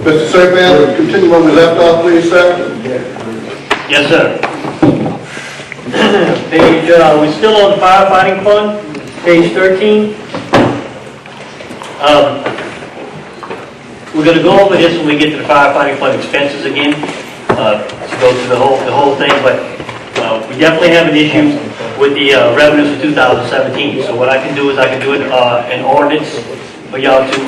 Mr. Serpan, continue where we left off, please, sir. Yes, sir. Page, we're still on the firefighting fund, page 13. We're going to go over this when we get to the firefighting fund expenses again, to go through the whole thing, but we definitely have an issue with the revenues for 2017. So what I can do is I can do an ordinance for y'all to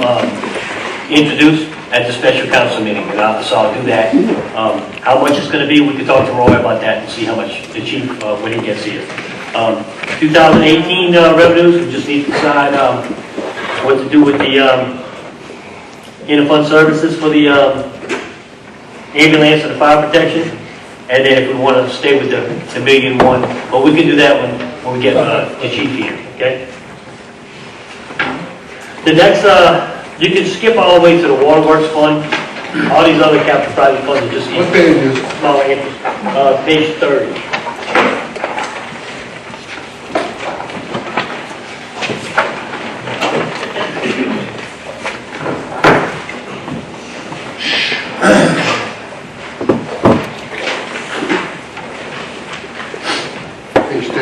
introduce at the special council meeting, so I'll do that. How much it's going to be, we can talk to Roy about that and see how much the chief, when he gets here. 2018 revenues, we just need to decide what to do with the inter-fund services for the ambulance and the fire protection, and then if we want to stay with the $1 million, but we can do that when we get the chief here, okay? The next, you can skip all the way to the waterworks fund. All these other capital project funds are just What page is it? small interest. Page 30. Page 10.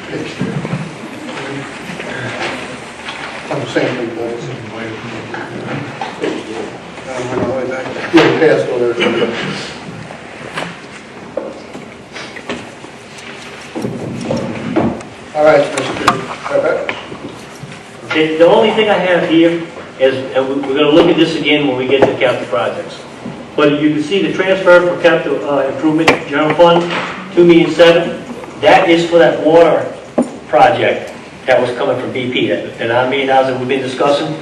Page 10. I'm the same thing, but it's... Yeah, pass over there. All right, Mr. Serpan. Okay, the only thing I have here is, and we're going to look at this again when we get to the capital projects. But you can see the transfer for capital improvement general fund, $2,007,000. That is for that water project that was coming from BP, and $9 million that we've been discussing.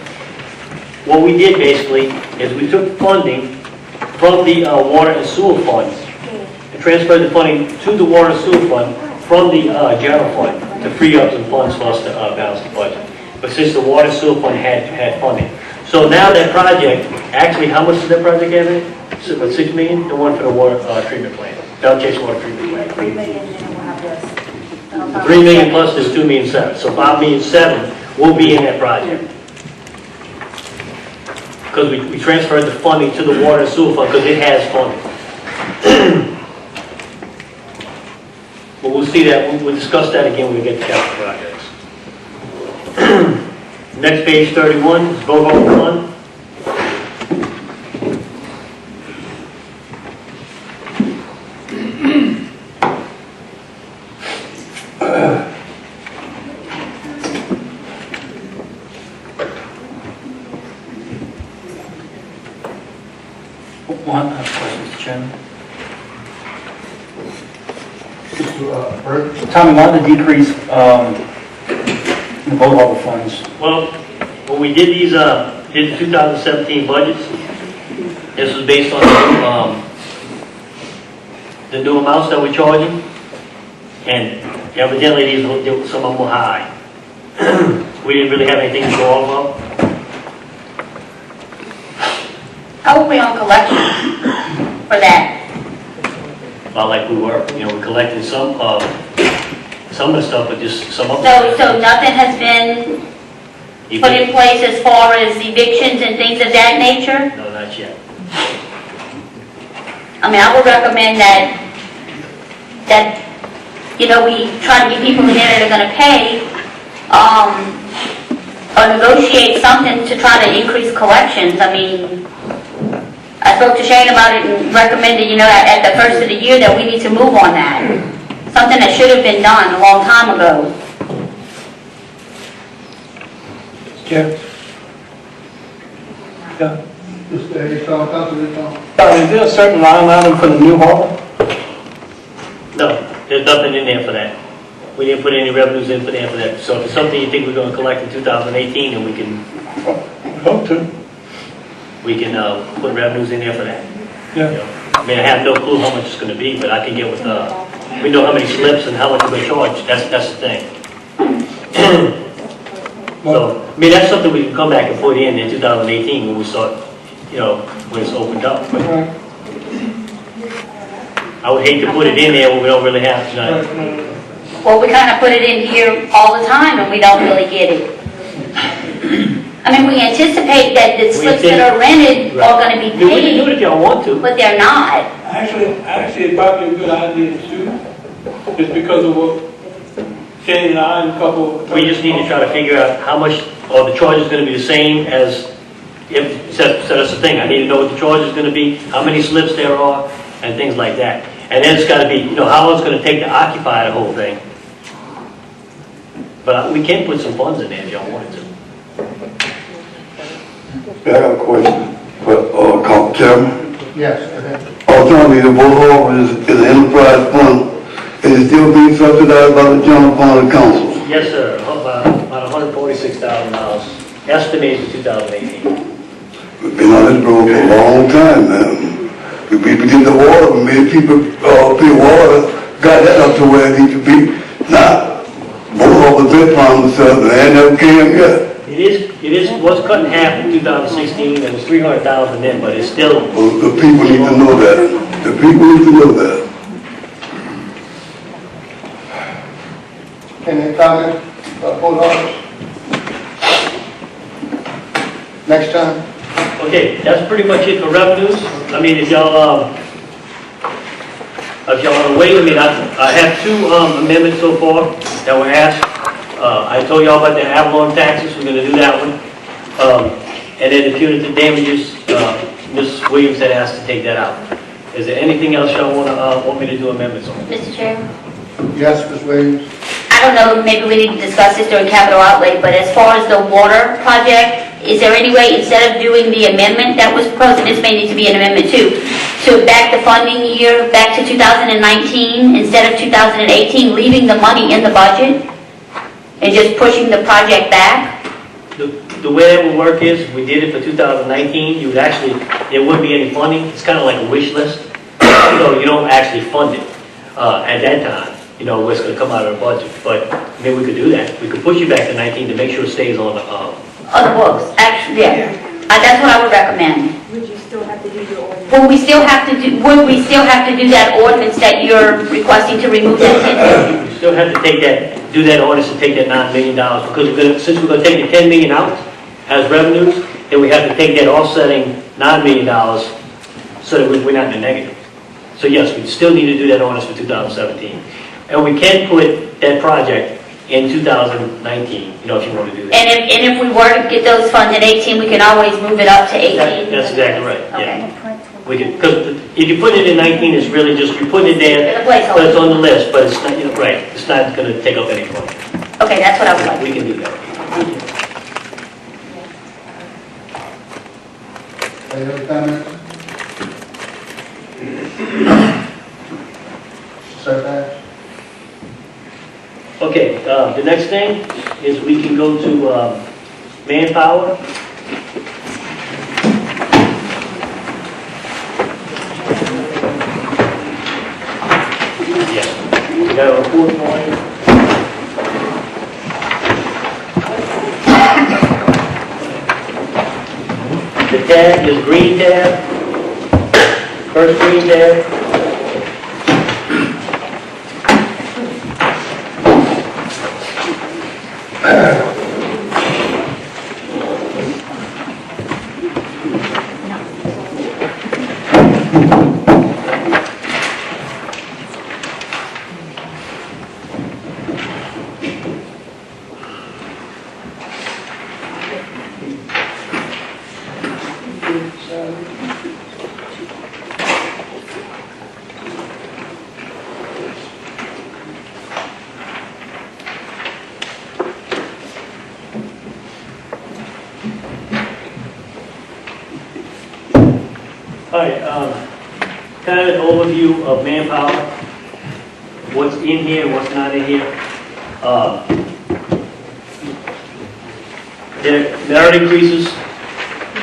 What we did basically is we took funding from the water and sewer funds and transferred the funding to the water and sewer fund from the general fund to free up some funds for us to balance the budget. But since the water and sewer fund had funding. So now that project, actually how much does that project have in it? About $6 million, the one for the water treatment plant, Bell Chase water treatment plant. 3 million, and we'll have this. $3 million plus is $2,007,000, so $5,007,000 will be in that project. Because we transferred the funding to the water and sewer fund because it has funding. But we'll see that, we'll discuss that again when we get to capital projects. Next page 31 is Bogo Fund. One question, Mr. Chairman. Tommy, why the decrease in the boat harbor funds? Well, when we did these, did the 2017 budgets, this was based on the new amounts that we're charging, and evidently these some of them were high. We didn't really have anything to go off of. How are we on collection for that? Well, like we were, we collected some of the stuff, but just some of So nothing has been put in place as far as evictions and things of that nature? No, not yet. I mean, I would recommend that we try to get people in there that are going to pay, or negotiate something to try to increase collections. I mean, I spoke to Shane about it and recommended, at the first of the year that we need to move on that. Something that should have been done a long time ago. Chair? Yeah. Is there a certain line item for the new harbor? No, there's nothing in there for that. We didn't put any revenues in for that. So if it's something you think we're going to collect in 2018, then we can Hope to. put revenues in there for that. Yeah. I mean, I have no clue how much it's going to be, but I can get with, we know how many slips and how much we're going to charge. That's the thing. So, I mean, that's something we can come back and put in 2018 when we start, when it's opened up. But I would hate to put it in there when we don't really have tonight. Well, we kind of put it in here all the time and we don't really get it. I mean, we anticipate that the slips that are rented are gonna be I mean, we can do it paid, if y'all want to. but they're not. Actually, it's probably a good idea too, just because of what Shane and I and a couple. We just need to try to figure out how much, or the charge is gonna be the same as, if, set us a thing, I need to know what the charge is gonna be, how many slips there are, and things like that. And then it's gotta be, how long it's gonna take to occupy the whole thing. But we can put some funds in there if y'all wanted to. I got a question for, Chairman. Yes, go ahead. Alternatively, the Board of is an enterprise fund, and it's still being subsidized by the general fund of council. Yes, sir, about $146,000, estimated 2018. We've been on this road for a long time, man. We get the water, we made people, pay water, got that up to where it needs to be. Now, Board of been promised us, and they never came yet. Was cut in half in 2016, it was 300,000 then, but it's still, Well, the people need to know that. The people need to know that. Any comment, Board Office? Next time? okay, that's pretty much it for revenues. I mean, if y'all want to wait, I mean, I have two amendments so far that were asked. I told y'all about the Avalon taxes, we're gonna do that one. And then the punitive damages, Mrs. Williams had asked to take that out. Is there anything else y'all want me to do amendments on? Mr. Chairman? Yes, Ms. Williams? I don't know, maybe we need to discuss this during capital outlay, but as far as the water project, is there any way, instead of doing the amendment that was proposed, and this may need to be an amendment too, to back the funding year back to 2019 instead of 2018, leaving the money in the budget and just pushing the project back? The way that would work is, if we did it for 2019, you would actually, there wouldn't be any funding. It's kind of like a wish list. So you don't actually fund it at that time, where it's going to come out of the budget. But maybe we could do that. We could push you back to 19 to make sure it stays on the, On the books, actually, yeah. That's what I would recommend. Would you still have to do your ordinance? Would we still have to do that ordinance that you're requesting to remove that 10? we still have to do that ordinance to take that $9 million, because since we're going to take the $10 million out as revenues, then we have to take that offsetting $9 million so that we're not in the negative. So yes, we still need to do that ordinance for 2017. And we can put that project in 2019, if you want to do that. And if we were to get those funds in 18, we can always move it up to 18? That's exactly right, yeah. Okay. We can, because if you put it in 19, it's really just, you're putting it there, It's a placeholder. but it's on the list, but it's not, right, it's not going to take up any money. Okay, that's what I would like. We can do that. Any other comments? Setbacks? Okay, the next thing is we can go to manpower. Yeah, we got a report for you. The tab is green tab, first green tab. All right, kind of an overview of manpower, what's in here, what's not in here. The merit increases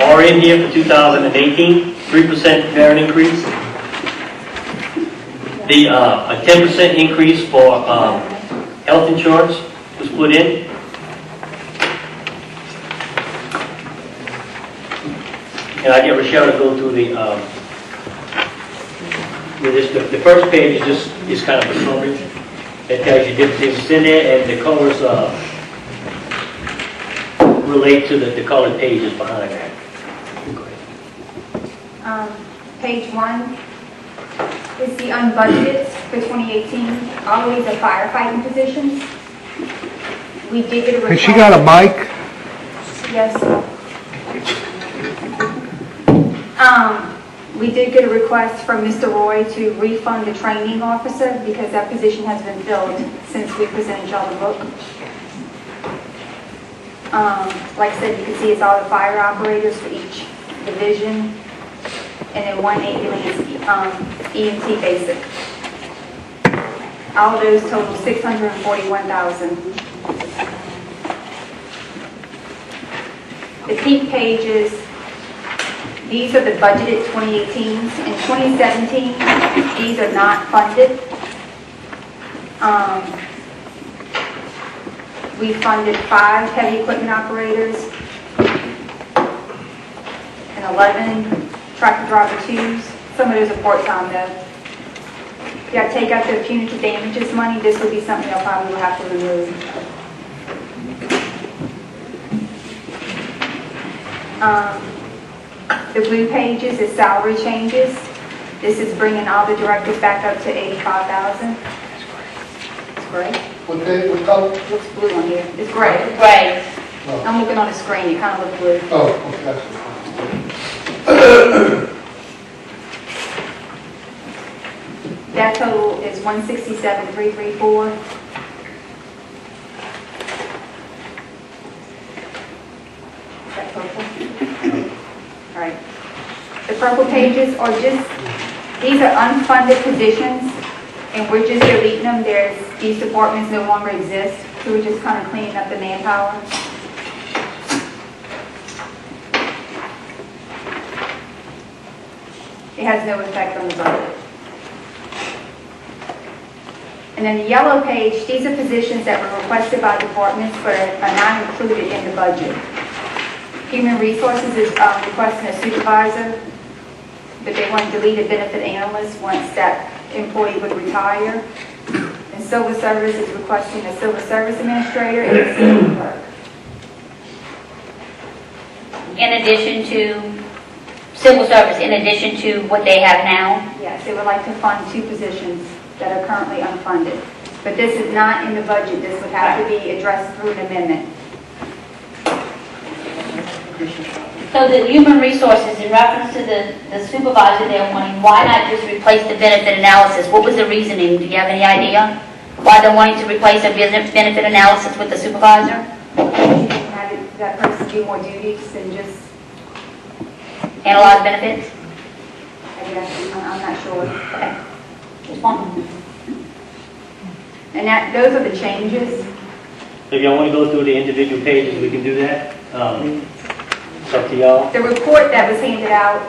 are in here for 2018, 3% merit increase. A 10% increase for health insurance was put in. And I get Rochelle to go through the first page is kind of a summary. It tells you different things in there, and it covers relate to the colored pages behind that. Go ahead. Page 1 is the unbudgeted for 2018. All of these are firefighting positions. We did get a request. Has she got a mic? Yes. We did get a request from Mr. Roy to refund the training officer because that position has been filled since we presented y'all the book. Like I said, you can see it's all the fire operators for each division, and then one ambulance EMT basic. All of those total $641,000. The peak pages, these are the budgeted 2018s. In 2017, these are not funded. We funded 5 heavy equipment operators and 11 tractor driver 2s. Some of those are part-time though. If you take out the punitive damages money, this would be something you'll probably will have to remove. The blue pages is salary changes. This is bringing all the directors back up to $85,000. It's gray. What color? Looks blue on here. It's gray. Right. Oh, I'm looking on the screen. It kind of looks blue. oh, okay, that's That total is $167,334. Is that purple? All right. The purple pages are just, these are unfunded positions, and we're just deleting them. These departments no longer exist, so we're just kind of cleaning up the manpower. It has no effect on the budget. And then the yellow page, these are positions that were requested by departments but are not included in the budget. Human Resources is requesting a supervisor, but they want to delete a benefit analyst once that employee would retire. And Civil Service is requesting a Civil Service Administrator and a civil clerk. In addition to civil service, in addition to what they have now? Yes, they would like to fund 2 positions that are currently unfunded. But this is not in the budget. This would have to be addressed through an amendment. So the human resources, in reference to the supervisor they're wanting, why not just replace the benefit analysis? What was the reasoning? Do you have any idea? Why they're wanting to replace a benefit analysis with the supervisor? Have that person do more duties than just, Analyze benefits? I guess, I'm not sure. Okay. Just one. And those are the changes. If y'all want to go through the individual pages, we can do that. It's up to y'all. The report that was handed out,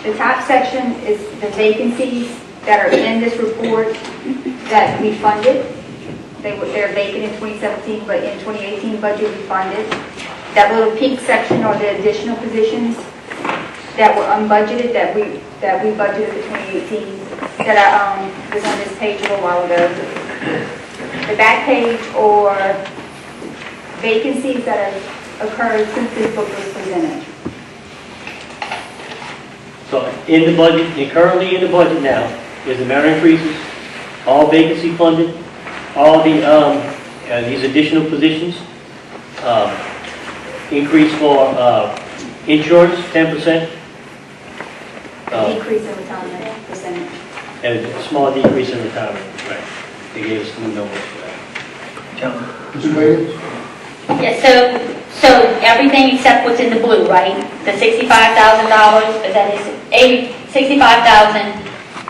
the top section is the vacancies that are in this report that we funded. They're vacant in 2017, but in 2018 budget we funded. That little pink section are the additional positions that were unbudgeted that we budgeted for 2018 that was on this page a little while ago. The back page or vacancies that have occurred since this book was presented. So in the budget, and currently in the budget now, is the merit increases, all vacancy funded, all the these additional positions, increase for insurance, 10%, Decrease in retirement percentage. and a small decrease in retirement. Right. They gave us new numbers for that. Mr. Williams? Yeah, so everything except what's in the blue, right? The $65,000, that is $65,000,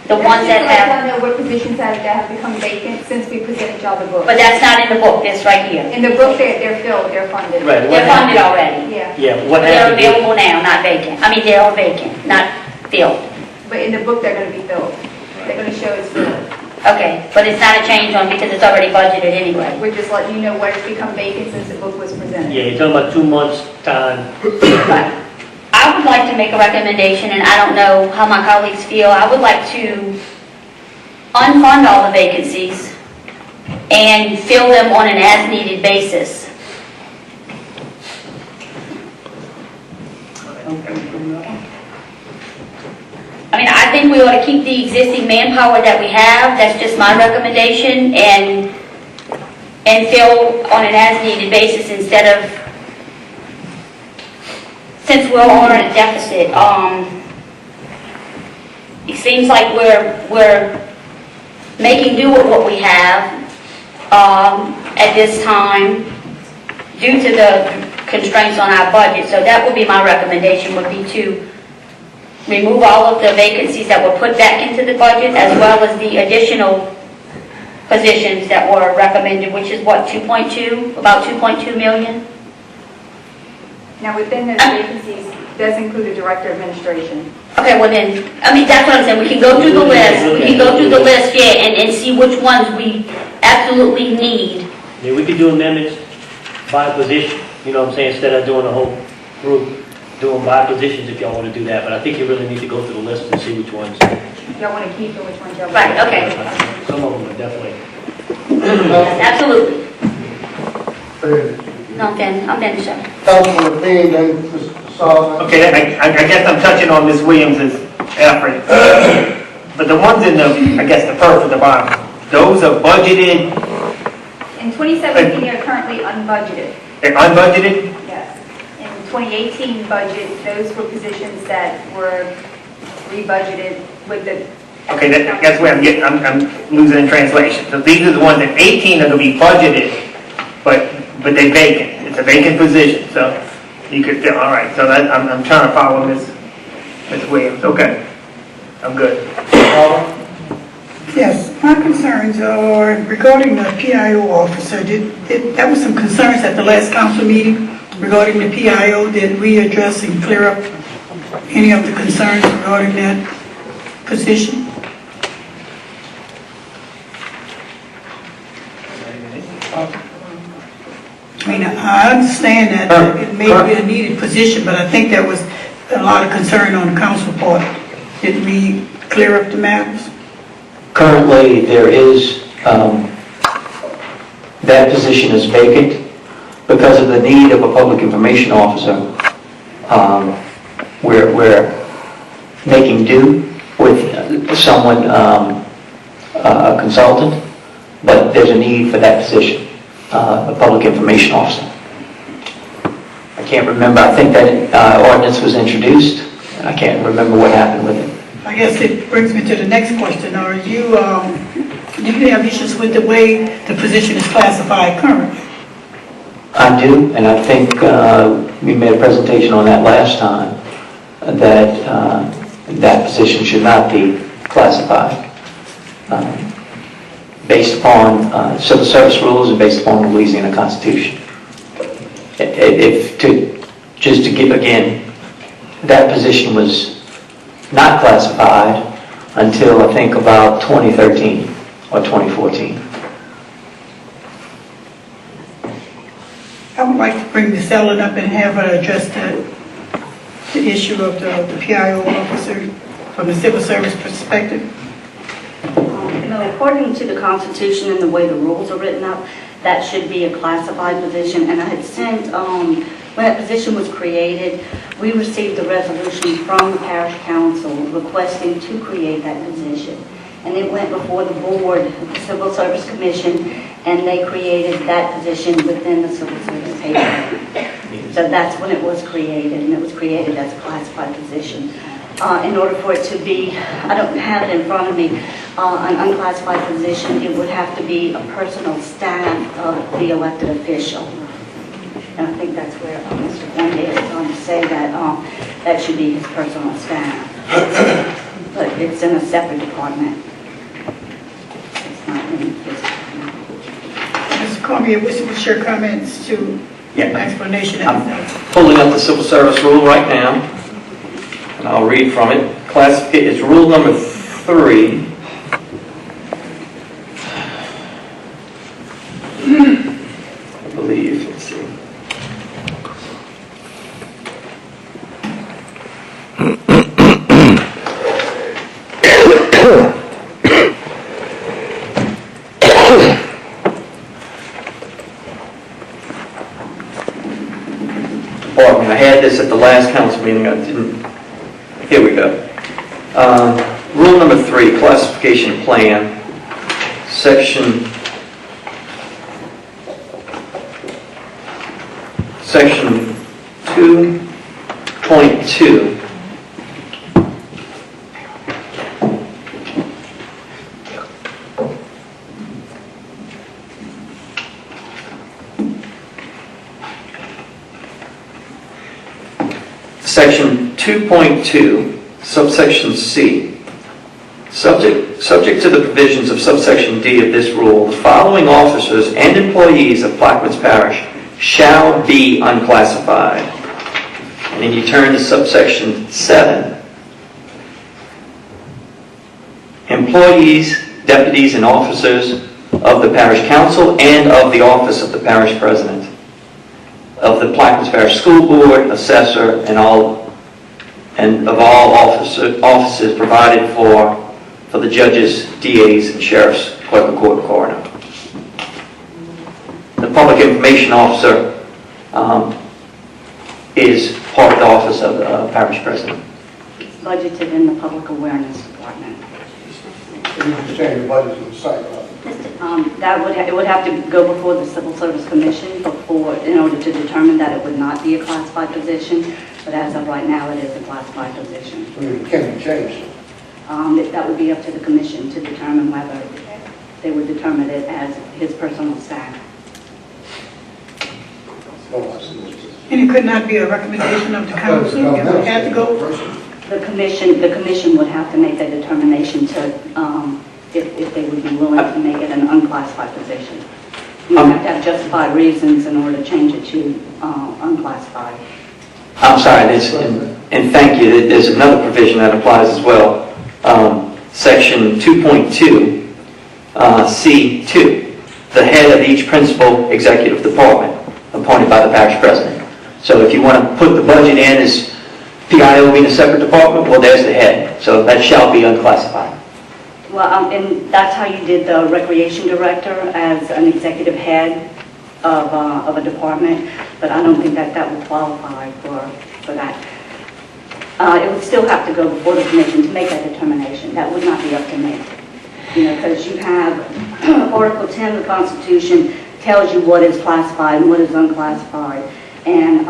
the ones that I have, don't know what positions that have become vacant since we presented y'all the book. but that's not in the book, this right here. In the book, they're filled, they're funded. Right. They're funded already. Yeah, Yeah, what They're happened is, available now, not vacant. I mean, they're all vacant, not filled. but in the book, they're gonna be filled. They're gonna show it's filled. Okay, but it's not a change on because it's already budgeted anyway. We're just letting you know what has become vacant since the book was presented. yeah, you're talking about 2 months' time. But I would like to make a recommendation, and I don't know how my colleagues feel. I would like to unfund all the vacancies and fill them on an as-needed basis. I mean, I think we ought to keep the existing manpower that we have, that's just my recommendation, and fill on an as-needed basis instead of, since we're on a deficit, it seems like we're making do with what we have, at this time, due to the constraints on our budget. So that would be my recommendation, would be to remove all of the vacancies that were put back into the budget, as well as the additional positions that were recommended, which is what, 2.2, about 2.2 million? Now, within those vacancies, does include a director of administration. Okay, well then, I mean, that's what I'm saying, we can go through the list, yeah, and see which ones we absolutely need. I mean, we could do amendments by position, you know what I'm saying, instead of doing a whole group, doing by positions if y'all want to do that, but I think you really need to go through the list and see which ones. Y'all want to keep and which ones y'all want? Right, okay, Some of them are definitely. absolutely. No, I'm finished, sir. Councilman Dean, then Mr. Sullivan. Okay, I guess I'm touching on Ms. Williams' effort. But the ones in the, I guess the first at the bottom, those are budgeted, In 2017, they're currently unbudgeted. they're unbudgeted? Yes. In 2018 budget, those were positions that were rebudgeted with the. Okay, that's where I'm losing in translation. So these are the ones in 18 that will be budgeted, but they're vacant. It's a vacant position, so you could, all right, so that, I'm trying to follow Ms. Williams. Okay, I'm good. Yes, my concerns are regarding the PIO officer. There was some concerns at the last council meeting regarding the PIO. Did we address and clear up any of the concerns regarding that position? I mean, I understand that it may be a needed position, but I think there was a lot of concern on the council part. Did we clear up the matters? Currently, there is, that position is vacant because of the need of a public information officer. We're making do with someone, a consultant, but there's a need for that position, a public information officer. I can't remember, I think that ordinance was introduced, and I can't remember what happened with it. I guess it brings me to the next question. Are you, do you have issues with the way the position is classified currently? I do, and I think we made a presentation on that last time, that that position should not be classified based upon civil service rules and based upon the Louisiana Constitution. Just to give again, that position was not classified until I think about 2013 or 2014. I would like to bring Ms. Ellen up and have her address the issue of the PIO officer from the civil service perspective. According to the Constitution and the way the rules are written up, that should be a classified position. And I had sent, when that position was created, we received a resolution from the parish council requesting to create that position. And it went before the board, the Civil Service Commission, and they created that position within the Civil Service paper. So that's when it was created, and it was created as a classified position. In order for it to be, I don't have it in front of me, an unclassified position, it would have to be a personal staff of the elected official. And I think that's where Mr. Quinde is going to say that that should be his personal staff. But it's in a separate department. It's not in his department. Mr. Cormier, what's your comments to explanation? I'm pulling up the civil service rule right now, and I'll read from it. It's rule number 3. I believe, let's see. I had had this at the last council meeting, I didn't, here we go. Rule number 3, classification plan, section 2.2. Section 2.2, subsection C. Subject to the provisions of subsection D of this rule, the following officers and employees of Plaquemines Parish shall be unclassified. And then you turn to subsection 7. Employees, deputies, and officers of the parish council and of the office of the parish president, of the Plaquemines Parish School Board, assessor, and of all offices provided for the judges, DAs, and sheriffs, clerk of court, and coroner. The public information officer is part of the office of the parish president. It's budgeted in the public awareness department. You just change the budget to the site, right? It would have to go before the Civil Service Commission in order to determine that it would not be a classified position, but as of right now, it is a classified position. So it can be changed. That would be up to the commission to determine whether they would determine it as his personal staff. And it could not be a recommendation of the council, it would have to go. The commission would have to make that determination to, if they would be willing to make it an unclassified position. You have to have justified reasons in order to change it to unclassified. I'm sorry, and thank you, there's another provision that applies as well. Section 2.2, C2, the head of each principal executive department appointed by the parish president. So if you want to put the budget in as PIO being a separate department, well, there's the head. So that shall be unclassified. Well, and that's how you did the recreation director as an executive head of a department, but I don't think that would qualify for that. It would still have to go before the commission to make that determination. That would not be up to me. Because you have Article 10 of the Constitution tells you what is classified and what is unclassified. And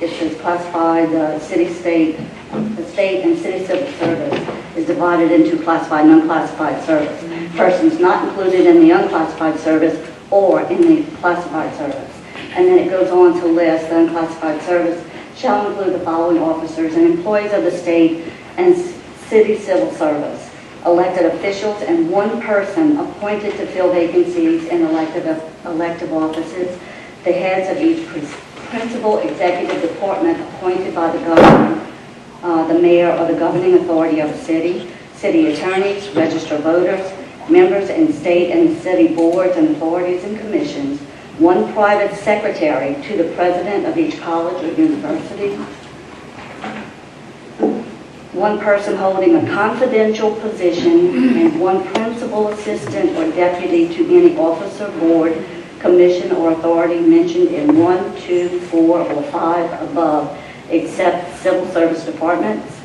it says classified, the state and city civil service is divided into classified and unclassified service. Persons not included in the unclassified service or in the classified service. And then it goes on to list the unclassified service shall include the following officers and employees of the state and city civil service, elected officials, and one person appointed to fill vacancies in elective offices, the heads of each principal executive department appointed by the governor, the mayor or the governing authority of the city, city attorneys, registered voters, members in state and city boards and authorities and commissions, one private secretary to the president of each college or university, one person holding a confidential position, and one principal assistant or deputy to any officer, board, commission, or authority mentioned in 1, 2, 4, or 5 above, except civil service departments,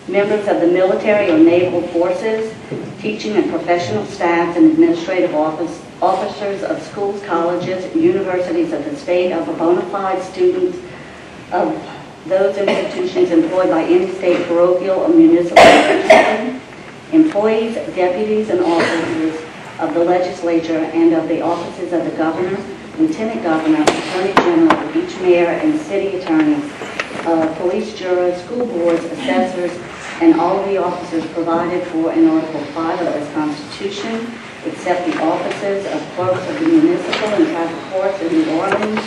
members of the military or naval forces, teaching and professional staff and administrative officers of schools, colleges, universities of the state, of a bona fide students of those institutions employed by any state, parochial, or municipal institution, employees, deputies, and officers of the legislature and of the offices of the governor, lieutenant governor, attorney general, each mayor and city attorney, police jurors, school boards, assessors, and all of the officers provided for in Article 5 of this Constitution, except the offices of clerks of the municipal and traffic courts in New Orleans,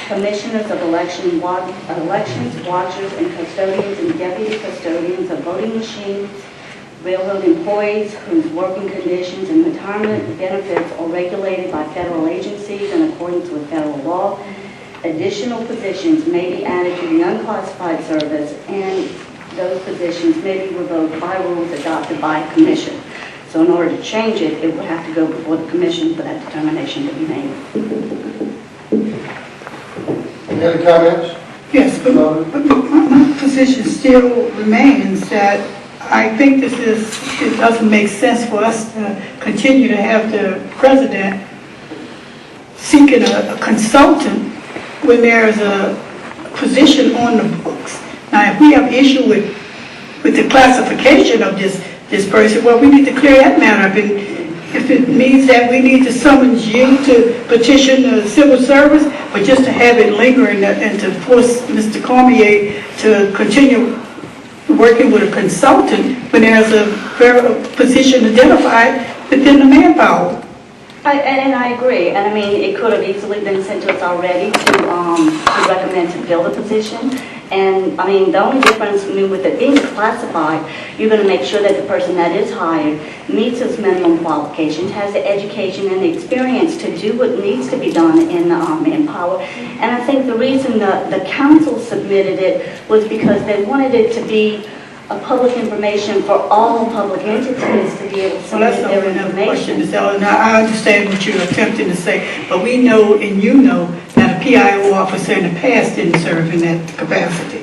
commissioners of elections, watchers, and custodians and deputy custodians of voting machines, railroad employees whose working conditions and retirement benefits are regulated by federal agencies in accordance with federal law. Additional positions may be added to the unclassified service, and those positions may be revoked by rules adopted by a commission. So in order to change it, it would have to go before the commission for that determination to be made. Any other comments? Yes, but my position still remains that I think it doesn't make sense for us to continue to have the president seeking a consultant when there's a position on the books. Now, if we have issue with the classification of this person, well, we need to clear that matter up. And if it means that we need to summons you to petition the civil service, but just to have it lingering and to force Mr. Cormier to continue working with a consultant when there's a position identified within the manpower. And I agree, and I mean, it could have easily been sent to us already to recommend to fill the position. And I mean, the only difference, I mean, with it being classified, you're going to make sure that the person that is hired meets his minimum qualifications, has the education and the experience to do what needs to be done in Manpower. And I think the reason the council submitted it was because they wanted it to be a public information for all public entities to be able to Well, that's submit their another question, information. Ms. Ellen. Now, I understand what you're attempting to say, but we know and you know that a PIO officer in the past didn't serve in that capacity.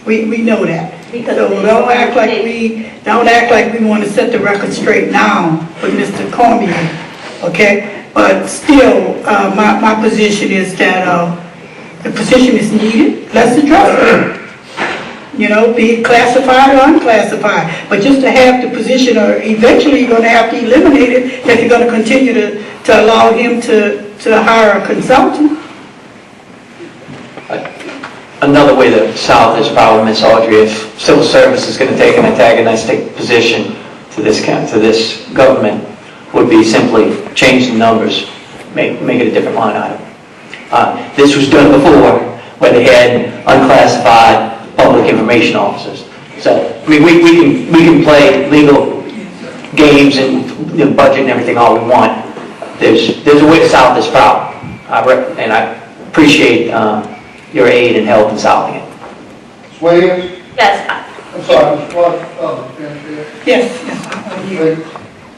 We know that. Because So they don't act like we want to set the record straight now with Mr. Cormier, okay? But still, my position is that the position is needed. Let's address it. You know, be it classified or unclassified. But just to have the position, or eventually you're going to have to eliminate it, that you're going to continue to allow him to hire a consultant. Another way to solve this problem, Ms. Audrey, if civil service is going to take an antagonistic position to this government, would be simply change the numbers, make it a different line item. This was done before, where they had unclassified public information officers. So, I mean, we can play legal games and the budget and everything all we want. There's a way to solve this problem, and I appreciate your aid and help in solving it. Williams? Yes, I'm sorry, Mr. Clark. Yes.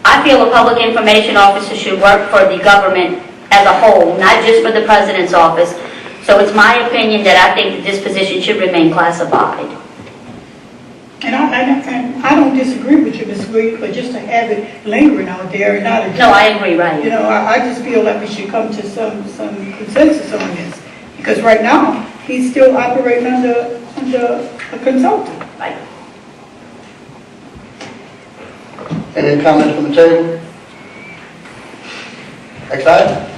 I feel a public information officer should work for the government as a whole, not just for the president's office. So it's my opinion that I think that this position should remain classified. And I don't disagree with you, Ms. Williams, but just to have it lingering out there and not... No, I agree, right. You know, I just feel like we should come to some consensus on this. Because right now, he's still operating under a consultant. Right. Any comments from the table? Next item?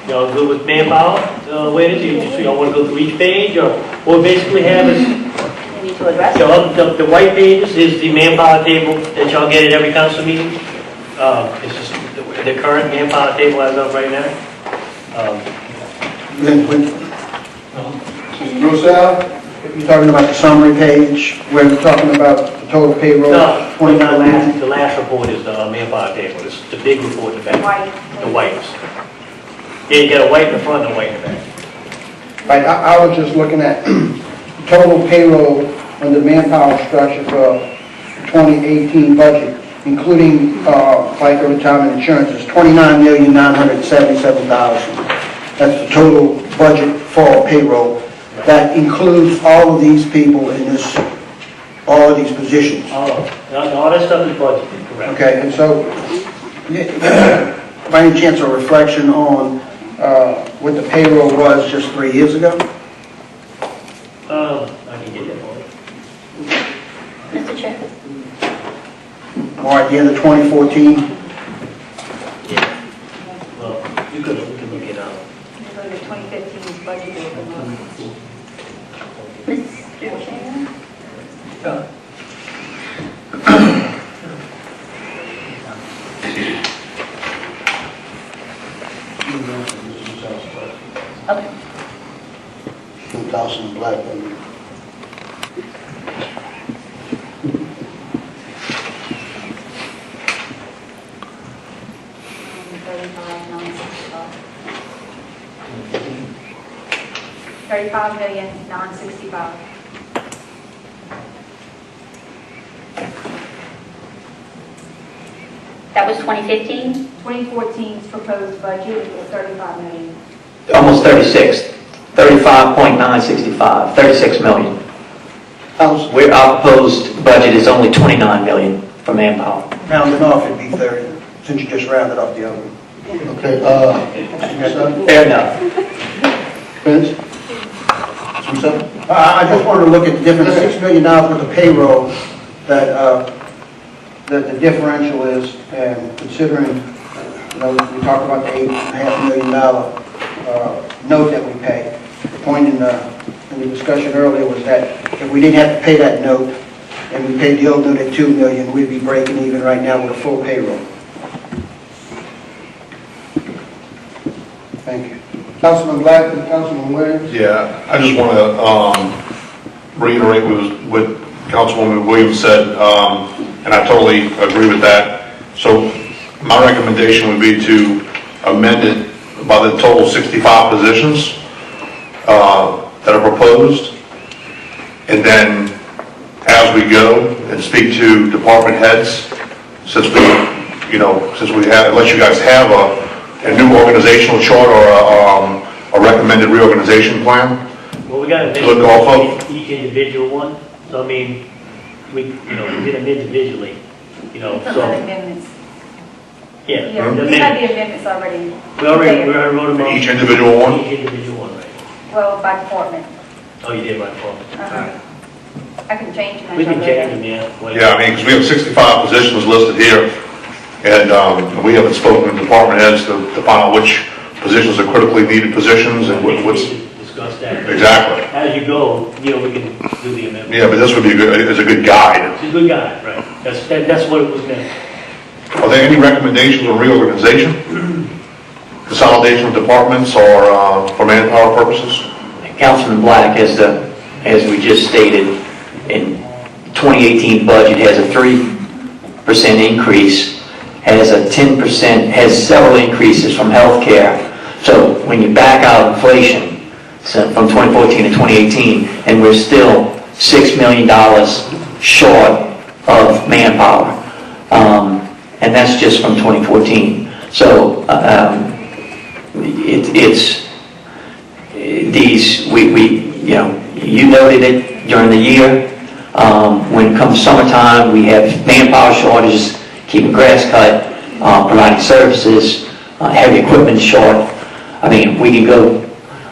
Y'all good with manpower? Where is it? So y'all want to go through each page, or what we basically have is, We need to address it. the white pages is the manpower table that y'all get at every council meeting. It's just the current manpower table as of right now. Roussel, you're talking about the summary page, where we're talking about the total payroll, No, 29 the last report is the manpower table. It's the big report in the back. White. The whites. Yeah, you got a white in the front and a white in the back. Right, I was just looking at total payroll on the manpower structure for 2018 budget, including FICA retirement insurance, is $29,977,000. That's the total budget for payroll. That includes all of these people in this, all of these positions. All that stuff is budgeted, correct. Okay, and so, by any chance, a reflection on what the payroll was just 3 years ago? I can get that for you. Mr. Chair. Or at the end of 2014? Yeah. Well, we can look it up. Go to 2015's budget. Mr. Chair. Okay. 2,000 black women. $35,965,000. That was 2015? 2014's proposed budget is $35 million. almost 36, 35.965, 36 million. Our proposed budget is only 29 million for manpower. Rounding off, it'd be 30, since you just rounded off the other one. Okay, Fair enough. Vince? I just wanted to look at the difference, $6 million worth of payroll that the differential is, and considering, we talked about the $8.5 million note that we pay. The point in the discussion earlier was that if we didn't have to pay that note, and we paid the old note at $2 million, we'd be breaking even right now with a full payroll. Thank you. Councilman Black and Councilman Williams? Yeah, I just want to reiterate what Councilwoman Williams said, and I totally agree with that. So my recommendation would be to amend it by the total 65 positions that are proposed, and then as we go and speak to department heads, since we have, unless you guys have a new organizational chart or a recommended reorganization plan. Well, we got to Look off of- each individual one, so I mean, we did them individually, Some so, amendments. yeah. Yeah, the we had minute- the amendments already. We already wrote them out. Each individual one? Each individual one, right. Well, by department. Oh, you did right, Paul. I can change them. We can change them, yeah. whatever. Yeah, I mean, because we have 65 positions listed here, and we haven't spoken to department heads to find out which positions are critically needed positions and We what's, need to discuss that. exactly. As you go, we can do the amendment. Yeah, but this would be is a good guide. He's a good guy, right. That's what it was meant. Are there any recommendations on reorganization? Consolidation of departments or for manpower purposes? Councilman Black, as we just stated, in 2018 budget has a 3% increase, has a 10%, has several increases from healthcare. So when you back out inflation, so from 2014 to 2018, and we're still $6 million short of manpower. And that's just from 2014. So it's these, you noted it during the year. When it comes summertime, we have manpower shortages, keeping grass cut, providing services, heavy equipment short. I mean, we can go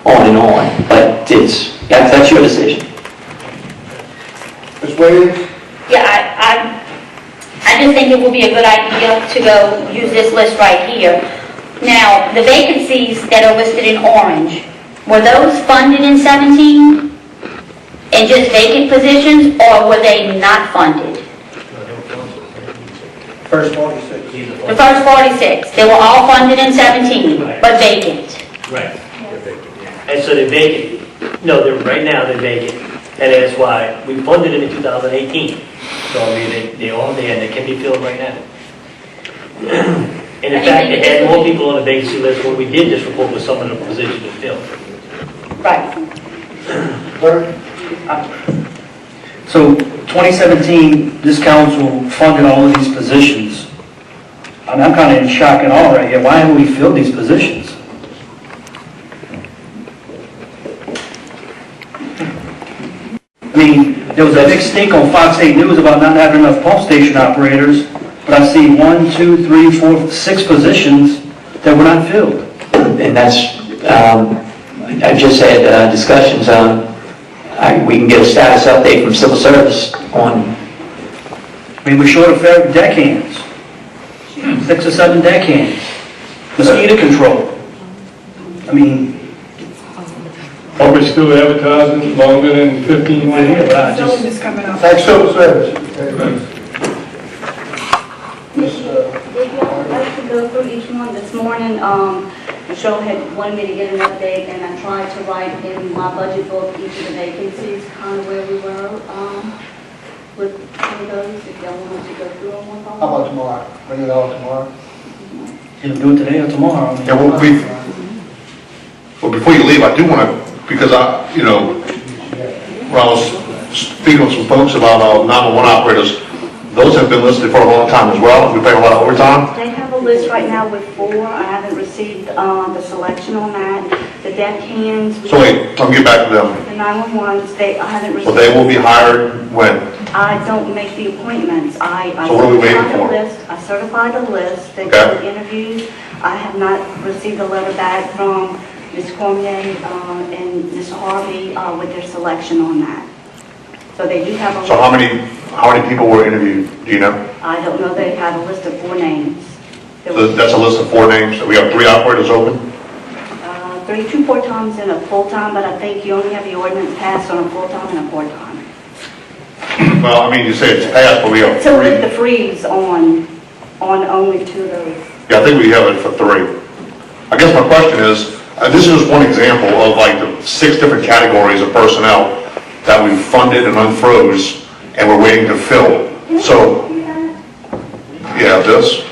on and on, but that's your decision. Ms. Williams? Yeah, I just think it would be a good idea to go use this list right here. Now, the vacancies that are listed in orange, were those funded in 17? And just vacant positions, or were they not funded? First 46. The first 46, they were all funded in 17, but vacant. Right. And so they're vacant. No, right now they're vacant. And that's why we funded them in 2018. So I mean, they're all there and they can be filled right now. And in fact, they had more people on the vacancy list when we did this report with some of the positions to fill. Right. So 2017, this council funded all of these positions. I'm kind of in shock and awe right here. Why haven't we filled these positions? I mean, there was a big stink on Fox 8 News about not having enough pump station operators, but I see 1, 2, 3, 4, 6 positions that were not filled. And that's, I just had discussions on, we can get a status update from civil service on. I mean, we're short of deckhands, 6 or 7 deckhands, mosquito control. I mean, Are we still advertising longer than 15 yeah, days? but I just, It's coming up. Thanks, civil service. If y'all like to go through each one this morning, Michelle had wanted me to get an update, and I tried to write in my budget book each of the vacancies, kind of where we were with some of those, if y'all wanted to go through them one by How one. about tomorrow? Bring it all tomorrow? either do it today or tomorrow. I mean, Yeah, well, before you leave, I do want to, because when I was speaking with some folks about 911 operators, those have been listed for a long time as well. We pay a lot of overtime. They have a list right now with 4. I haven't received the selection on that. The deckhands. So wait, let me get back to them. The 911s, I haven't received. So they will be hired when? I don't make the appointments. I So what are we waiting certify the for? list. I certify the list, they Okay. do the interviews. I have not received a letter back from Ms. Cormier and Mr. Harvey with their selection on that. So they do have a. So how many people were interviewed, do you know? I don't know, they have a list of 4 names. There So was, that's a list of 4 names, we have 3 operators open? 32 part-times and a full-time, but I think you only have the ordinance passed on a full-time and a part-time. Well, I mean, you say it's passed, but we have To lift 3. the freeze on only 2 of those. Yeah, I think we have it for 3. I guess my question is, this is just one example of like the 6 different categories of personnel that we've funded and unfroze, and we're waiting to fill. So, yeah, this.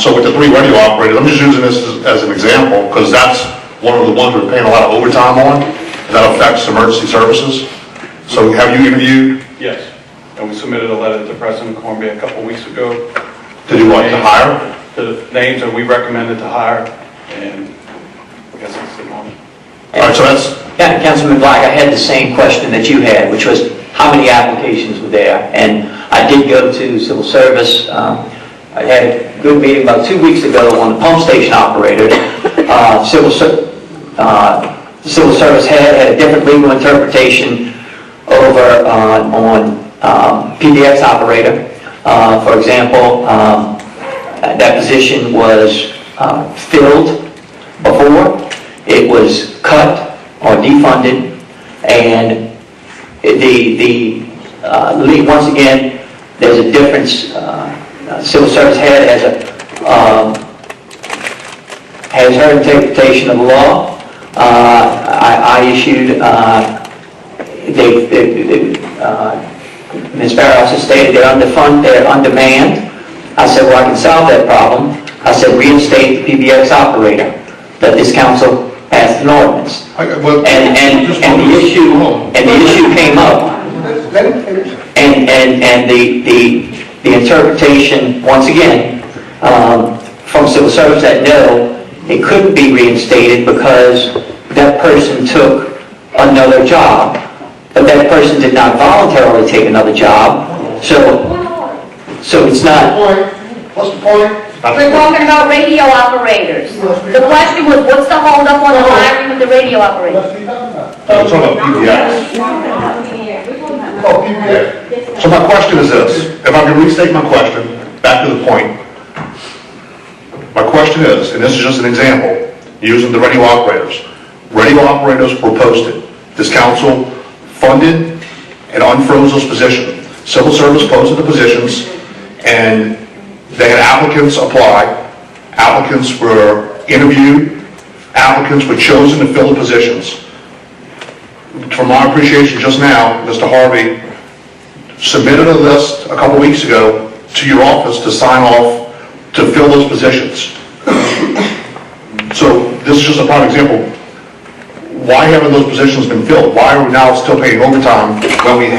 So with the 3 radio operators, I'm just using this as an example, because that's one of the ones we're paying a lot of overtime on, and that affects emergency services. So have you interviewed? Yes, and we submitted a letter to President Cormier a couple weeks ago. To do what, to hire? To the names that we recommended to hire, and I guess it's the moment. All right, so that's, Yeah, Councilman Black, I had the same question that you had, which was how many applications were there? And I did go to civil service. I had a good meeting about 2 weeks ago on the pump station operators. Civil service had a different legal interpretation over on PBX operator. For example, that position was filled before. It was cut or defunded, and once again, there's a difference. Civil service head has her interpretation of the law. I issued, Ms. Barrows has stated they're underfunded, they're undermanned. I said, well, I can solve that problem. I said, reinstate the PBX operator. Let this council pass an ordinance. And the issue came up. Let him finish. And the interpretation, once again, from civil service that no, it couldn't be reinstated because that person took another job. But that person did not voluntarily take another job, so it's not. What's the point? We're talking about radio operators. The question was, what's the holdup on the hiring of the radio operators? I'm talking about PBX. Oh, PBX. So my question is this, if I can restate my question, back to the point. My question is, and this is just an example, using the radio operators. Radio operators were posted. This council funded and unfroze those positions. Civil service posted the positions, and they had applicants apply. Applicants were interviewed. Applicants were chosen to fill the positions. From my appreciation just now, Mr. Harvey submitted a list a couple weeks ago to your office to sign off to fill those positions. So this is just a prime example. Why haven't those positions been filled? Why are we now still paying overtime when we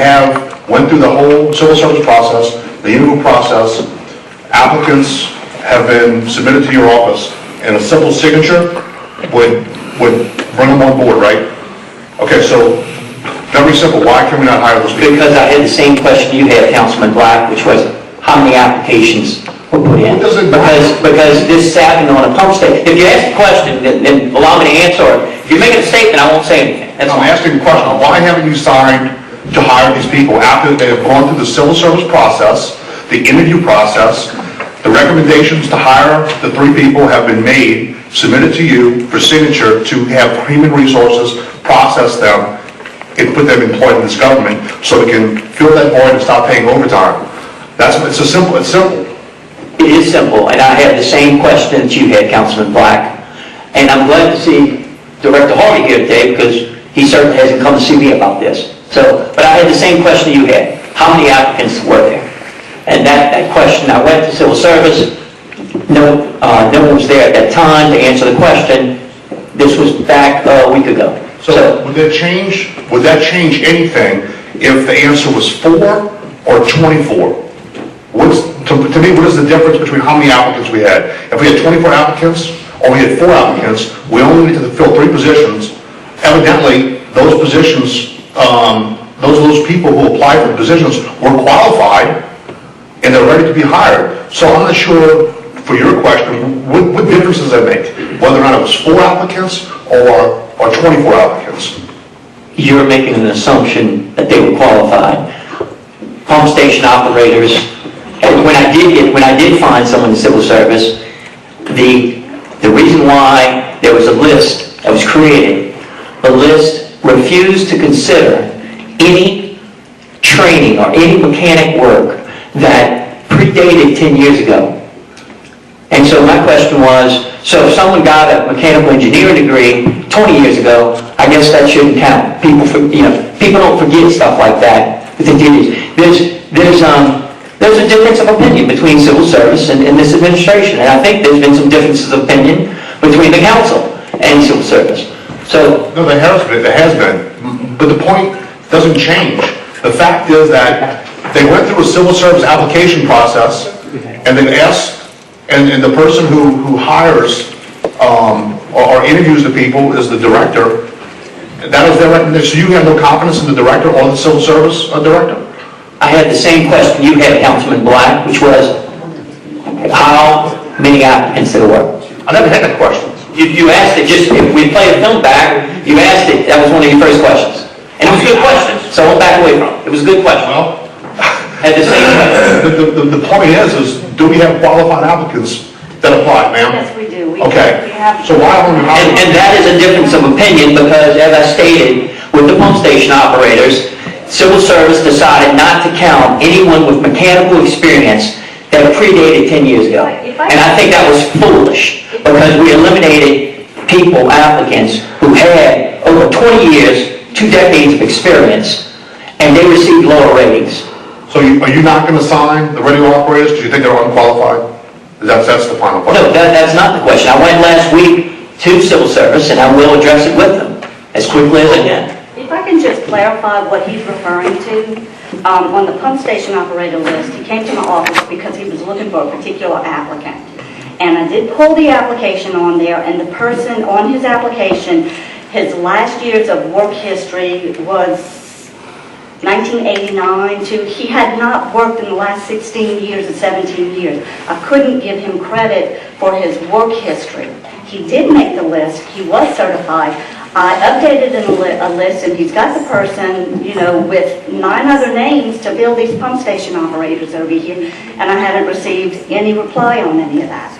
went through the whole civil service process, the interview process, applicants have been submitted to your office, and a simple signature would bring them on board, right? Okay, so very simple. Why can we not hire those people? Because I had the same question you had, Councilman Black, which was how many applications were put in? Because this is happening on a pump station. If you ask a question, then allow me to answer it. If you're making a statement, I won't say anything. I'm asking a question. Why haven't you signed to hire these people after they have gone through the civil service process, the interview process, the recommendations to hire the 3 people have been made, submitted to you for signature to have human resources process them and put them employed in this government so we can fill that void and stop paying overtime? It's simple. It is simple, and I had the same question that you had, Councilman Black. And I'm glad to see Director Harvey here today because he certainly hasn't come to see me about this. But I had the same question you had. How many applicants were there? And that question, I went to civil service. No one was there at that time to answer the question. This was back a week ago. So would that change anything if the answer was 4 or 24? To me, what is the difference between how many applicants we had? If we had 24 applicants or we had 4 applicants, we only needed to fill 3 positions. Evidently, those positions, those people who applied for the positions were qualified, and they're ready to be hired. So I'm not sure, for your question, what difference does that make? Whether or not it was 4 applicants or 24 applicants? You're making an assumption that they were qualified. Pump station operators, and when I did find someone in civil service, the reason why there was a list that was created, the list refused to consider any training or any mechanic work that predated 10 years ago. And so my question was, so if someone got a mechanical engineering degree 20 years ago, I guess that shouldn't count. People don't forget stuff like that. There's a difference of opinion between civil service and this administration, and I think there's been some differences of opinion between the council and civil service. So No, there has been, but the point doesn't change. The fact is that they went through a civil service application process, and they asked, and the person who hires or interviews the people is the director. That is their recommendation. So you have no confidence in the director or the civil service director? I had the same question you had, Councilman Black, which was, how many applicants there were? I never had that question. You asked it, just, if we play a film back, you asked it, that was one of your first questions. And it was a good question, so I won't back away from it. It was a good question. Well, Had the same question. the point is do we have qualified applicants that apply, ma'am? Yes, we do. Okay. We have. So why don't we hire? And that is a difference of opinion, because as I stated, with the pump station operators, civil service decided not to count anyone with mechanical experience that predated 10 years ago. And I think that was foolish, because we eliminated people, applicants, who had over 20 years, 2 decades of experience, and they received lower ratings. So are you not going to sign the radio operators because you think they're unqualified? That's the final question. No, that's not the question. I went last week to civil service, and I will address it with them as quickly as I can. If I can just clarify what he's referring to, on the pump station operator list, he came to my office because he was looking for a particular applicant. And I did pull the application on there, and the person on his application, his last years of work history was 1989 to, he had not worked in the last 16 years or 17 years. I couldn't give him credit for his work history. He did make the list, he was certified. I updated a list, and he's got the person, with 9 other names to fill these pump station operators over here, and I haven't received any reply on any of that.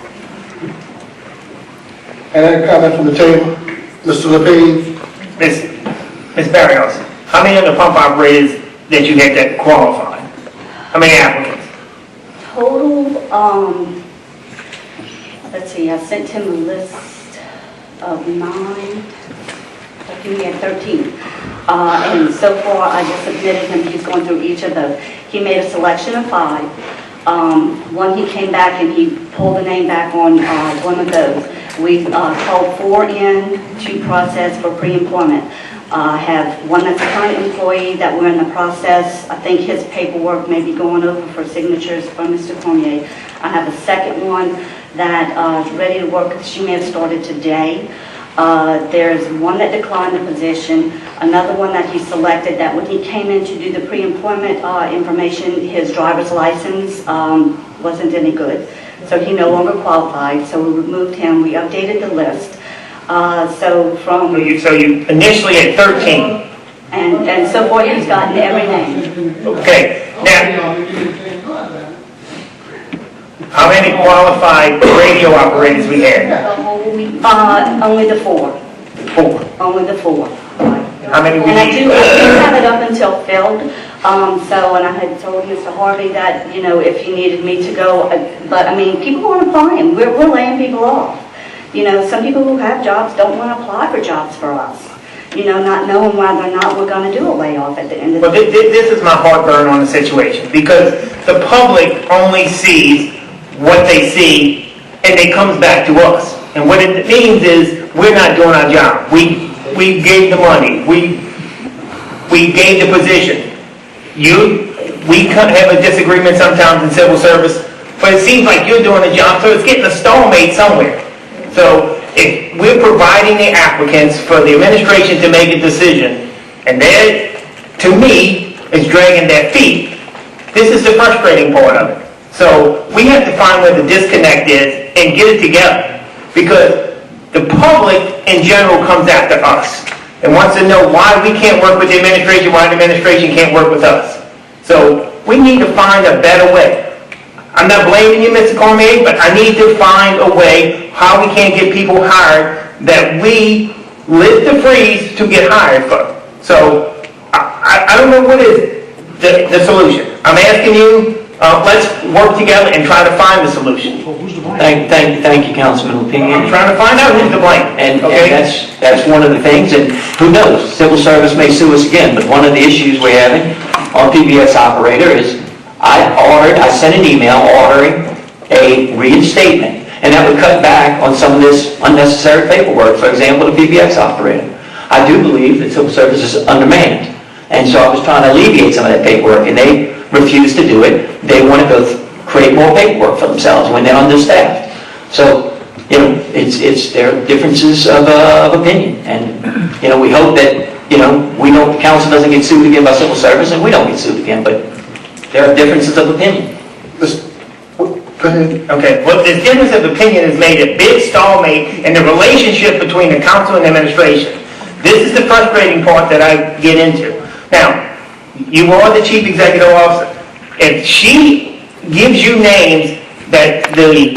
Any comment from the table? Mr. Levine? Ms. Barrios, how many of the pump operators that you had that qualified? How many applicants? Total, let's see, I sent him a list of 9, I think he had 13. And so far, I just submitted him, he's going through each of those. He made a selection of 5. One, he came back and he pulled the name back on one of those. We called 4 in to process for pre-employment. I have one that's a current employee that we're in the process. I think his paperwork may be going over for signatures from Mr. Cormier. I have a second one that is ready to work. She may have started today. There's one that declined the position, another one that he selected that when he came in to do the pre-employment information, his driver's license wasn't any good. So he no longer qualified, so we removed him, we updated the list. So you initially had 13. And so far he's gotten every name. Okay, now, how many qualified radio operators we had? Only the 4. 4. Only the 4. How many we And I need? do have it up until filled, and I had told Mr. Harvey that, if he needed me to go, but I mean, people aren't applying, we're laying people off. Some people who have jobs don't want to apply for jobs for us, not knowing whether or not we're going to do a layoff at the end of the day. This is my heartburn on the situation, because the public only sees what they see, and it comes back to us. And what it means is, we're not doing our job. We gave the money, we gave the position. We have a disagreement sometimes in civil service, but it seems like you're doing the job, so it's getting a stalemate somewhere. So if we're providing the applicants for the administration to make a decision, and they, to me, is dragging their feet, this is the frustrating part of it. So we have to find where the disconnect is and get it together, because the public in general comes after us and wants to know why we can't work with the administration, why the administration can't work with us. So we need to find a better way. I'm not blaming you, Mr. Cormier, but I need to find a way how we can get people hired that we lift the freeze to get hired for. So I don't know what is the solution. I'm asking you, let's work together and try to find the solution. Thank you, Councilman I'm Lapine. trying to find out who's to blame. And Okay? that's one of the things, and who knows, civil service may sue us again, but one of the issues we're having on PBX operator is I sent an email ordering a reinstatement, and that would cut back on some of this unnecessary paperwork, for example, the PBX operator. I do believe that civil service is undermanned, and so I was trying to alleviate some of that paperwork, and they refused to do it. They want to go create more paperwork for themselves when they're understaffed. So, it's there are differences of opinion, and, we hope that, the council doesn't get sued again by civil service, and we don't get sued again, but there are differences of opinion. Go ahead. Okay, well, this difference of opinion has made a big stalemate in the relationship between the council and the administration. This is the frustrating part that I get into. Now, you are the chief executive officer. If she gives you names that the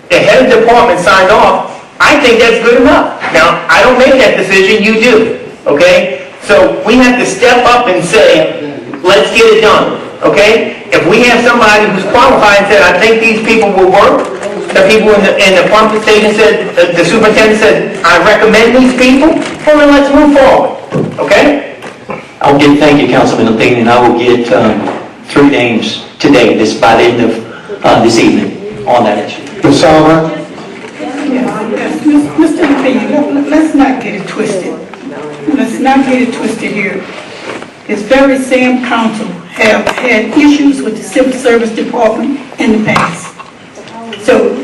head of department signed off, I think that's good enough. Now, I don't make that decision, you do, okay? So we have to step up and say, let's get it done, okay? If we have somebody who's qualified and said, I think these people will work, the people in the pump station said, the superintendent said, I recommend these people, well, then let's move forward, okay? Thank you, Councilman Lapine, and I will get 3 names today, by the end of this evening, on that issue. Ms. Sullivan? Yes, Mr. Lapine, let's not get it twisted. Let's not get it twisted here. This very same council have had issues with the Civil Service Department in the past. So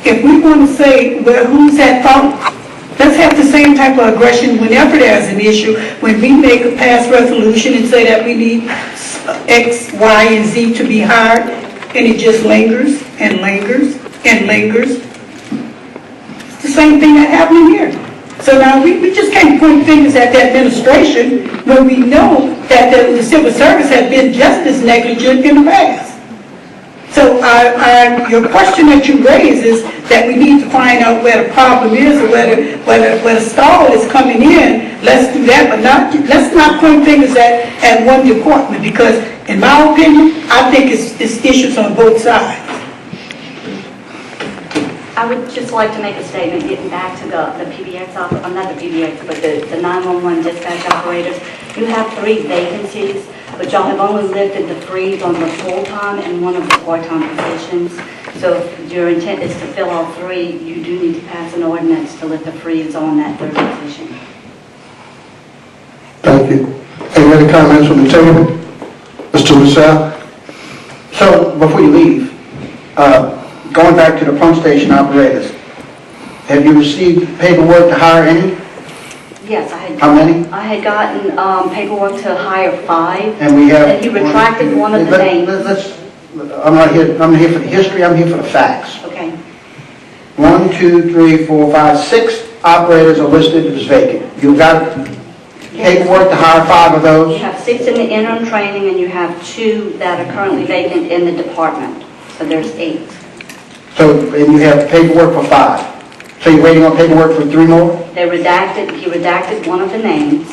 if we want to say, well, who's at fault, let's have the same type of aggression whenever there's an issue, when we make a past resolution and say that we need X, Y, and Z to be hired, and it just lingers and lingers and lingers. It's the same thing that happened here. So now we just can't point fingers at the administration when we know that the civil service has been just as negligent in the past. So your question that you raise is that we need to find out where the problem is or where the stall is coming in. Let's do that, but let's not point fingers at one department, because in my opinion, I think it's issues on both sides. I would just like to make a statement, getting back to the PBX, not the PBX, but the 911 dispatch operators. You have 3 vacancies, but y'all have only lifted the freeze on the full-time and one of the part-time positions. So if your intent is to fill all 3, you do need to pass an ordinance to lift the freeze on that 3rd position. Thank you. Any other comments from the table? Mr. Russell? So, before you leave, going back to the pump station operators, have you received paperwork to hire any? Yes, I had. How many? I had gotten paperwork to hire 5. And we have... And he retracted one of the names. I'm not here for the history, I'm here for the facts. Okay. 1, 2, 3, 4, 5, 6 operators are listed as vacant. You've got paperwork to hire 5 of You those? have 6 in the interim training, and you have 2 that are currently vacant in the department. So there's 8. So, and you have paperwork for 5. So you're waiting on paperwork for 3 more? He redacted one of the names.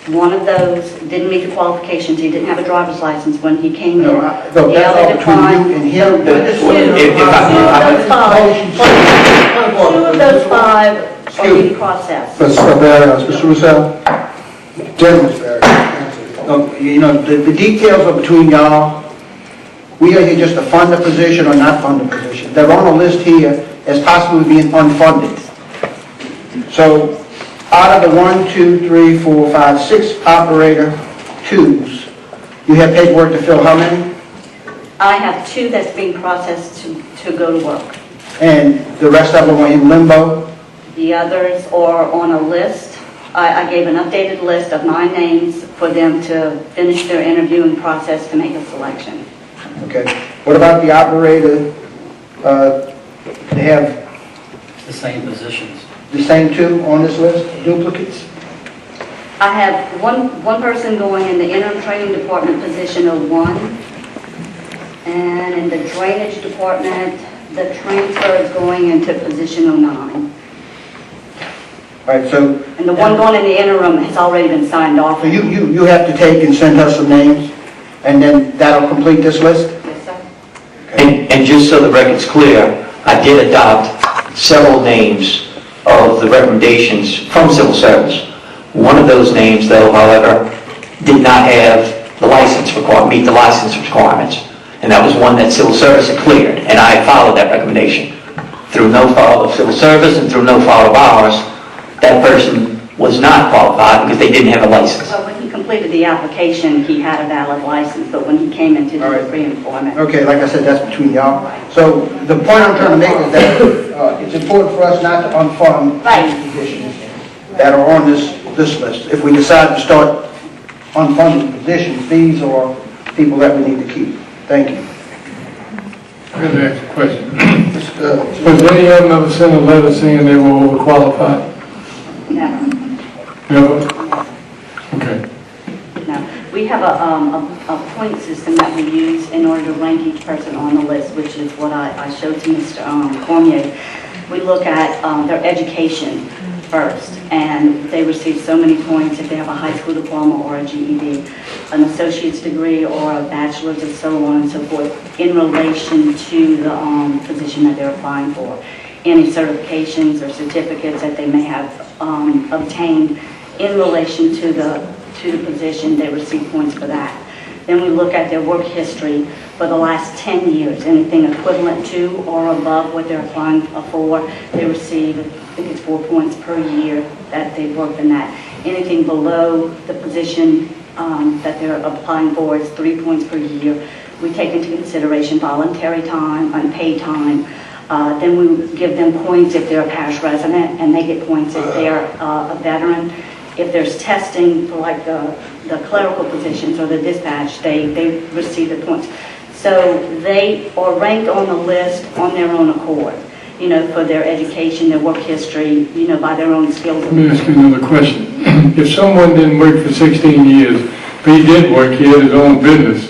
One of those didn't meet the qualifications. He didn't have a driver's license when he came in. No, that's all between you and him. Two of those 5 are being processed. Mr. Russell? Gentlemen, the details are between y'all. We are here just to fund the position or not fund the position. They're on a list here as possibly being unfunded. So, out of the 1, 2, 3, 4, 5, 6 operator 2s, you have paperwork to fill how many? I have 2 that's being processed to go to work. And the rest of them are in limbo? The others are on a list. I gave an updated list of 9 names for them to finish their interviewing process to make a selection. Okay. What about the operator? They have It's the same positions. the same 2 on this list, duplicates? I have one person going in the interim training department position of 1, and in the drainage department, the transfer is going into position of 9. All right, so And the one going in the interim has already been signed off. so you have to take and send us some names, and then that'll complete this list? Yes, sir. And just so the record's clear, I did adopt several names of the recommendations from civil service. One of those names, though, however, did not have the meet the license requirements. And that was one that civil service had cleared, and I followed that recommendation. Through no fault of civil service and through no fault of ours, that person was not qualified because they didn't have a license. So when he completed the application, he had a valid license, but when he came into All right. the pre-employment. Okay, like I said, that's between y'all. So the point I'm trying to make is that it's important for us not to unfund Right. these positions that are on this list. If we decide to start unfunding positions, these are people that we need to keep. Thank you. I'm going to ask a question. Has any of them ever sent a letter saying they were overqualified? No, Never? Okay. no. We have a point system that we use in order to rank each person on the list, which is what I showed to Mr. Cormier. We look at their education first, and they receive so many points if they have a high school diploma or a GED, an associate's degree or a bachelor's, and so on and so forth, in relation to the position that they're applying for. Any certifications or certificates that they may have obtained in relation to the position, they receive points for that. Then we look at their work history for the last 10 years, anything equivalent to or above what they're applying for, they receive, I think it's 4 points per year that they've worked in that. Anything below the position that they're applying for is 3 points per year. We take into consideration voluntary time, unpaid time. Then we give them points if they're a parish resident, and they get points if they're a veteran. If there's testing for like the clerical positions or the dispatch, they receive the points. So they are ranked on the list on their own accord, you know, for their education, their work history, you know, by their own skills. Let me ask you another question. If someone didn't work for 16 years, but he did work, he had his own business,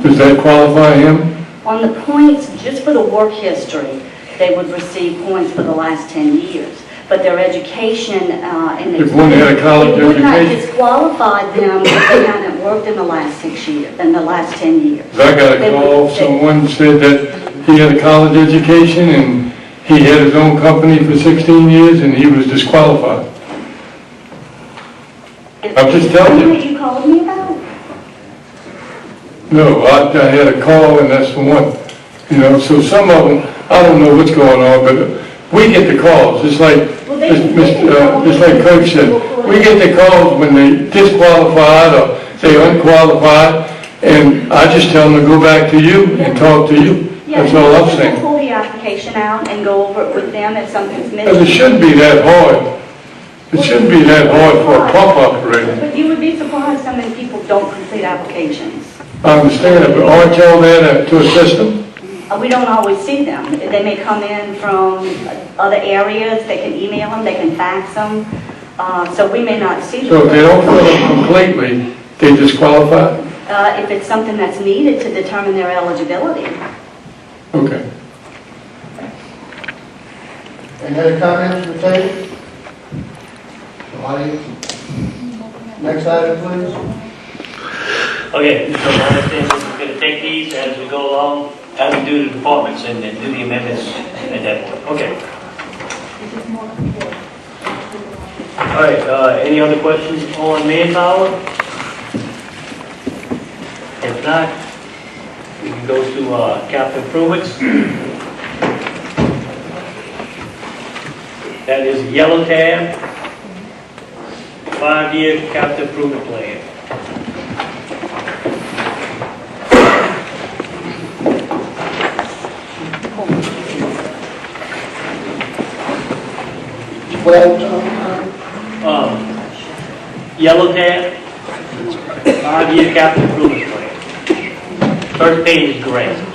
does that qualify him? On the points, just for the work history, they would receive points for the last 10 years. But their education and If one had a college it would not education? disqualify them if they hadn't worked in the last 6 years, in the last 10 years. I got a They would- call, someone said that he had a college education and he had his own company for 16 years and he was disqualified. I'm just telling you. What you called me about? No, I had a call and that's the one. You know, so some of them, I don't know what's going on, but we get the calls, just like, just like Coach said. We get the calls when they disqualified or say unqualified, and I just tell them to go back to you and talk to you. That's all I'm You can saying. pull the application out and go over it with them if something's Because it missing. shouldn't be that hard. It shouldn't be that hard for a pump operator. But you would be surprised how many people don't complete applications. I understand it, but aren't y'all there to assist them? We don't always see them. They may come in from other areas, they can email them, they can fax them, so we may not see them. So if they don't fill it completely, they disqualify? If it's something that's needed to determine their eligibility. Okay. Any other comments from the table? Audience? Next item, please. Okay, so my understanding is we're going to take these as we go along, as we do the departments and then do the amendments at that point. Okay. All right, any other questions on manpower? If not, we can go to capital improvements. That is yellow tab, 5-year capital improvement plan. Flag, Yellow tab, 5-year capital improvement plan. First page is gray.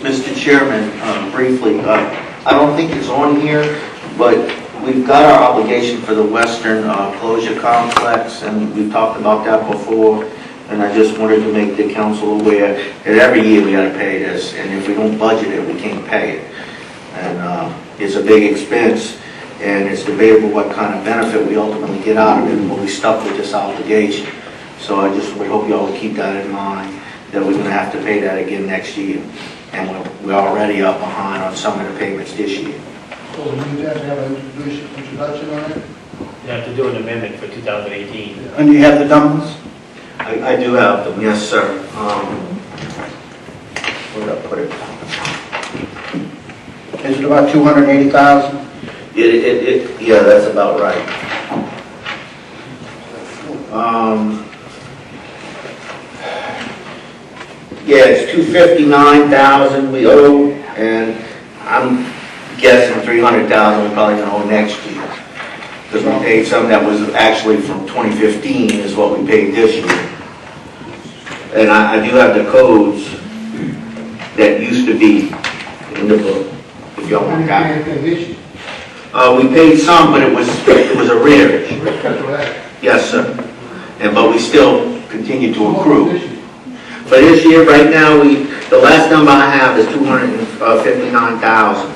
Mr. Chairman, briefly, I don't think it's on here, but we've got our obligation for the Western Closure Complex, and we've talked about that before, and I just wanted to make the council aware that every year we gotta pay this, and if we don't budget it, we can't pay it. And it's a big expense, and it's debatable what kind of benefit we ultimately get out of it when we stuck with this obligation. So I just would hope you all would keep that in mind, that we're gonna have to pay that again next year. And we're already up behind on some of the payments this year. So you have to have an introduction on it? You have to do an amendment for 2018. And you have the numbers? I do have them, yes, sir. Where did I put it? Is it about 280,000? Yeah, that's about right. Yeah, it's 259,000 we owe, and I'm guessing 300,000 we're probably gonna owe next year. Because we paid some that was actually from 2015 is what we paid this year. And I do have the codes that used to be in the book, if y'all want that. We paid some, but it was arrearage. Yes, sir. But we still continue to accrue. For this year, right now, the last number I have is 259,000.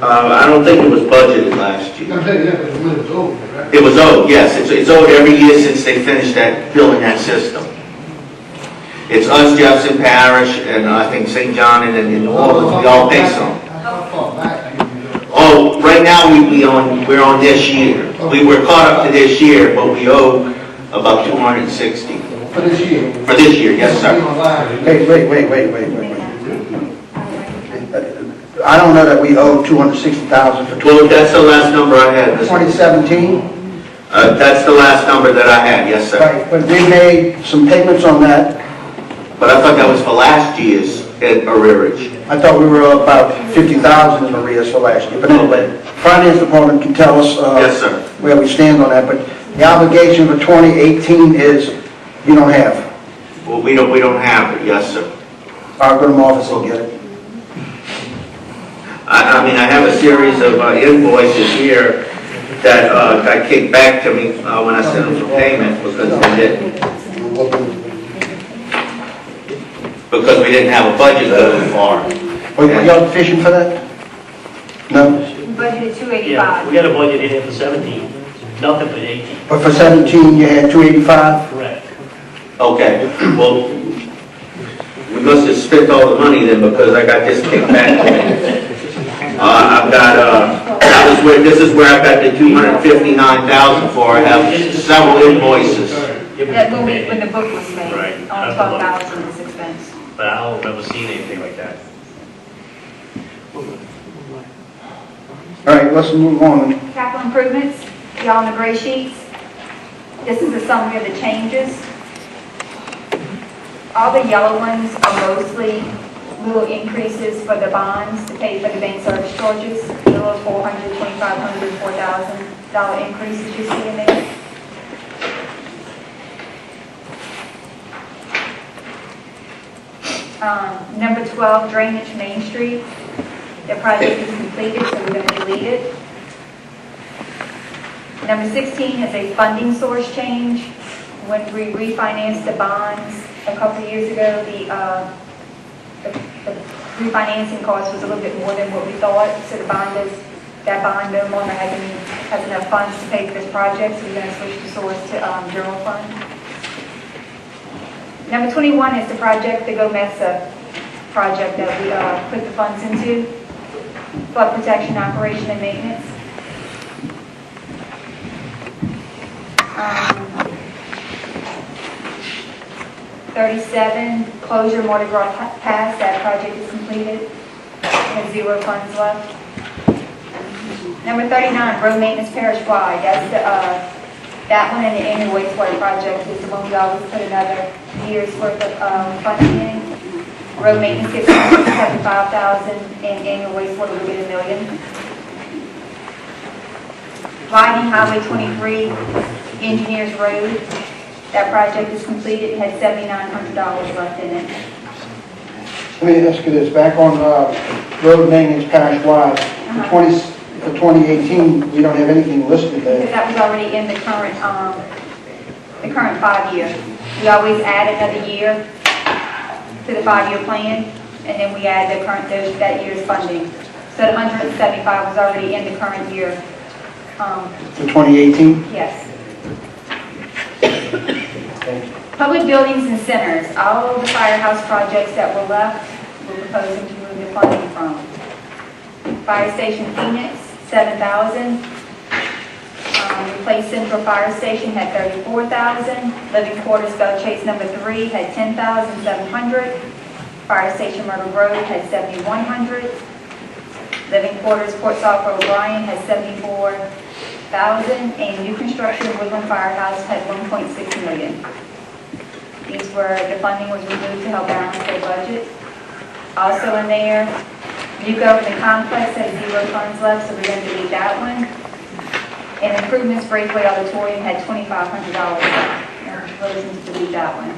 I don't think it was budgeted last year. It was owed, yes. It's owed every year since they finished building that system. It's us, Jefferson Parish, and I think St. John and New Orleans. We all pay some. Oh, right now we're on this year. We were caught up to this year, but we owe about 260. For this year? For this year, yes, sir. Wait. I don't know that we owe 260,000 for Well, that's the last number I had. 2017? That's the last number that I had, yes, sir. Right, but we made some payments on that. But I thought that was for last year's arrearage. I thought we were about 50,000 in arrears for last year. But anyway, Finance Department can tell us Yes, sir. where we stand on that. But the obligation for 2018 is you don't have. Well, we don't have it, yes, sir. I'll go to my office and get it. I mean, I have a series of invoices here that got kicked back to me when I sent them for payment because they didn't. Because we didn't have a budget going far. Were y'all fishing for that? No? We budgeted Yeah, 285. we got a budget in here for 17, nothing for 18. But for 17, you had 285? Correct. Okay, well, we must have spent all the money then because I got this kicked back to me. I've got, this is where I've got the 259,000 for. I have several invoices. That when the book was made, Right. on 12,000 is expense. But I don't remember seeing anything like that. All right, let's move on. Capital improvements, y'all in the gray sheets. This is a summary of the changes. All the yellow ones are mostly little increases for the bonds to pay for the bank service charges. The little $400, $2,500, $4,000 increases you see in there. Number 12, drainage Main Street. The project is completed, so we're going to delete it. Number 16 is a funding source change. When we refinanced the bonds a couple of years ago, the refinancing cost was a little bit more than what we thought. So that bond no longer has enough funds to pay for this project, so we're going to switch the source to general fund. Number 21 is the project, the GOMESA project that we put the funds into, flood protection, operation, and maintenance. 37, closure Mardi Gras Pass, that project is completed, has 0 funds left. Number 39, road maintenance parish-wide, that's the, that one and the annual wastewater project is the one we always put another year's worth of funding in. Road maintenance gets $75,000 and annual wastewater will get $1 million. Widening Highway 23, Engineers Road, that project is completed, it has $7,900 left in it. Let me ask you this, back on road maintenance parish-wide, for 2018, we don't have anything listed Because there. that was already in the current 5-year. We always add another year to the 5-year plan, and then we add the current, that year's funding. So the 175 was already in the current year. For 2018? Yes. Public buildings and centers, all of the firehouse projects that were left, we're proposing to move the funding from. Fire Station Phoenix, $7,000. Replace Central Fire Station had $34,000. Living Quarters Bell Chase number 3 had $10,700. Fire Station Myrtle Grove had $7,100. Living Quarters Port Saukville O'Brien had $74,000, and new construction Woodland Firehouse had $1.6 million. These were, the funding was removed to help balance their budget. Also in there, new government complex has 0 funds left, so we're going to delete that one. And improvements Breakaway Auditorium had $2,500 left. We're proposing to delete that one.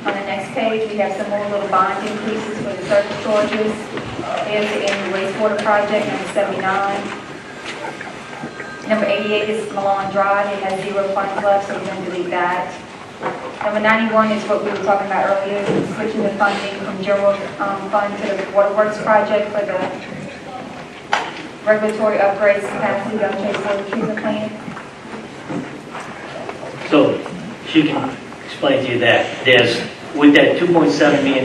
On the next page, we have some more little bond increases for the service charges. There's the annual wastewater project, number 79. Number 88 is Malone Drive. It has 0 funds left, so we're going to delete that. Number 91 is what we were talking about earlier, switching the funding from general fund to the waterworks project for the regulatory upgrades capacity Bell Chase water treatment plant. So she can explain to you that there's, with that $2.7 million,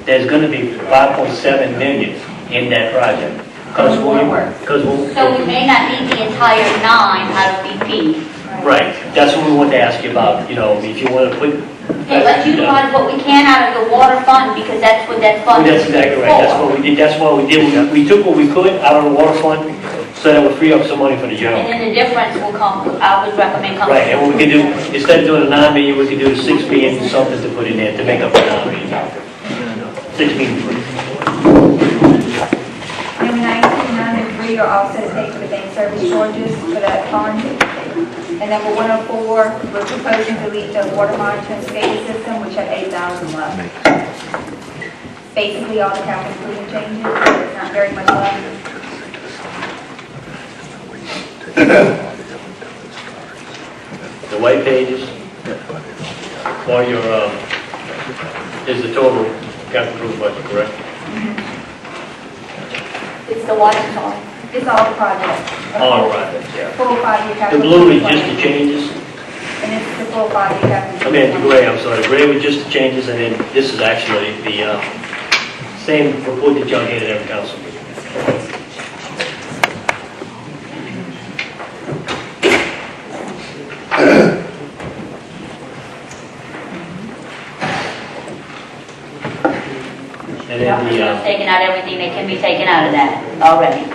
there's going to be $5.7 million in that project. Because So we may not need the entire 9 out of BP. right, that's what we wanted to ask you about, you know, if you want to put. Okay, let's utilize what we can out of the water fund, because that's what that fund is That's exactly right, that's for. what we did, that's what we did, we took what we could out of the water fund, so that would free up some money for the And general. then the difference will come, I would recommend coming. Right, and what we could do, instead of doing the 9 million, we could do the 6 million, something to put in there to make up the 9 million. 6 million. Number 19, 9 and 3 are also to pay for the bank service charges for that fund. And number 104, we're proposing to delete the water monitoring SCADA system, which had 8,000 left. Basically, all the capital improvement changes, there's not very much left. The white pages, or your, is the total capital improvement budget, correct? It's the water fund. It's all the projects. All projects, yeah. Full 5-year The capital. blue is improvement just the plan. changes, And this is the full 5-year capital. I mean, the improvement gray, I'm sorry, the gray was just the changes, and then this is actually the same report that y'all get at every council meeting. And then the, Taking out everything that can be taken out of that already.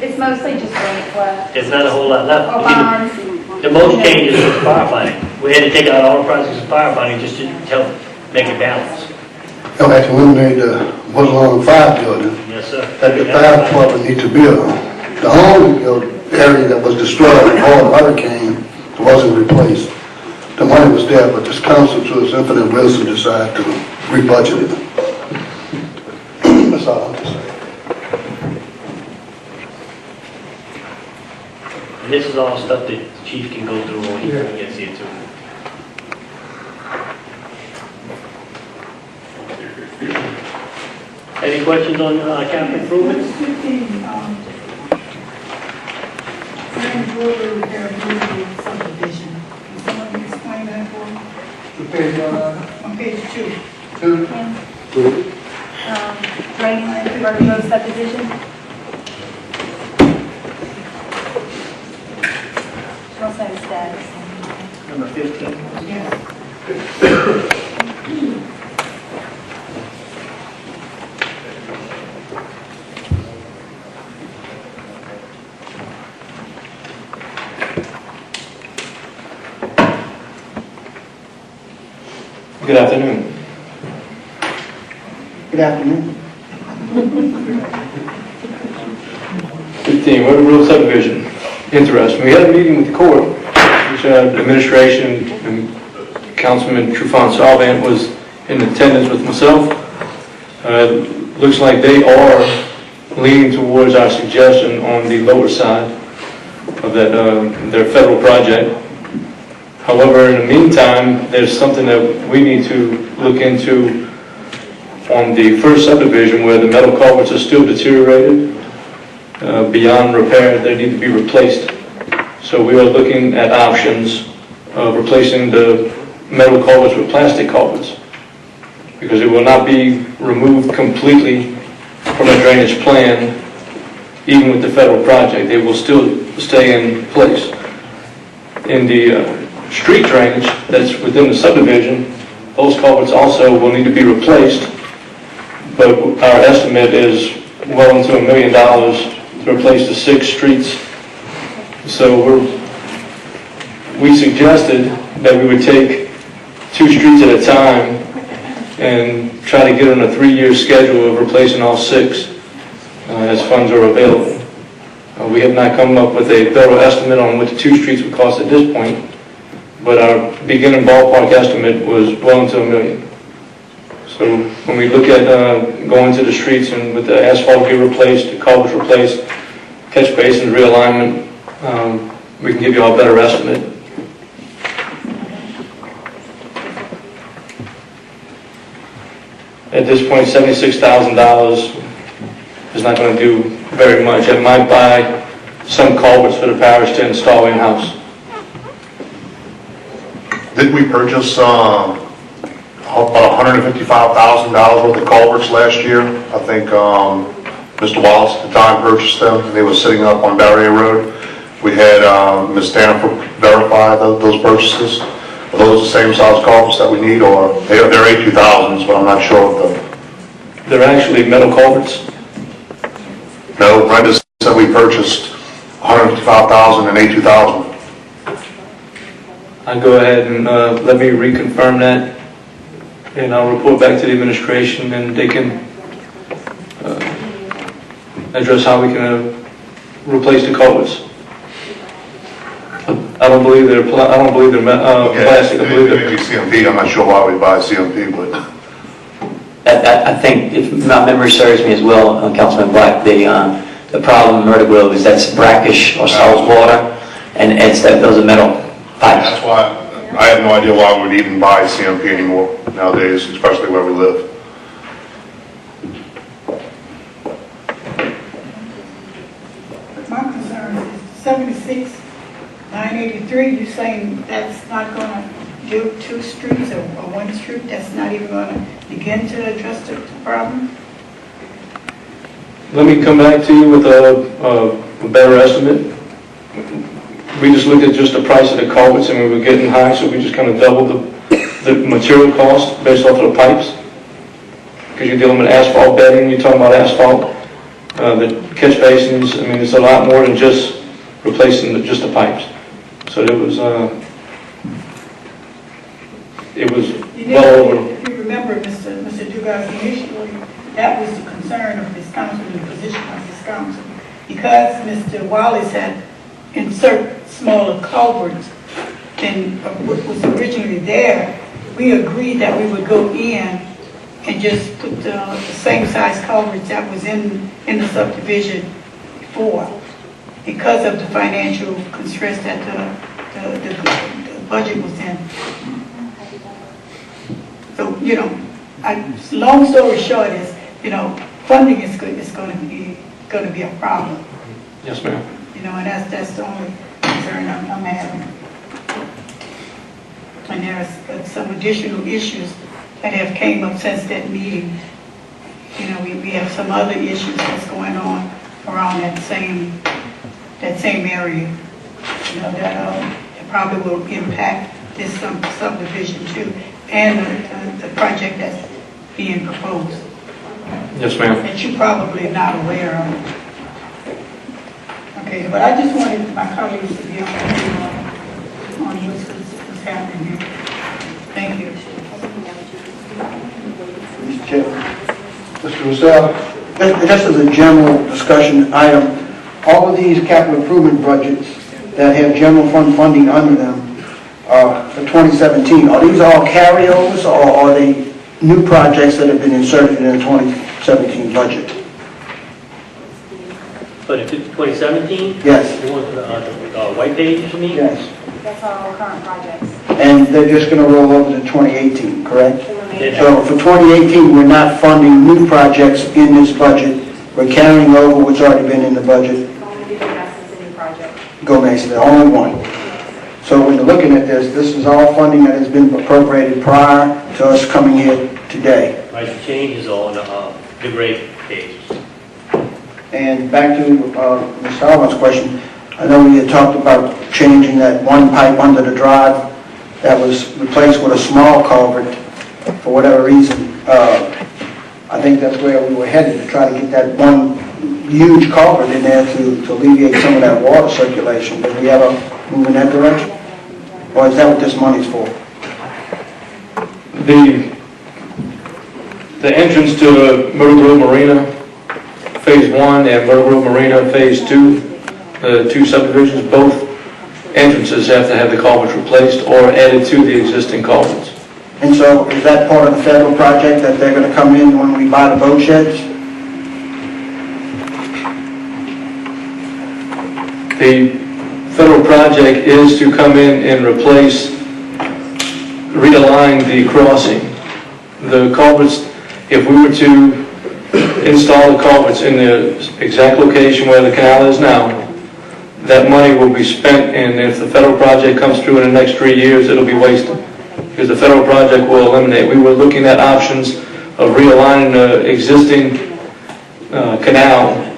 It's mostly just grants left. there's not a whole lot left. Or bonds. The most changes is firefighting. We had to take out all the projects of firefighting just to help make it balance. They'll have to eliminate the Woodlawn Fire Building Yes, sir. that the fire department need to build. The only area that was destroyed in all the hurricane wasn't replaced. The money was there, but this council, to its infinite wisdom, decided to rebudget it. That's all I'm saying. And this is all stuff that the chief can go through when he gets here too. Any questions on capital improvements? 15, Grand River Repair Bridge subdivision. Can someone explain that for me? On page 2. Drainland, River Road subdivision. What's that, says. Number 15. Good afternoon. Good afternoon. 15, Weber Road subdivision. Interesting. We had a meeting with the court, which administration and Councilman Trufant Salvant was in attendance with myself. Looks like they are leaning towards our suggestion on the lower side of that their federal project. However, in the meantime, there's something that we need to look into on the first subdivision where the metal culverts are still deteriorated, beyond repair. They need to be replaced. So we are looking at options of replacing the metal culverts with plastic culverts, because it will not be removed completely from a drainage plan. Even with the federal project, they will still stay in place. In the street drainage that's within the subdivision, those culverts also will need to be replaced, but our estimate is well into $1 million to replace the 6 streets. So we suggested that we would take 2 streets at a time and try to get on a 3-year schedule of replacing all 6 as funds are available. We have not come up with a thorough estimate on what the 2 streets would cost at this point, but our beginning ballpark estimate was well into $1 million. So when we look at going to the streets and with the asphalt get replaced, the culverts replaced, catch basins realignment, we can give you all a better estimate. At this point, $76,000 is not going to do very much. It might buy some culverts for the parish to install in-house. Did we purchase about $155,000 worth of culverts last year? I think Mr. Wallace at the time purchased them, and they were sitting up on Barrier Road. We had Ms. Stanford verify those purchases. Are those the same size culverts that we need, or they're A2000s, but I'm not sure of them. They're actually metal culverts. No, Brenda said we purchased $155,000 and A2000. I'll go ahead and let me reconfirm that, and I'll report back to the administration, and they can address how we can replace the culverts. I don't believe they're plastic. I believe they're Maybe CMP. I'm not sure why we buy CMP, but I think, if my memory serves me as well, Councilman Black, the problem in Murder Grove is that's brackish or salt water, and those are metal pipes. that's why I have no idea why we would even buy CMP anymore nowadays, especially where we live. My concern is 76,983, you saying that's not gonna do 2 streets or 1 street, that's not even gonna begin to address the problem? Let me come back to you with a better estimate. We just looked at just the price of the culverts and we were getting high, so we just kind of doubled the material cost based off of the pipes. Because you're dealing with asphalt bedding, you're talking about asphalt, the catch basins, I mean, it's a lot more than just replacing just the pipes. So it was well over. If you remember, Mr. Dugas, initially, that was the concern of this council, the position of this council. Because Mr. Wallace had insert smaller culverts than what was originally there, we agreed that we would go in and just put the same size culverts that was in the subdivision before, because of the financial constraints that the budget was in. So, long story short is, funding is going to be a problem. Yes, ma'am. And that's the only concern I'm having. And there's some additional issues that have came up since that meeting. We have some other issues that's going on around that same area. That probably will impact this subdivision too, and the project that's being proposed, Yes, ma'am. that you're probably not aware of. Okay, but I just wanted my colleagues to be on what's happening here. Thank you. Mr. Chairman. Mr. Rossell, just as a general discussion item, all of these capital improvement budgets that have general fund funding under them for 2017, are these all carryovers or are they new projects that have been inserted in the 2017 budget? But in 2017? Yes. You want the white page, you mean? Yes. That's all current projects. And they're just going to roll over to 2018, correct? Yeah. So for 2018, we're not funding new projects in this budget. We're carrying over what's already been in the budget. Only the investments in new projects. Go Mason, the only one. So when you're looking at this is all funding that has been appropriated prior to us coming here today. Right, the changes on the gray pages. And back to Ms. Alvin's question, I know we had talked about changing that one pipe under the drive that was replaced with a small culvert for whatever reason. I think that's where we were headed, to try to get that one huge culvert in there to alleviate some of that water circulation. Did we ever move in that direction? Or is that what this money's for? The entrance to Myrtle Grove Marina, Phase 1, and Myrtle Grove Marina, Phase 2, the two subdivisions, both entrances have to have the culverts replaced or added to the existing culverts. And so is that part of the federal project that they're going to come in when we buy the boat sheds? The federal project is to come in and replace, realign the crossing. The culverts, if we were to install the culverts in the exact location where the canal is now, that money will be spent, and if the federal project comes through in the next 3 years, it'll be wasted, because the federal project will eliminate. We were looking at options of realigning the existing canal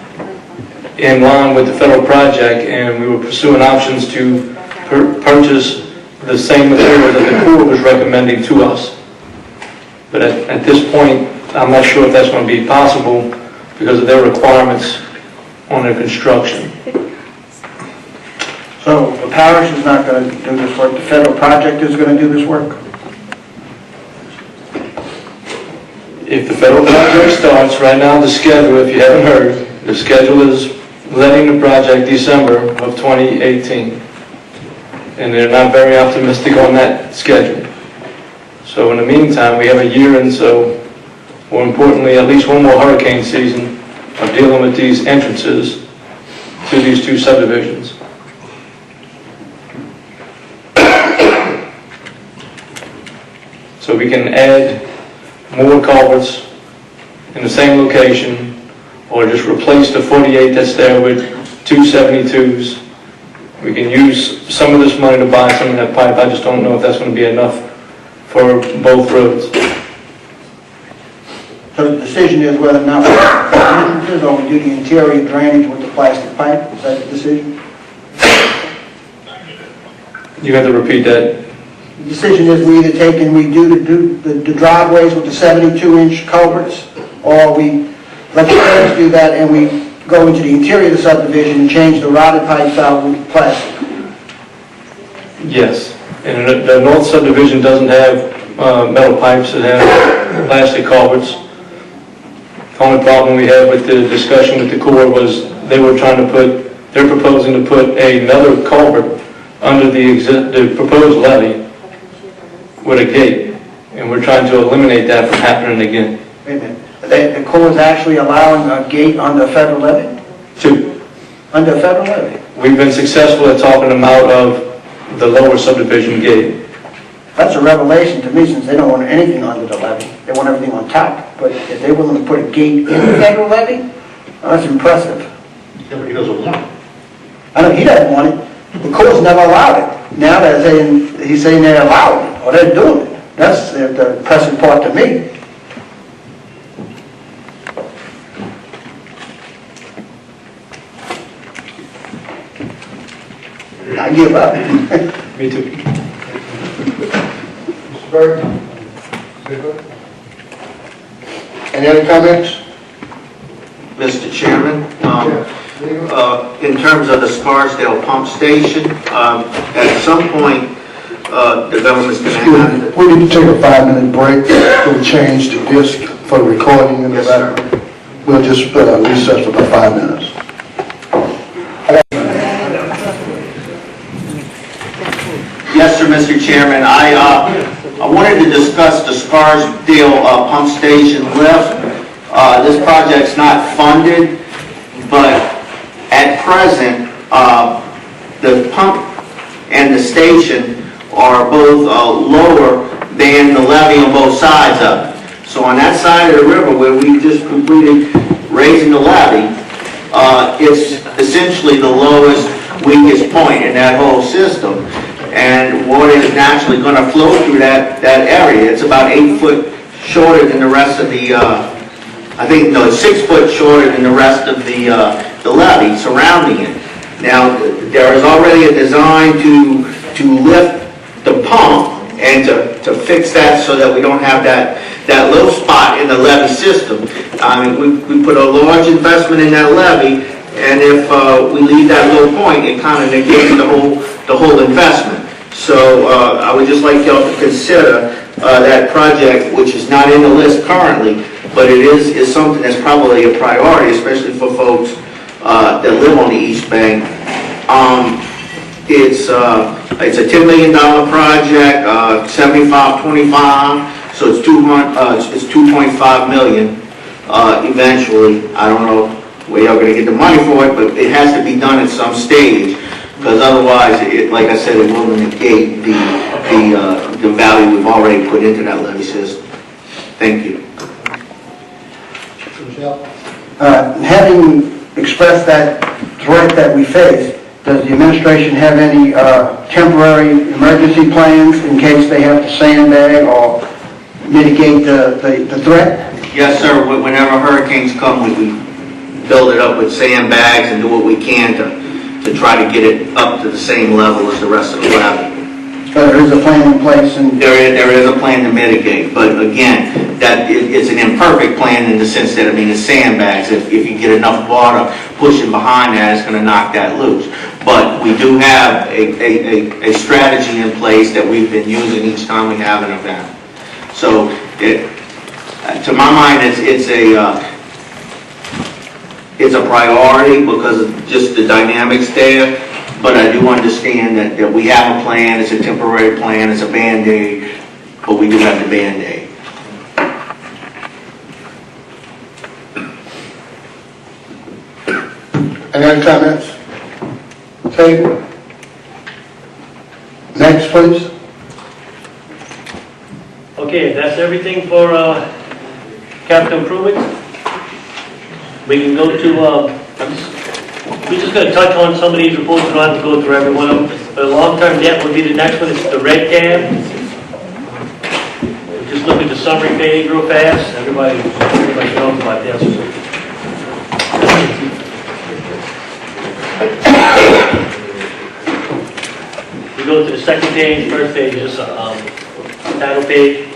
in line with the federal project, and we were pursuing options to purchase the same material that the Corps was recommending to us. But at this point, I'm not sure if that's going to be possible because of their requirements on their construction. So the parish is not going to do this work, the federal project is going to do this work? If the federal project starts, right now the schedule, if you haven't heard, the schedule is letting the project December of 2018. And they're not very optimistic on that schedule. So in the meantime, we have a year and so, more importantly, at least one more hurricane season of dealing with these entrances to these two subdivisions. So we can add more culverts in the same location, or just replace the 48 that's there with 272s. We can use some of this money to buy some of that pipe. I just don't know if that's going to be enough for both roads. So the decision is whether or not we put the entrances or we do the interior drainage with the plastic pipe, is that the decision? You have to repeat that. The decision is we either take and we do the driveways with the 72-inch culverts, or we let the players do that and we go into the interior of the subdivision and change the rotted pipes out with plastic. Yes. And the north subdivision doesn't have metal pipes, it has plastic culverts. The only problem we had with the discussion with the Corps was they're proposing to put another culvert under the proposed levee with a gate, and we're trying to eliminate that from happening again. Wait a minute. The Corps is actually allowing a gate under a federal levy? Under a federal levy? We've been successful at talking them out of the lower subdivision gate. That's a revelation to me, since they don't want anything under the levy. They want everything on top. But if they're willing to put a gate in the federal levy, that's impressive. Yeah, but he doesn't want it. I know he doesn't want it. The Corps never allowed it. Now they're saying, he's saying they're allowing it, or they're doing it. That's the pressing part to me. I give up. Me too. Mr. Burke? Any other comments? Mr. Chairman, in terms of the Scarsdale pump station, at some point, the government's going to have... We need to take a 5-minute break. We'll change the disc for the recording and the Yes, sir. background. We'll just recess for about 5 minutes. Yes, sir, Mr. Chairman. I wanted to discuss the Scarsdale pump station lift. This project's not funded, but at present, the pump and the station are both lower than the levee on both sides of it. So on that side of the river where we just completed raising the levee, it's essentially the lowest, weakest point in that whole system. And water is naturally going to flow through that area. It's about 8 foot shorter than the rest of the, it's 6 foot shorter than the rest of the levee surrounding it. Now, there is already a design to lift the pump and to fix that so that we don't have that low spot in the levee system. I mean, we put a large investment in that levee, and if we leave that low point, it kind of negates the whole investment. So I would just like y'all to consider that project, which is not in the list currently, but it is something that's probably a priority, especially for folks that live on the East Bank. It's a $10 million project, 75-25, so it's 2.5 million eventually. I don't know where y'all gonna get the money for it, but it has to be done at some stage, because otherwise, like I said, it will negate the value we've already put into that levee system. Thank you. Having expressed that threat that we face, does the administration have any temporary emergency plans in case they have to sandbag or mitigate the threat? Yes, sir. Whenever hurricanes come, we build it up with sandbags and do what we can to try to get it up to the same level as the rest of the levee. So there is a plan in place, and There is a plan to mitigate, but again, it's an imperfect plan in the sense that, it's sandbags. If you get enough water pushing behind that, it's going to knock that loose. But we do have a strategy in place that we've been using each time we have an event. So, to my mind, it's a priority because of just the dynamics there. But I do understand that we have a plan. It's a temporary plan. It's a Band-Aid, but we do have the Band-Aid. any other comments? Table. Next, please. Okay, that's everything for capital improvements. We can go to, we're just going to touch on some of these reports. We don't have to go through every one of them. But long-term debt would be the next one. It's the red tab. We'll just look at the summary page real fast. Everybody knows about this. We go to the second page, first page, just title page.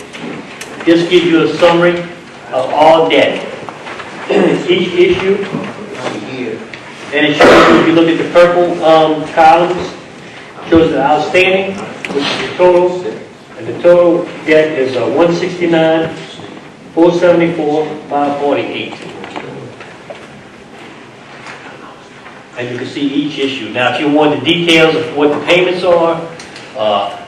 This gives you a summary of all debt. Each issue. And it shows you, if you look at the purple columns, shows the outstanding, which is the total, and the total debt is 169, 474, 548. And you can see each issue. Now, if you want the details of what the payments are,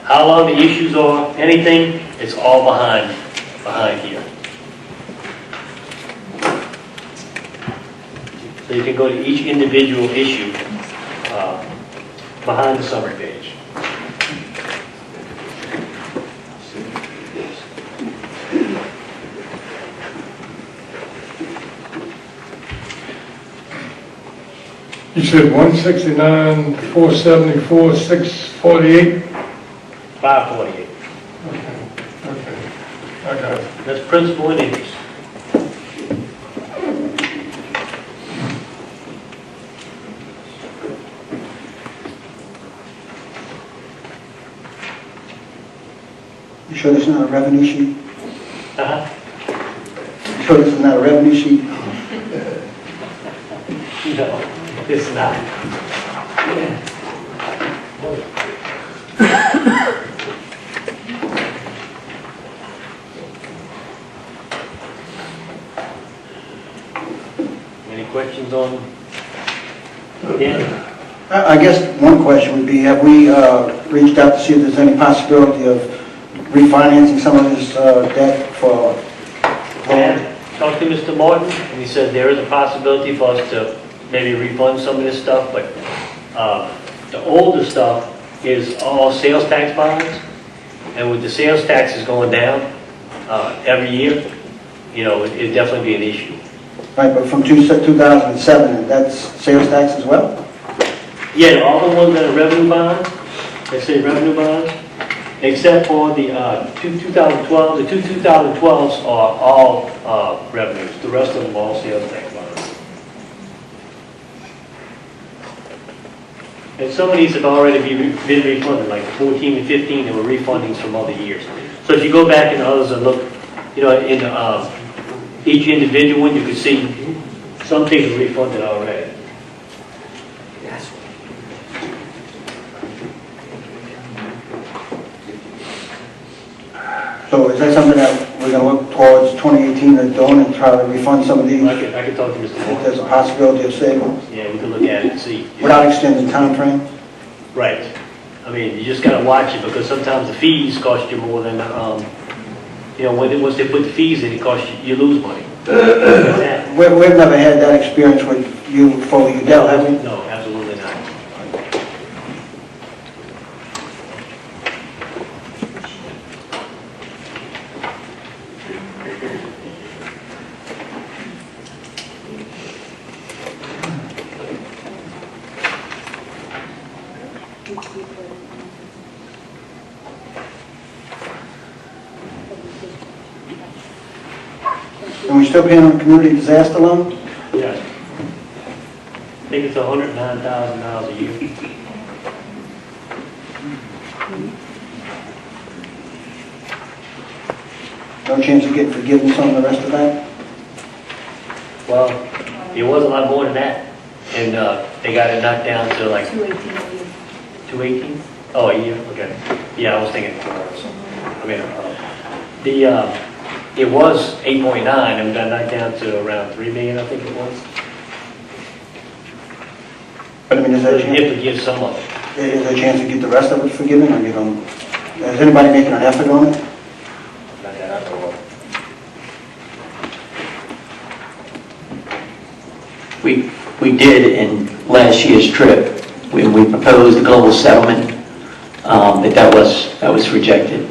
how long the issues are, anything, it's all behind here. So you can go to each individual issue behind the summary page. You said 169, 474, 648? 548. Okay. I got it. That's principal and interest. sure this is not a revenue sheet? Uh-huh. You sure this is not a revenue sheet? No, it's not. Any questions on? Yeah. I guess one question would be, have we reached out to see if there's any possibility of refinancing some of this debt for? And talked to Mr. Martin, and he said there is a possibility for us to maybe refund some of this stuff, but the older stuff is all sales tax bonds, and with the sales taxes going down every year, you know, it'd definitely be an issue. Right, but from 2007, that's sales tax as well? Yeah, all the ones that are revenue bonds, they say revenue bonds, except for the 2012, the two 2012s are all revenues. The rest of them are all sales tax bonds. And some of these have already been refunded, like 14 and 15, they were refundings from other years. So if you go back in others and look, you know, in each individual one, you can see some things are refunded already. So is that something that we're going to look towards 2018 or doing and try to refund some of these? I could talk to Mr. If Moore. there's a possibility of savings? Yeah, we could look at it and see. Without extending time frame? Right. I mean, you just gotta watch it, because sometimes the fees cost you more than, you know, once they put the fees in, it costs you lose money. We've never had that experience with you before you dealt, have we? No, absolutely not. And we still paying on community disaster loan? Yeah. I think it's $109,000 a year. No chance of getting forgiveness on the rest of that? Well, it was a lot more than that, and they got it knocked down to like 218. Oh, a year. Okay. Yeah, I was thinking. I mean, it was 8.9 and got knocked down to around 3 million, I think it was. But I mean, is there a You have chance, to give some of it. is there a chance to get the rest of it forgiven or give them, is anybody making an effort on it? Not that I know of. We did in last year's trip, when we proposed the global settlement, that was rejected.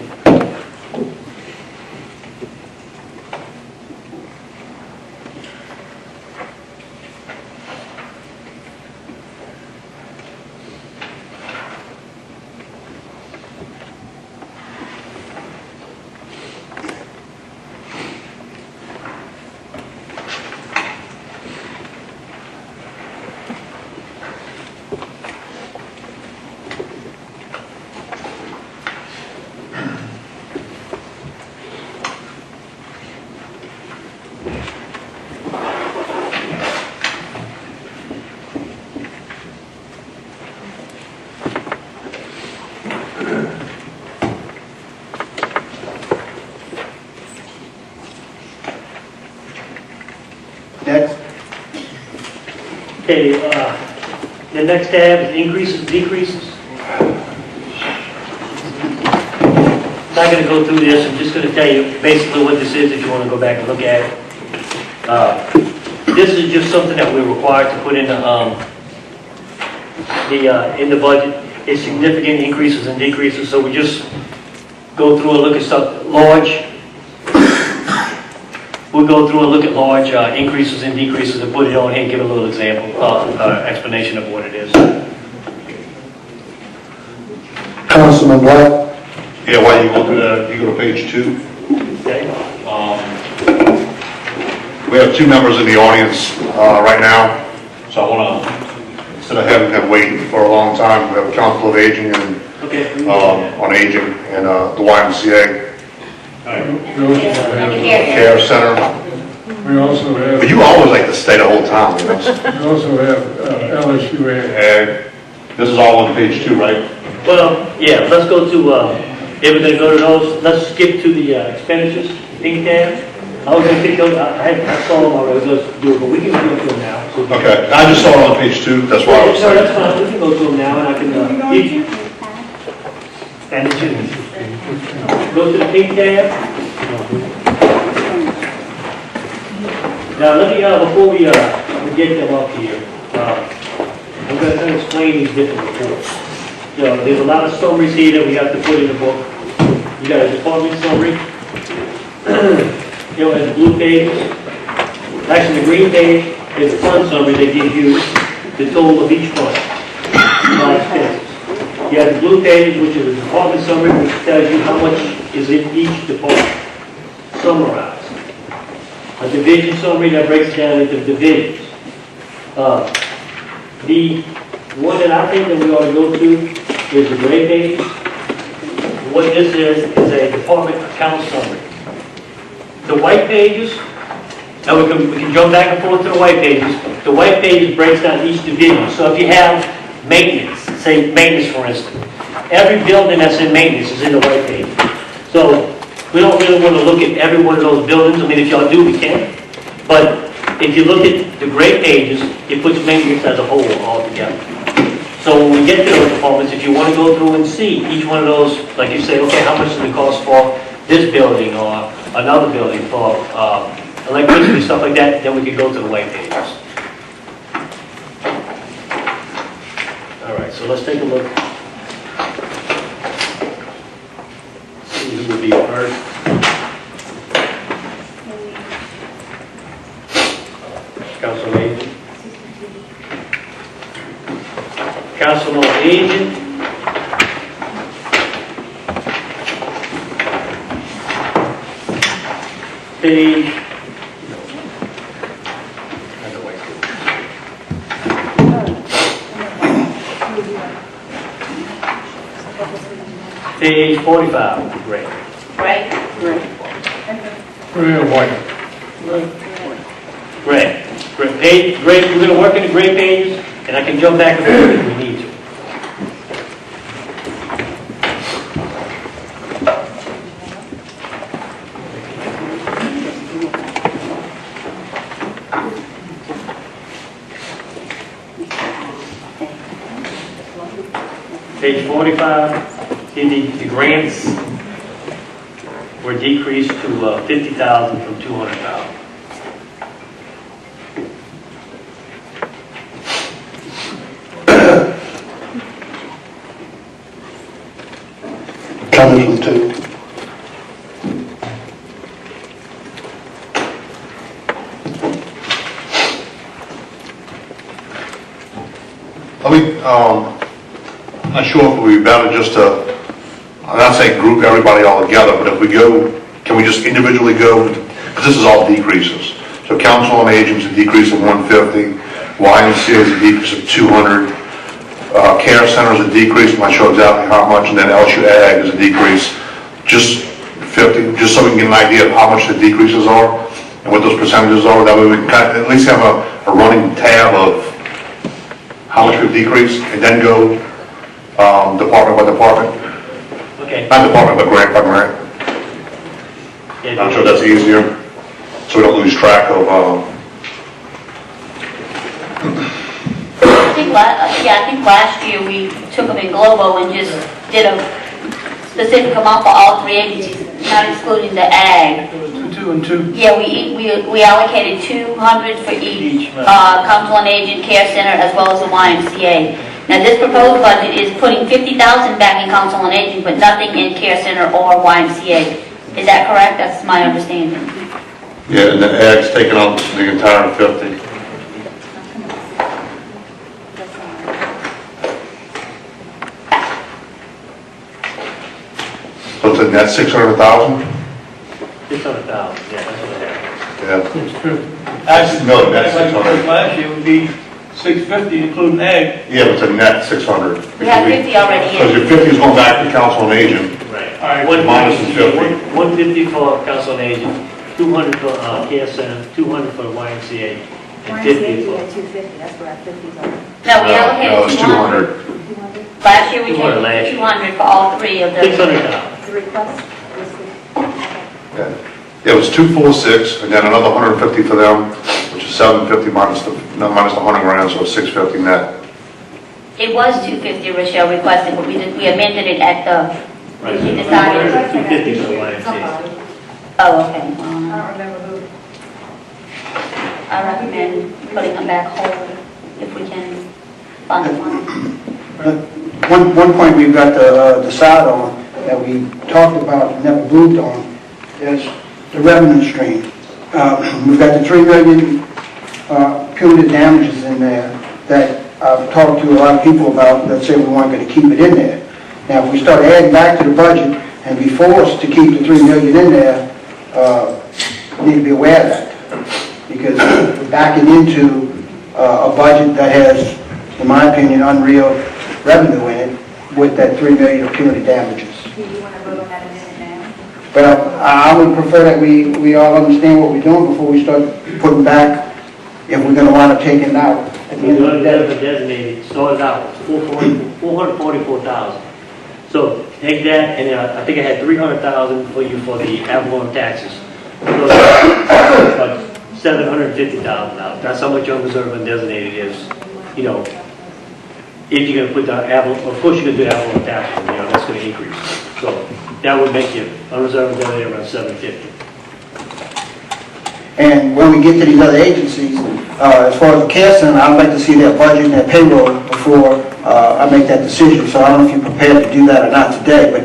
Next? Okay, the next tab is increases, decreases. Not going to go through this, I'm just going to tell you basically what this is if you want to go back and look at it. This is just something that we're required to put in the budget. It's significant increases and decreases, so we just go through and look at stuff large. We'll go through and look at large increases and decreases and put it on here and give a little example, explanation of what it is. Councilman Black? Yeah, why you go to page 2. Okay? We have 2 members in the audience right now, so I want to, instead of having them wait for a long time, we have a Council of Aging and Okay. on Aging and the YMCA. We also have, Care Center. we also have, But you always like to stay the whole time, you know? we also have LSU ag. This is all on page 2, right? Well, yeah, let's go to, if we're gonna go to those, let's skip to the expenditures, pink tab. I was gonna pick those, I saw them already, let's do it, but we can go to them now. So- Okay, I just saw it on page 2, that's why I was No, saying. that's fine, we can go to them now, and I can, each, expenditures. Go to the pink tab. Now, let me, before we get them up here, I'm going to explain these different reports. You know, there's a lot of summaries here that we have to put in the book. You got a department summary, you know, and the blue pages. Actually, the green page is the fund summary that gives you the total of each fund. All expenses. You have the blue page, which is the department summary, which tells you how much is in each department, summarized. A division summary that breaks down into divisions. The one that I think that we ought to go to is the gray page. What this is a department account summary. The white pages, and we can jump back and forth to the white pages. The white pages breaks down each division. So if you have maintenance, say maintenance for instance, every building that's in maintenance is in the white page. So we don't really want to look at every one of those buildings. I mean, if y'all do, we can. But if you look at the gray pages, it puts maintenance as a whole all together. So when we get to those departments, if you want to go through and see each one of those, like you say, okay, how much does it cost for this building or another building for electricity, stuff like that, then we can go to the white pages. All right, so let's take a look. See who would be first. Council on Aging. Council on Aging. Page. Page 45 would be great. Right? Real white. Gray. Page, gray, we're going to work in the gray pages, and I can jump back and forth if we need to. Page 45, the grants were decreased to 50,000 from 200,000. Comments from the table? I'm not sure if it would be better just to, I'm not saying group everybody all together, but if we go, can we just individually go, because this is all decreases. So Council on Aging is a decrease of 150, YMCA is a decrease of 200, Care Center is a decrease, I'm not sure exactly how much, and then LSU Ag is a decrease, just 50, just so we can get an idea of how much the decreases are and what those percentages are. That way we can kind of at least have a running tab of how much we've decreased, and then go department by department. Okay. Not department, but grant by grant. Yeah, I'm sure that's easier, so we don't lose track of, I think last year we took them in Globo and just did a specific amount for all three agencies, not excluding the ag. Two and two. Yeah, we allocated 200 for each, Council on Aging, Care Center, as well as the YMCA. Now, this proposed budget is putting 50,000 back in Council on Aging, but nothing in Care Center or YMCA. Is that correct? That's my understanding. yeah, and then Ag's taking out the entire 50. So it's a net 600,000? 600,000, yeah, that's what I have. Yeah. Actually, No, that's like 600. last year would be 650, including ag. Yeah, but it's a net 600. We have 50 already in. Because your 50 is going back to Council on Aging. Right. Minus the 50. 150 for council on aging, 200 for care center, 200 for the YMCA, and 50 for... 250, that's where our 50s are. No, we No, allocated it's 200. 200. Last year we 200 last did year. 200 for all three of the. 600,000. The request was Yeah, it was 246, and then another 150 for them, which is 750 minus the 100 grand, so 650 net. It was 250 Rochelle requested, but we amended it at the, Right. we decided. 250 for the YMCA. Oh, okay. I don't remember who. I recommend putting them back whole if we can fund them. One point we've got to decide on, that we talked about and never moved on, is the revenue stream. We've got the 3 million punitive damages in there that I've talked to a lot of people about that say we weren't going to keep it in there. Now, if we start adding back to the budget and be forced to keep the 3 million in there, we need to be aware of that. Because we're backing into a budget that has, in my opinion, unreal revenue in it with that 3 million of punitive damages. Do you want to vote on that amendment now? But I would prefer that we all understand what we're doing before we start putting back, if we're going to wind up taking it out at the We end of the got day. it designated, started out 444,000. So take that, and I think I had 300,000 for you for the Avalon taxes. So about 750,000 now. That's how much unreserved and designated is, you know. If you're gonna put the Avalon, of course you're gonna do Avalon taxes, you know, that's gonna increase. So that would make you unreserved and designated around 750. And when we get to these other agencies, as far as the care center, I'd like to see their budget and their payroll before I make that decision. So I don't know if you're prepared to do that or not today, but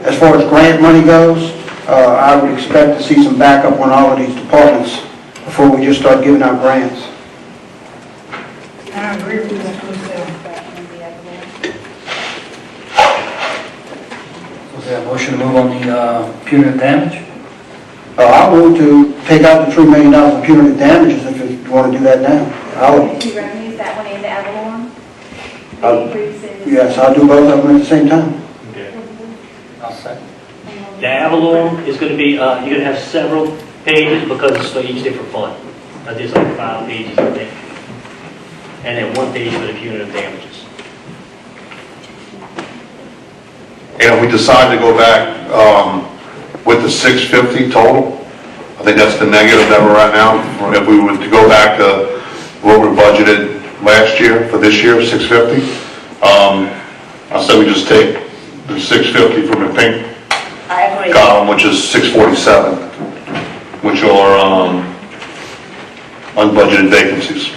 as far as grant money goes, I would expect to see some backup on all of these departments before we just start giving out grants. I agree with Mr. Lucille. Was there a motion to move on the punitive damage? I'll move to take out the $3 million in punitive damages if you want to do that now. He revenues that one in the Avalon. I'll- The increases. Yes, I'll do both of them at the same time. Okay. I'll second. The Avalon is gonna be, you're gonna have several pages because it's for each different fund. There's like 5 pages, I think. And then 1 page for the punitive damages. And if we decide to go back with the 650 total, I think that's the negative that we're at now. If we were to go back to what we budgeted last year for this year, 650, I said we just take the 650 from the pink I agree. column, which is 647, which are unbudgeted vacancies.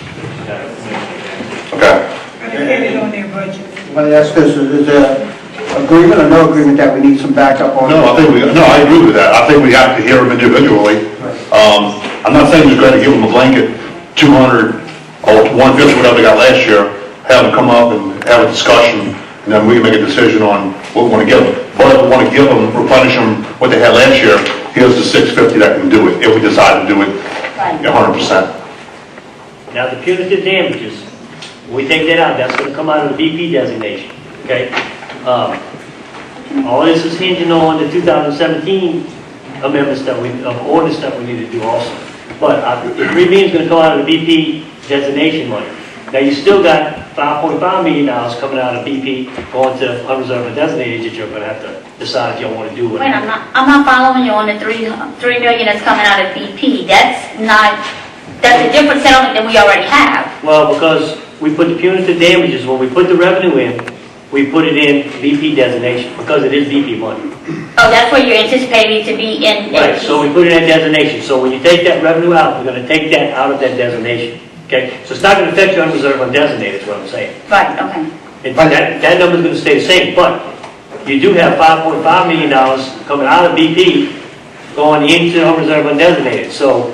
Okay? Gotta get it on their budget. Let me ask this, is there agreement or no agreement that we need some backup on? No, I agree with that. I think we have to hear them individually. I'm not saying we're going to give them a blanket 200 or 150, whatever they got last year, have them come up and have a discussion, and then we can make a decision on what we want to give them. But if we want to give them, replenish them what they had last year, here's the 650 that can do it, if we decide to do it Right. 100%. Now, the punitive damages, when we take that out, that's gonna come out of the BP designation, okay? All this is hinging on the 2017 amendments that ordinance that we need to do also. But the 3 million is gonna come out of the BP designation money. Now, you still got $5.5 million coming out of BP going to unreserved and designated that you're gonna have to decide if you want to do it. Wait, I'm not following you on the 3 million that's coming out of BP. That's a different settlement than we already have. Well, because we put the punitive damages, when we put the revenue in, we put it in BP designation, because it is BP money. Oh, that's where you're anticipating to be in. Right, so we put it in designation, so when you take that revenue out, we're gonna take that out of that designation, okay? So it's not gonna affect your unreserved undesignated, is what I'm saying. Right, okay. That number's gonna stay the same, but you do have $5.5 million coming out of BP going into unreserved undesignated, so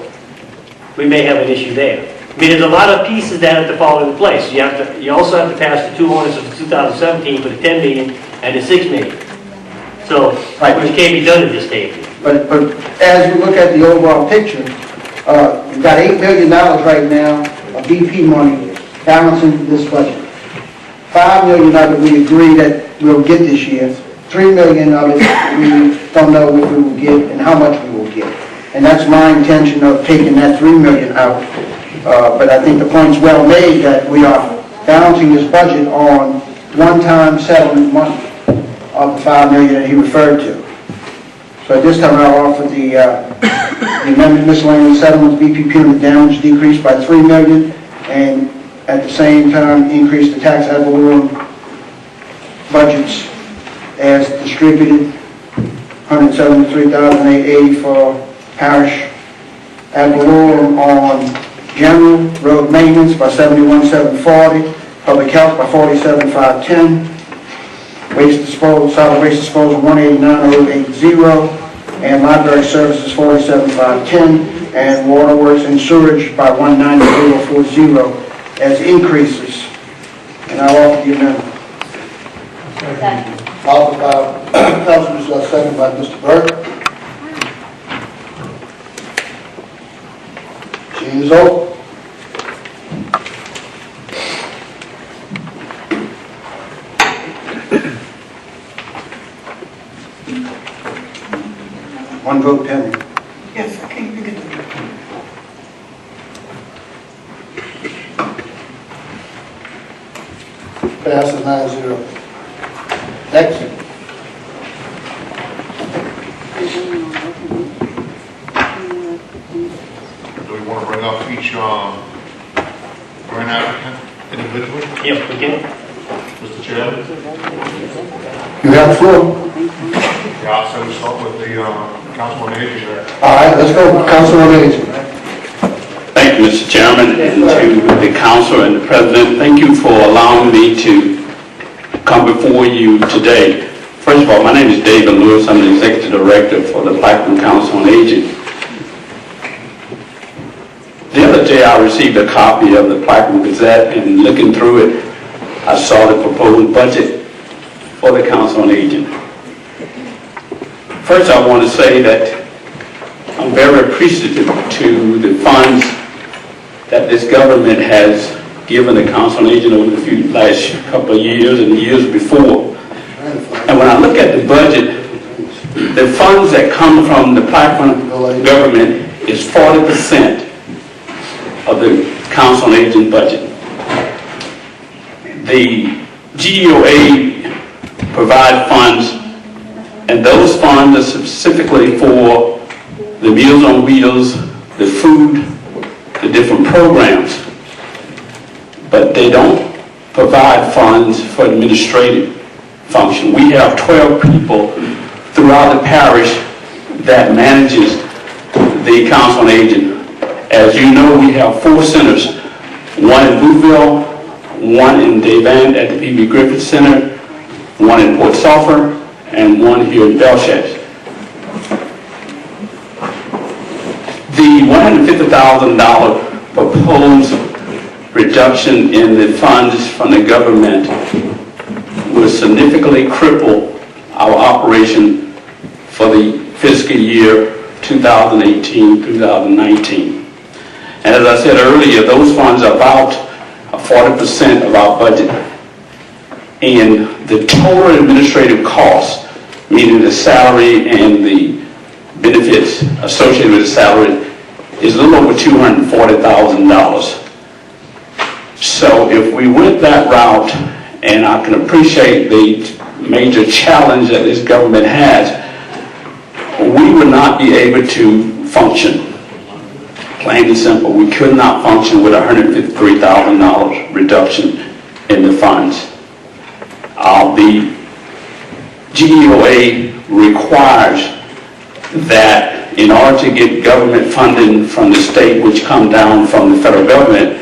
we may have an issue there. I mean, there's a lot of pieces that have to fall into place. You also have to pass the 2 ordinances of 2017 for the 10 million and the 6 million. So, which can't be done at this stage. But as you look at the overall picture, you've got $8 million right now of BP money balancing this budget. $5 million of it we agree that we'll get this year. 3 million of it, we don't know what we will get and how much we will get. And that's my intention of taking that 3 million out. But I think the point's well made that we are balancing this budget on one-time settlement money of the 5 million that he referred to. So at this time, I'll offer the amendment miscellaneous settlements, BP punitive damage decreased by 3 million, and at the same time, increase the tax ad valorem budgets as distributed, $173,880 for parish ad valorem on general road maintenance by $71,740, public health by $47,510, waste disposal, solid waste disposal $189,080, and library services $47,510, and waterworks and sewage by $190,040 as increases. And I'll offer the amendment. Offered by Councilman, second by Mr. Burke. James O. One vote pending. Yes, I can't think of it. Passes 9-0. Next. Do we want to bring up each grant applicant individually? Yep, we can. Mr. Chairman? You have the floor. Yeah, I'll say we start with the council on aging there. All right, let's go. Council on Aging. Thank you, Mr. Chairman, and to the council and the president, thank you for allowing me to come before you today. First of all, my name is David Lewis. I'm the executive director for the Blackburn Council on Aging. The other day, I received a copy of the Blackburn Gazette, and looking through it, I saw the proposed budget for the Council on Aging. First, I want to say that I'm very appreciative to the funds that this government has given the Council on Aging over the last couple of years and years before. And when I look at the budget, the funds that come from the Blackburn government is 40% of the Council on Aging budget. The GEOA provide funds, and those funds are specifically for the Meals on Wheels, the food, the different programs. But they don't provide funds for administrative function. We have 12 people throughout the parish that manages the Council on Aging. As you know, we have 4 centers, one in Blueville, one in Davant at the P.B. Griffith Center, one in Port Sulphur, and one here in Belchester. The $150,000 proposed reduction in the funds from the government will significantly cripple our operation for the fiscal year 2018-2019. And as I said earlier, those funds are about 40% of our budget. And the total administrative cost, meaning the salary and the benefits associated with the salary, is a little over $240,000. So if we went that route, and I can appreciate the major challenge that this government has, we would not be able to function. Plain and simple, we could not function with a $153,000 reduction in the funds. The GEOA requires that in order to get government funding from the state, which come down from the federal government,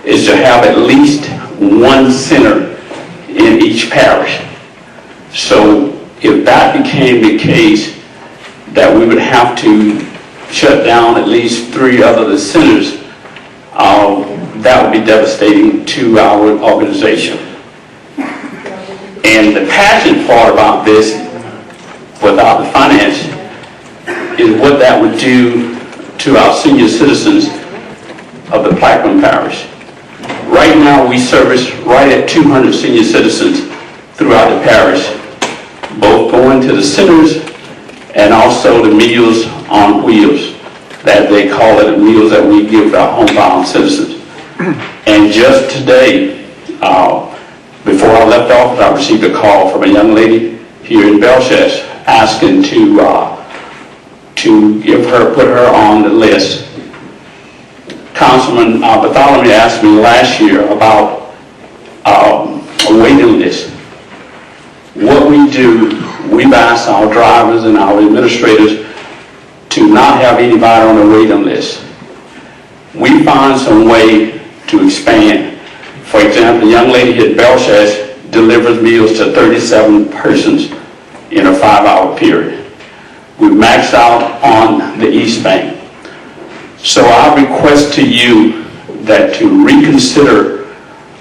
is to have at least one center in each parish. So if that became the case, that we would have to shut down at least 3 other centers, that would be devastating to our organization. And the passion part about this, without the finance, is what that would do to our senior citizens of the Blackburn Parish. Right now, we service right at 200 senior citizens throughout the parish. both going to the centers and also the Meals on Wheels, that they call it, the meals that we give our homebound citizens. And just today, before I left office, I received a call from a young lady here in Belchester asking to put her on the list. Councilman Bartholomew asked me last year about a waiting list. What we do, we've asked our drivers and our administrators to not have anybody on the waiting list. We find some way to expand. For example, a young lady here at Belchester delivers meals to 37 persons in a 5-hour period. We maxed out on the East Bank. So I request to you that to reconsider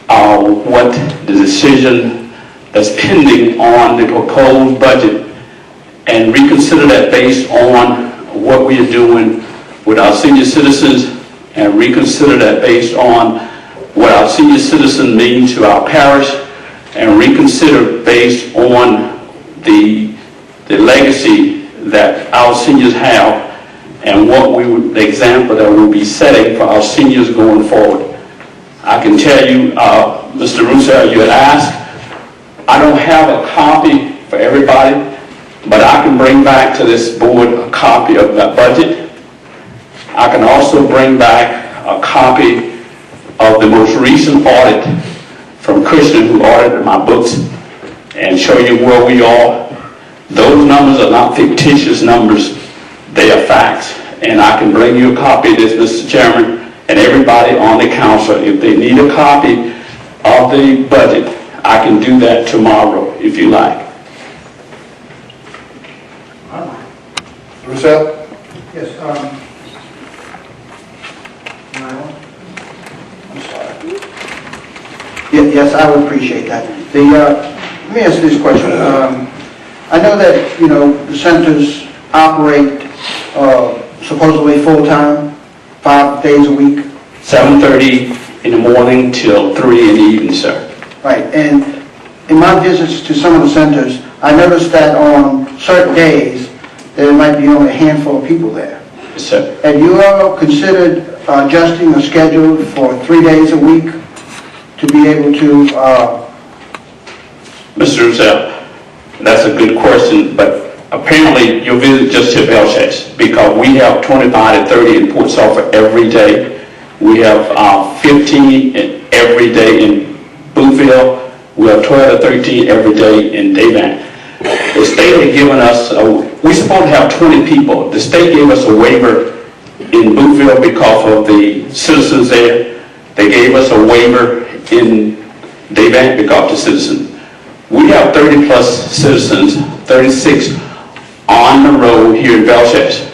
what the decision that's pending on the proposed budget, and reconsider that based on what we are doing with our senior citizens, and reconsider that based on what our senior citizens mean to our parish, and reconsider based on the legacy that our seniors have, and the example that we'll be setting for our seniors going forward. I can tell you, Mr. Roussel, you had asked, I don't have a copy for everybody, but I can bring back to this board a copy of that budget. I can also bring back a copy of the most recent audit from Christian, who audited my books, and show you where we are. Those numbers are not fictitious numbers, they are facts. And I can bring you a copy of this, Mr. Chairman, and everybody on the council. If they need a copy of the budget, I can do that tomorrow, if you like. Roussel? Yes, I'm sorry. Yes, I would appreciate that. Let me ask this question. I know that, the centers operate supposedly full-time, 5 days a week. 7:30 in the morning till 3 in the evening, sir. Right, and in my visits to some of the centers, I noticed that on certain days, there might be only a handful of people there. Yes, sir. Have you ever considered adjusting a schedule for 3 days a week to be able to... Mr. Roussel, that's a good question, but apparently your visit just hit Belchester, because we have 25 to 30 in Port Sulphur every day. We have 15 every day in Boothville. We have 12 to 13 every day in Daybank. The state had given us, we're supposed to have 20 people. The state gave us a waiver in Boothville because of the citizens there. They gave us a waiver in Daybank because of the citizens. We have 30 plus citizens, 36 on the road here in Belchester.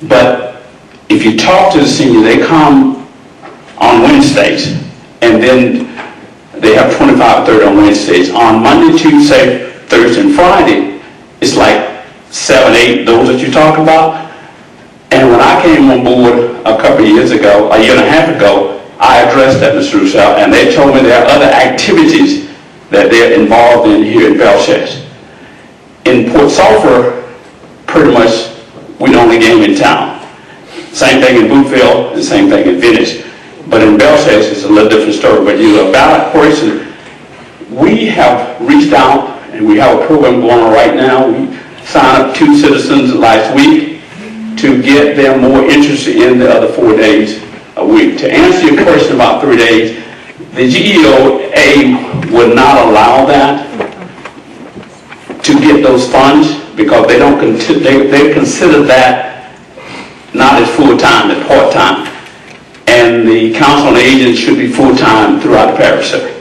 But if you talk to the seniors, they come on Wednesdays, and then they have 25 or 30 on Wednesdays. On Monday, Tuesday, Thursday, and Friday, it's like 7, 8, those that you're talking about. And when I came on board a couple of years ago, a year and a half ago, I addressed that, Mr. Roussel, and they told me there are other activities that they're involved in here in Belchester. In Port Sulphur, pretty much, we're the only game in town. Same thing in Boothville, and same thing in Venice. But in Belchester, it's a little different story. But you're a ballot person. We have reached out, and we have a program going on right now. We signed up 2 citizens last week to get them more interested in the other 4 days a week. To answer your question about 3 days, the GEOA would not allow that to get those funds, because they don't they consider that not as full-time, as part-time. And the council on agents should be full-time throughout the parish, sir.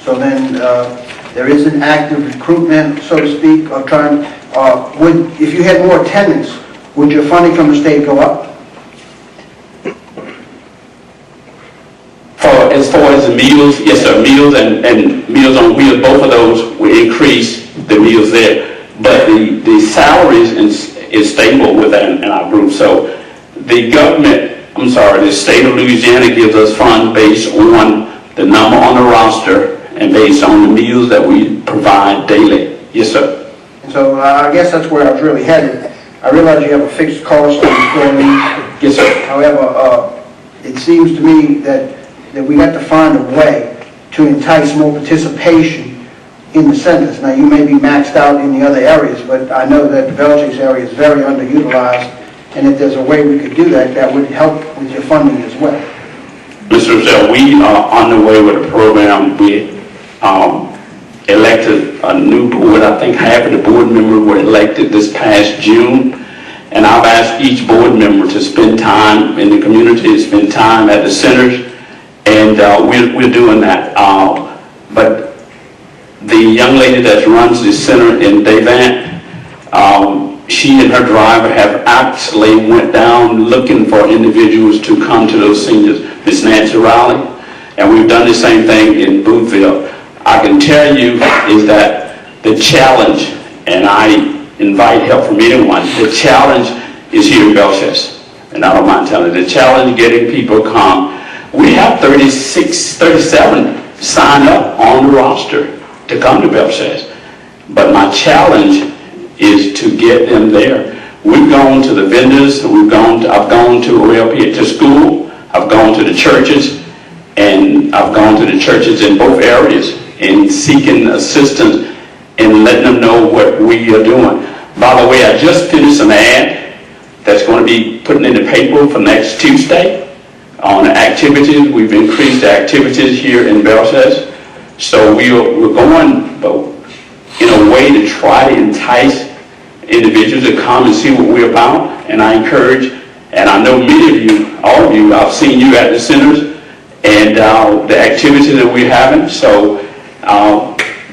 So then, there is an active recruitment, so to speak, of trying, if you had more attendance, would your funding from the state go up? As far as the meals, yes, sir, meals and Meals on Wheels, both of those will increase the meals there. But the salaries is stable within our group. So the government, the state of Louisiana gives us funds based on the number on the roster and based on the meals that we provide daily Yes, sir. And so I guess that's where I was really headed. I realize you have a fixed cost on employees. Yes, sir. However, it seems to me that we got to find a way to entice more participation in the centers. Now, you may be maxed out in the other areas, but I know that the Belchase area is very underutilized, and if there's a way we could do that, that would help with your funding as well. Mr. Rossell, we are on the way with a program. We elected a new board. I think half of the board members were elected this past June. And I've asked each board member to spend time in the community, spend time at the centers, and we're doing that. But the young lady that runs the center in Davant, she and her driver have actually went down looking for individuals to come to those seniors, Miss Nancy Riley, and we've done the same thing in Boothville. I can tell you is that the challenge, and I invite help from anyone, the challenge is here in Belchester, and I don't mind telling you, the challenge getting people come. We have 37 signed up on the roster to come to Belchester, but my challenge is to get them there. We've gone to the vendors, I've gone to OLP, to school, I've gone to the churches, and I've gone to the churches in both areas in seeking assistance and letting them know what we are doing. By the way, I just finished an ad that's going to be putting in the paper for next Tuesday on activities. We've increased the activities here in Belchester. So we're going in a way to try to entice individuals to come and see what we're about. And I encourage, and I know many of you, all of you, I've seen you at the centers and the activities that we're having. So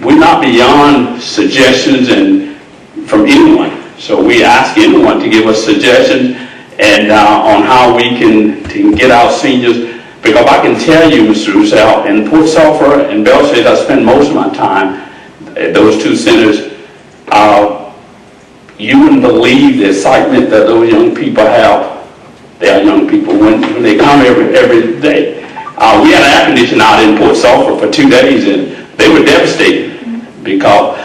we're not beyond suggestions and from anyone. So we ask anyone to give us suggestions and on how we can get our seniors. Because I can tell you, Mr. Rossell, in Port Sulphur and Belchase, I spend most of my time at those two centers. You wouldn't believe the excitement that those young people have. They are young people when they come every day. We had an air conditioner out in Port Sulphur for 2 days, and they were devastated because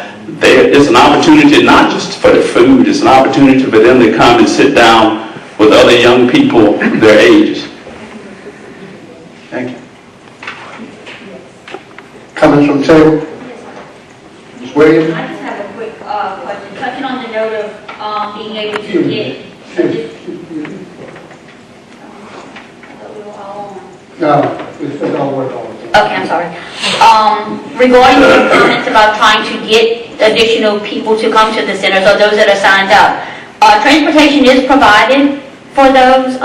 it's an opportunity not just for the food, it's an opportunity for them to come and sit down with other young people their ages. Thank you. Comments from the table? Ms. Williams? I just have a quick question, touching on the note of being able to get. No, it's all work on. Okay, I'm sorry. Regarding your comments about trying to get additional people to come to the centers, or those that are signed up, transportation is provided for those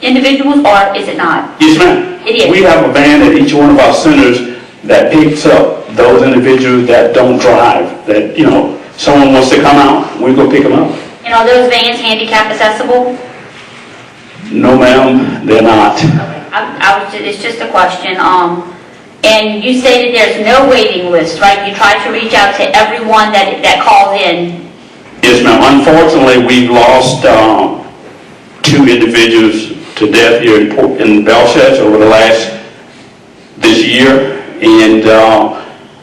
individuals, or is it not? Yes, ma'am. It is. We have a van at each one of our centers that picks up those individuals that don't drive, that, someone wants to come out, we go pick them up. And are those vans handicap accessible? No, ma'am, they're not. It's just a question. And you stated there's no waiting list, right? You try to reach out to everyone that calls in. Yes, ma'am. Unfortunately, we've lost 2 individuals to death here in Belchester over this year, and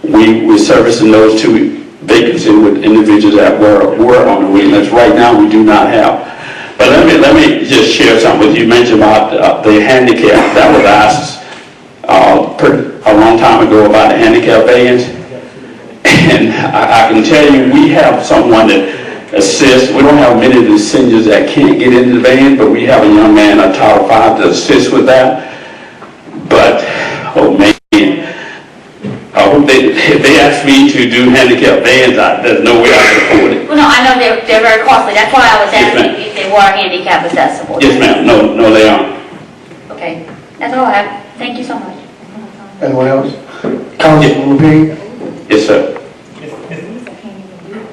we're servicing those 2 vacancies with individuals that were on the waiting list. Right now, we do not have. But let me just share something with you. You mentioned about the handicap. That was asked a long time ago about the handicap vans. And I can tell you, we have someone that assists. We don't have many of the seniors that can't get into the van, but we have a young man, a Title V, to assist with that. But, oh man, I hope if they ask me to do handicap vans, there's no way I can afford it. Well, no, I know they're very costly. That's why I was asking if they were handicap accessible. Yes, ma'am. No, they aren't. Okay, that's all I have. Thank you so much. Anyone else? Councilman Levine? Yes, sir.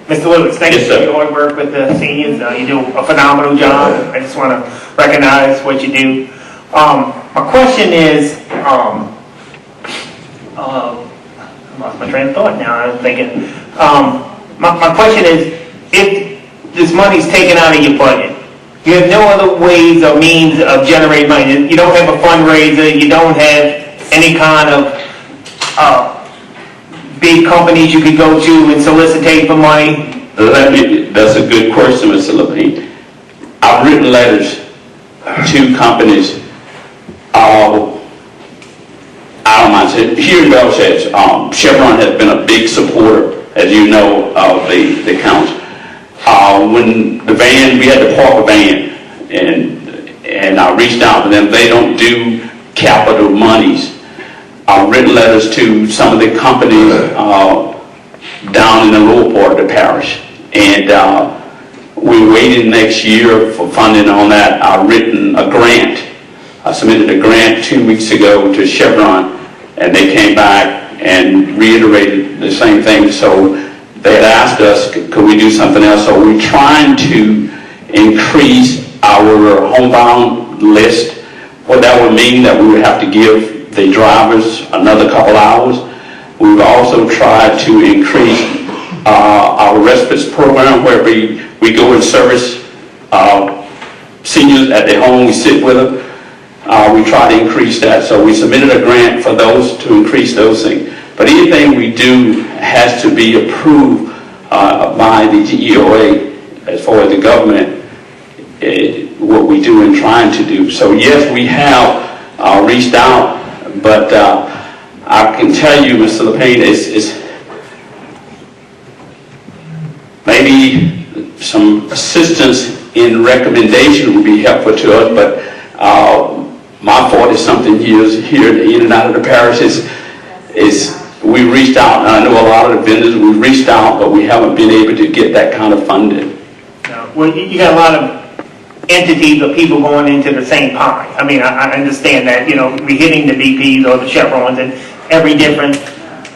Mr. Lewis, thank you Yes, for sir. your hard work with the seniors. You do a phenomenal job. I just want to recognize what you do. My question is, I lost my train of thought now. I was thinking. My question is, if this money's taken out of your budget, you have no other ways or means of generating money. You don't have a fundraiser. You don't have any kind of big companies you could go to and solicitate for money? That's a good question, Mr. Levine. I've written letters to companies, I don't mind saying, here in Belchester, Chevron has been a big supporter, as you know, of the council. When the van, we had to park a van, and I reached out to them. They don't do capital monies. I've written letters to some of the companies down in the lower part of the parish, and we're waiting next year for funding on that. I've written a grant. I submitted a grant 2 weeks ago to Chevron, and they came back and reiterated the same thing. So they had asked us, could we do something else? So we're trying to increase our homebound list. What that would mean, that we would have to give the drivers another couple hours. We've also tried to increase our respite program, where we go and service seniors at their home. We sit with them. We try to increase that. So we submitted a grant for those, to increase those things. But anything we do has to be approved by the GEOA as far as the government, what we do and trying to do. So yes, we have reached out, but I can tell you, Mr. LePayne, it's maybe some assistance in recommendation would be helpful to us, but my 40-something years here in and out of the parish is we reached out, and I know a lot of the vendors, we reached out, but we haven't been able to get that kind of funding. No. Well, you got a lot of entities or people going into the same pie. I mean, I understand that, we're hitting the BPs or the Chevrons, and every different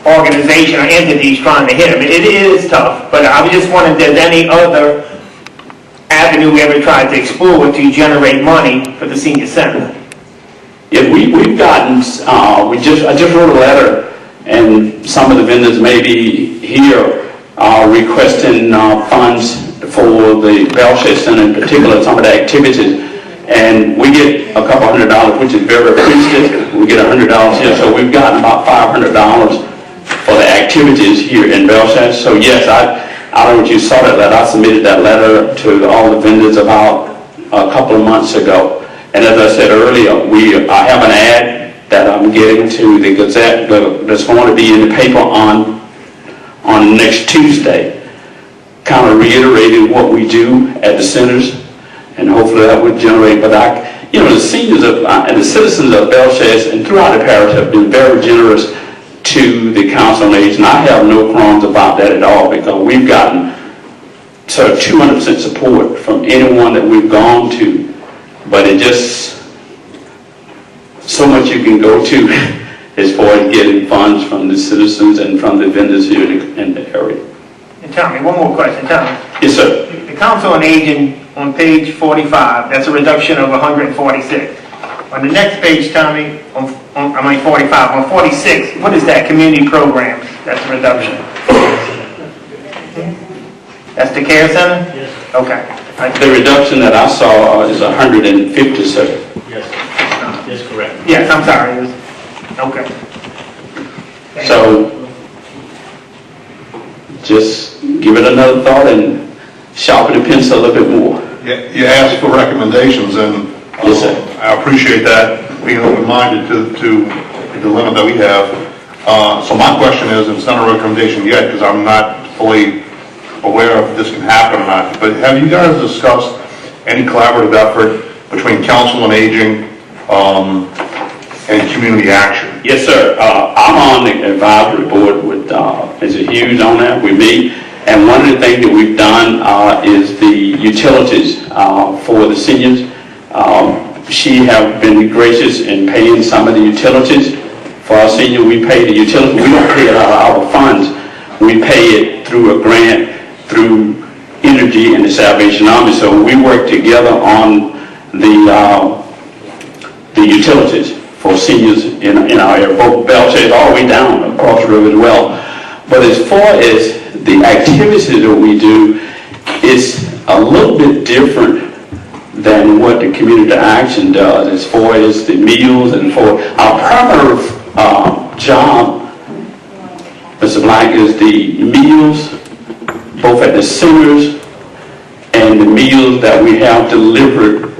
organization or entity is trying to hit them. It is tough, but I was just wondering if there's any other avenue we ever tried to explore to generate money for the senior center. Yeah, we've gotten, I just wrote a letter, and some of the vendors maybe here are requesting funds for the Belchester Center, in particular, some of the activities, and we get a couple $100, which is very appreciative. We get $100 here, so we've gotten about $500 for the activities here in Belchester. So yes, I don't know if you saw that letter. I submitted that letter to all the vendors about a couple of months ago. And as I said earlier, I have an ad that I'm getting to the Gazette that's going to be in the paper on next Tuesday, kind of reiterating what we do at the centers, and hopefully that would generate. But the seniors and the citizens of Belchester and throughout the parish have been very generous to the Council on Aging. I have no qualms about that at all, because we've gotten sort of 200% support from anyone that we've gone to. But it just, so much you can go to as far as getting funds from the citizens and from the vendors here in the area. And Tommy, one more question, Tommy. Yes, sir. The Council on Aging on page 45, that's a reduction of 146. On the next page, Tommy, on 45, on 46, what is that? Community programs, that's a reduction. That's the care center? Yes. Okay. The reduction that I saw is 150, sir. Yes, that's correct. Yes, I'm sorry. Okay. So, just give it another thought and sharpen the pencil a little bit more. You asked for recommendations, and yes, sir. I appreciate that, being open-minded to the dilemma that we have. So my question is, and it's not a recommendation yet, because I'm not fully aware if this can happen or not, but have you guys discussed any collaborative effort between Council on Aging and Community Action? Yes, sir. I'm on the advisory board with Mr. Hughes on that. We meet, and one of the things that we've done is the utilities for the seniors. She have been gracious in paying some of the utilities for our senior. We pay the utilities. We don't pay it out of our funds. We pay it through a grant through Energy and the Salvation Army. So we work together on the utilities for seniors in our area, both Belchester all the way down across the river as well. But as far as the activities that we do, it's a little bit different than what the Community Action does as far as the meals and for our primary job, Mr. like is the meals, both at the centers and the meals that we have delivered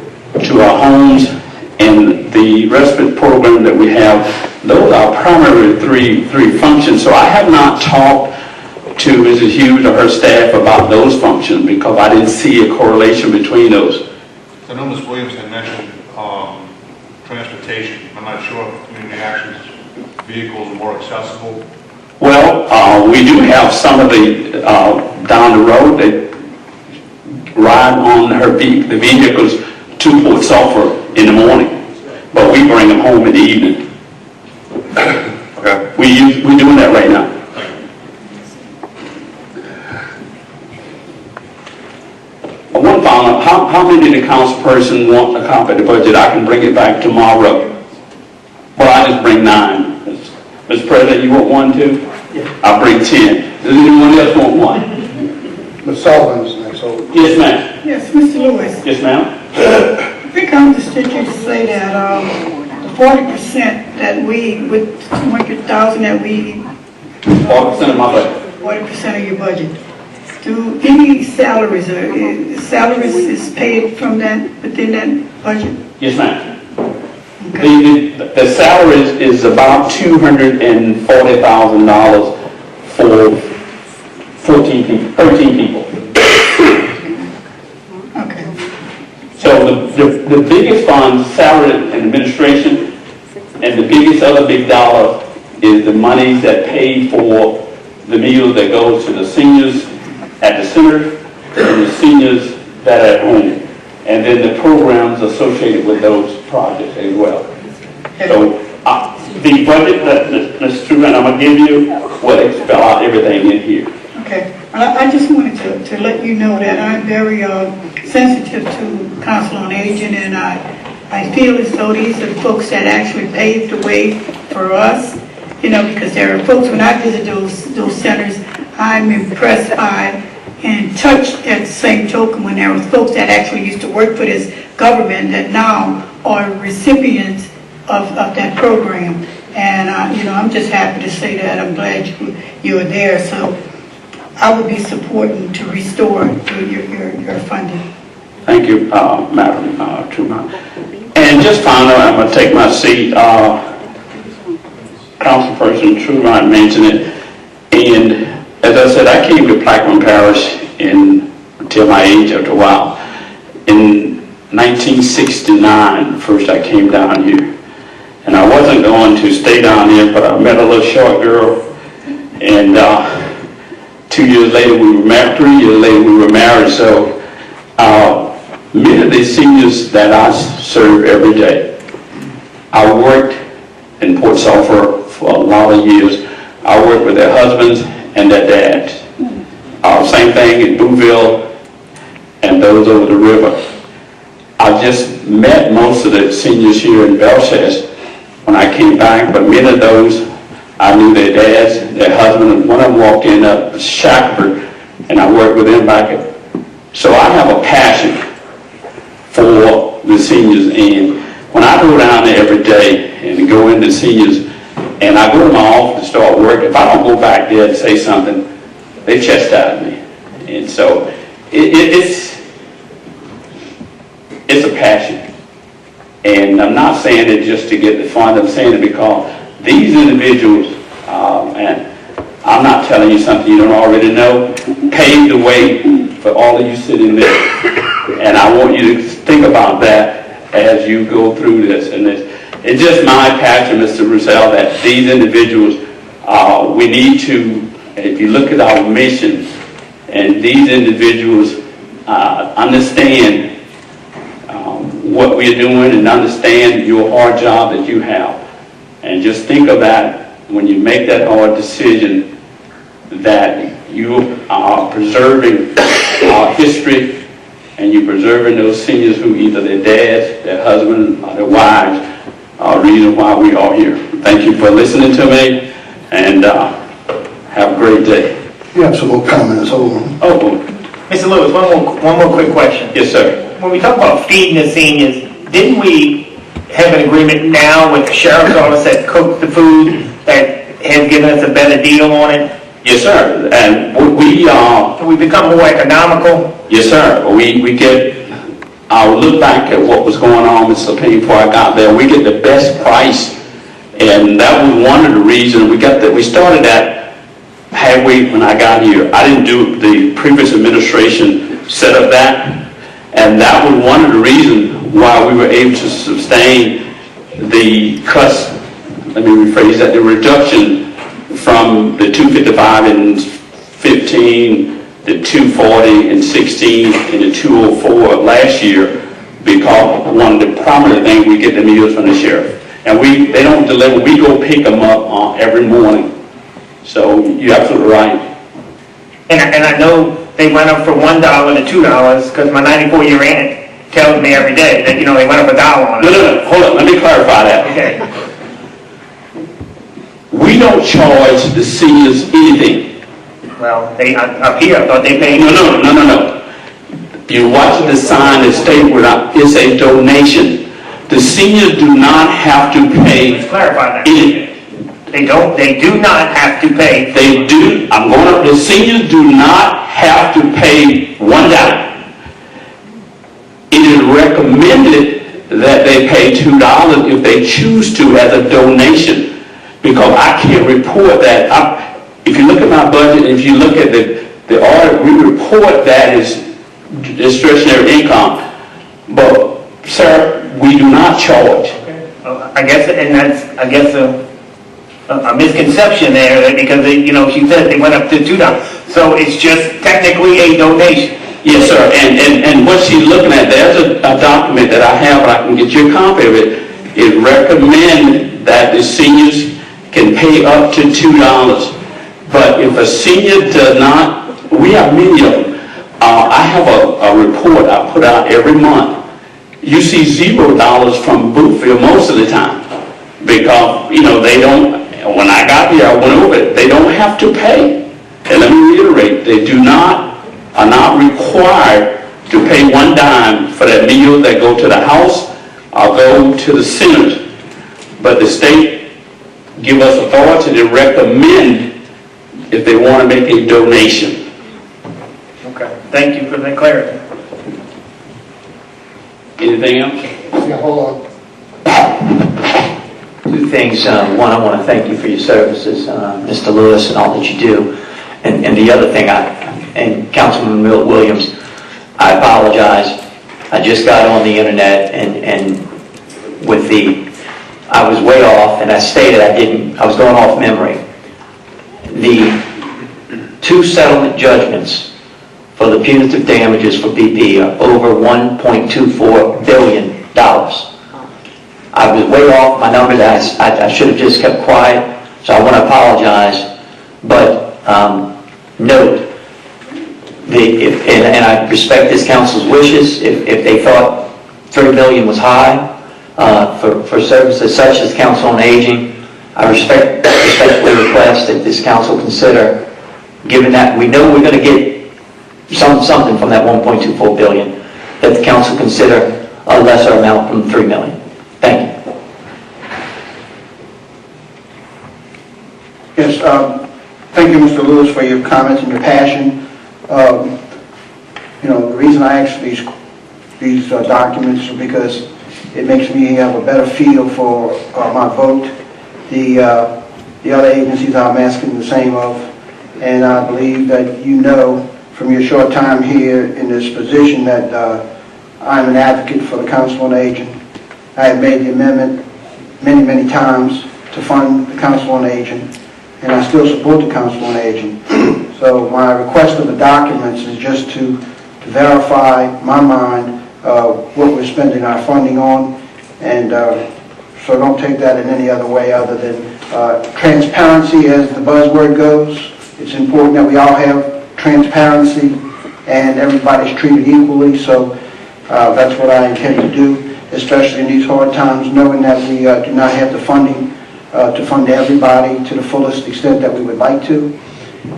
to our homes and the respite program that we have. Those are primarily three functions. So I have not talked to Mrs. Hughes or her staff about those functions because I didn't see a correlation between those. I know Ms. Williams had mentioned transportation. I'm not sure if community actions vehicles are more accessible. Well, we do have some of the, down the road, that ride on the vehicles to Port Sulphur in the morning, but we bring them home in the evening. Okay. We're doing that right now. One follow-up, how many of the council person want a copy of the budget? I can bring it back tomorrow. Well, I just bring 9. Mr. President, you want 1 too? Yeah. I'll bring 10. Does anyone else want 1? Ms. Sullivan is next, so. Yes, ma'am. Yes, Mr. Lewis. Yes, ma'am. I think I understood you to say that the 40% that we, with 200,000 that we, 40% of my budget. 40% of your budget. Do any salaries or salaries is paid from that, within that budget? Yes, ma'am. The salary is about $240,000 for 13 people. Okay. So the biggest fund, salary and administration, and the biggest other big dollar is the monies that pay for the meals that goes to the seniors at the center and the seniors that are at home. And then the programs associated with those projects as well. So the budget that Mr. Truman, I'm going to give you will spell out everything in here. Okay. I just wanted to let you know that I'm very sensitive to Council on Aging, and I feel as though these are folks that actually paved the way for us, you know, because there are folks, when I visit those centers, I'm impressed by and touched at the same token when there was folks that actually used to work for this government that now are recipients of that program. And, you know, I'm just happy to say that. I'm glad you are there. So I would be supporting to restore your funding. Thank you, Madam Truman. And just finally, I'm going to take my seat. Councilperson Truman mentioned it. And as I said, I came to Plaquemine Parish until my age after a while. In 1969, first I came down here. And I wasn't going to stay down here, but I met a little short girl. And 2 years later we were married, 3 years later we were married. So many of the seniors that I serve every day, I worked in Port Sulphur for a lot of years. I worked with their husbands and their dads. Same thing in Boonville and those over the river. I just met most of the seniors here in Belchester when I came back, but many of those, I knew their dads, their husbands, and one of them walked in up Shackford, and I worked with them back at. So I have a passion for the seniors, and when I go down there every day and go into seniors, and I go to my office to start work, if I don't go back there and say something, they chastise me. And so it's a passion. And I'm not saying it just to get the fund, I'm saying it because these individuals, and I'm not telling you something you don't already know, paved the way for all of you sitting there. And I want you to think about that as you go through this. And it's just my passion, Mr. Roussel, that these individuals, we need to, if you look at our mission, and these individuals understand what we're doing and understand your hard job that you have. And just think of that when you make that hard decision, that you are preserving our history and you're preserving those seniors who either their dads, their husbands, or their wives are the reason why we are here. Thank you for listening to me, and have a great day. You have some more comments, over. Oh, Mr. Lewis, one more quick question. Yes, sir. When we talk about feeding the seniors, didn't we have an agreement now with the sheriff's office that cooks the food that has given us a better deal on it? Yes, sir. And we become more economical? yes, sir. We get, I'll look back at what was going on, Mr. Payne, before I got there. We get the best price. And that was one of the reasons we started that halfway when I got here. I didn't do, the previous administration set up that. And that was one of the reasons why we were able to sustain the cuts, let me rephrase that, the reduction from the 255 and 15, the 240 and 16, and the 204 last year, because one of the prominent things, we get the meals from the sheriff. And they don't deliver, we go pick them up every morning. So you're absolutely right. And I know they went up from $1 to $2, because my 94-year aunt tells me every day that, they went up $1 on it. No, hold on, let me clarify that. Okay. We don't charge the seniors anything. Well, up here, I thought they paid. No. You watch the sign that states it's a donation. The seniors do not have to pay. Let's clarify that. Anything. They do not have to pay. The seniors do not have to pay $1. It is recommended that they pay $2 if they choose to as a donation. Because I can't report that. If you look at my budget, if you look at the audit, we report that as discretionary income. But, sir, we do not charge. I guess a misconception there, because she said they went up to $2. So it's just technically a donation. Yes, sir. And what she's looking at, there's a document that I have, I can get you a copy of it. It recommends that the seniors can pay up to $2. But if a senior does not, we have many of them. I have a report I put out every month. You see $0 from Boothville most of the time. Because, they don't, when I got here, I went over it, they don't have to pay. And let me reiterate, they are not required to pay $1 for that meal that go to the house or go to the centers. But the state give us authority to recommend if they want to make a donation. Okay, thank you for that clarity. Anything else? Yeah, hold on. Two things. One, I want to thank you for your services, Mr. Lewis, and all that you do. And the other thing, and Councilman Williams, I apologize. I just got on the internet and I was way off, and I stated I was going off memory. The 2 settlement judgments for the punitive damages for BP are over $1.24 billion. I was way off my numbers. I should have just kept quiet, so I want to apologize. But note, and I respect this council's wishes, if they thought $3 million was high for services such as Council on Aging, I respectfully request that this council consider, given that we know we're going to get something from that $1.24 billion, that the council consider a lesser amount from $3 million. Thank you. Yes, thank you, Mr. Lewis, for your comments and your passion. The reason I asked these documents is because it makes me have a better feel for my vote. The other agencies I'm asking the same of, and I believe that from your short time here in this position that I'm an advocate for the Council on Aging. I have made the amendment many times to fund the Council on Aging, and I still support the Council on Aging. So my request of the documents is just to verify my mind what we're spending our funding on, and so don't take that in any other way other than transparency as the buzzword goes. It's important that we all have transparency and everybody's treated equally, so that's what I intend to do, especially in these hard times, knowing that we do not have the funding to fund everybody to the fullest extent that we would like to.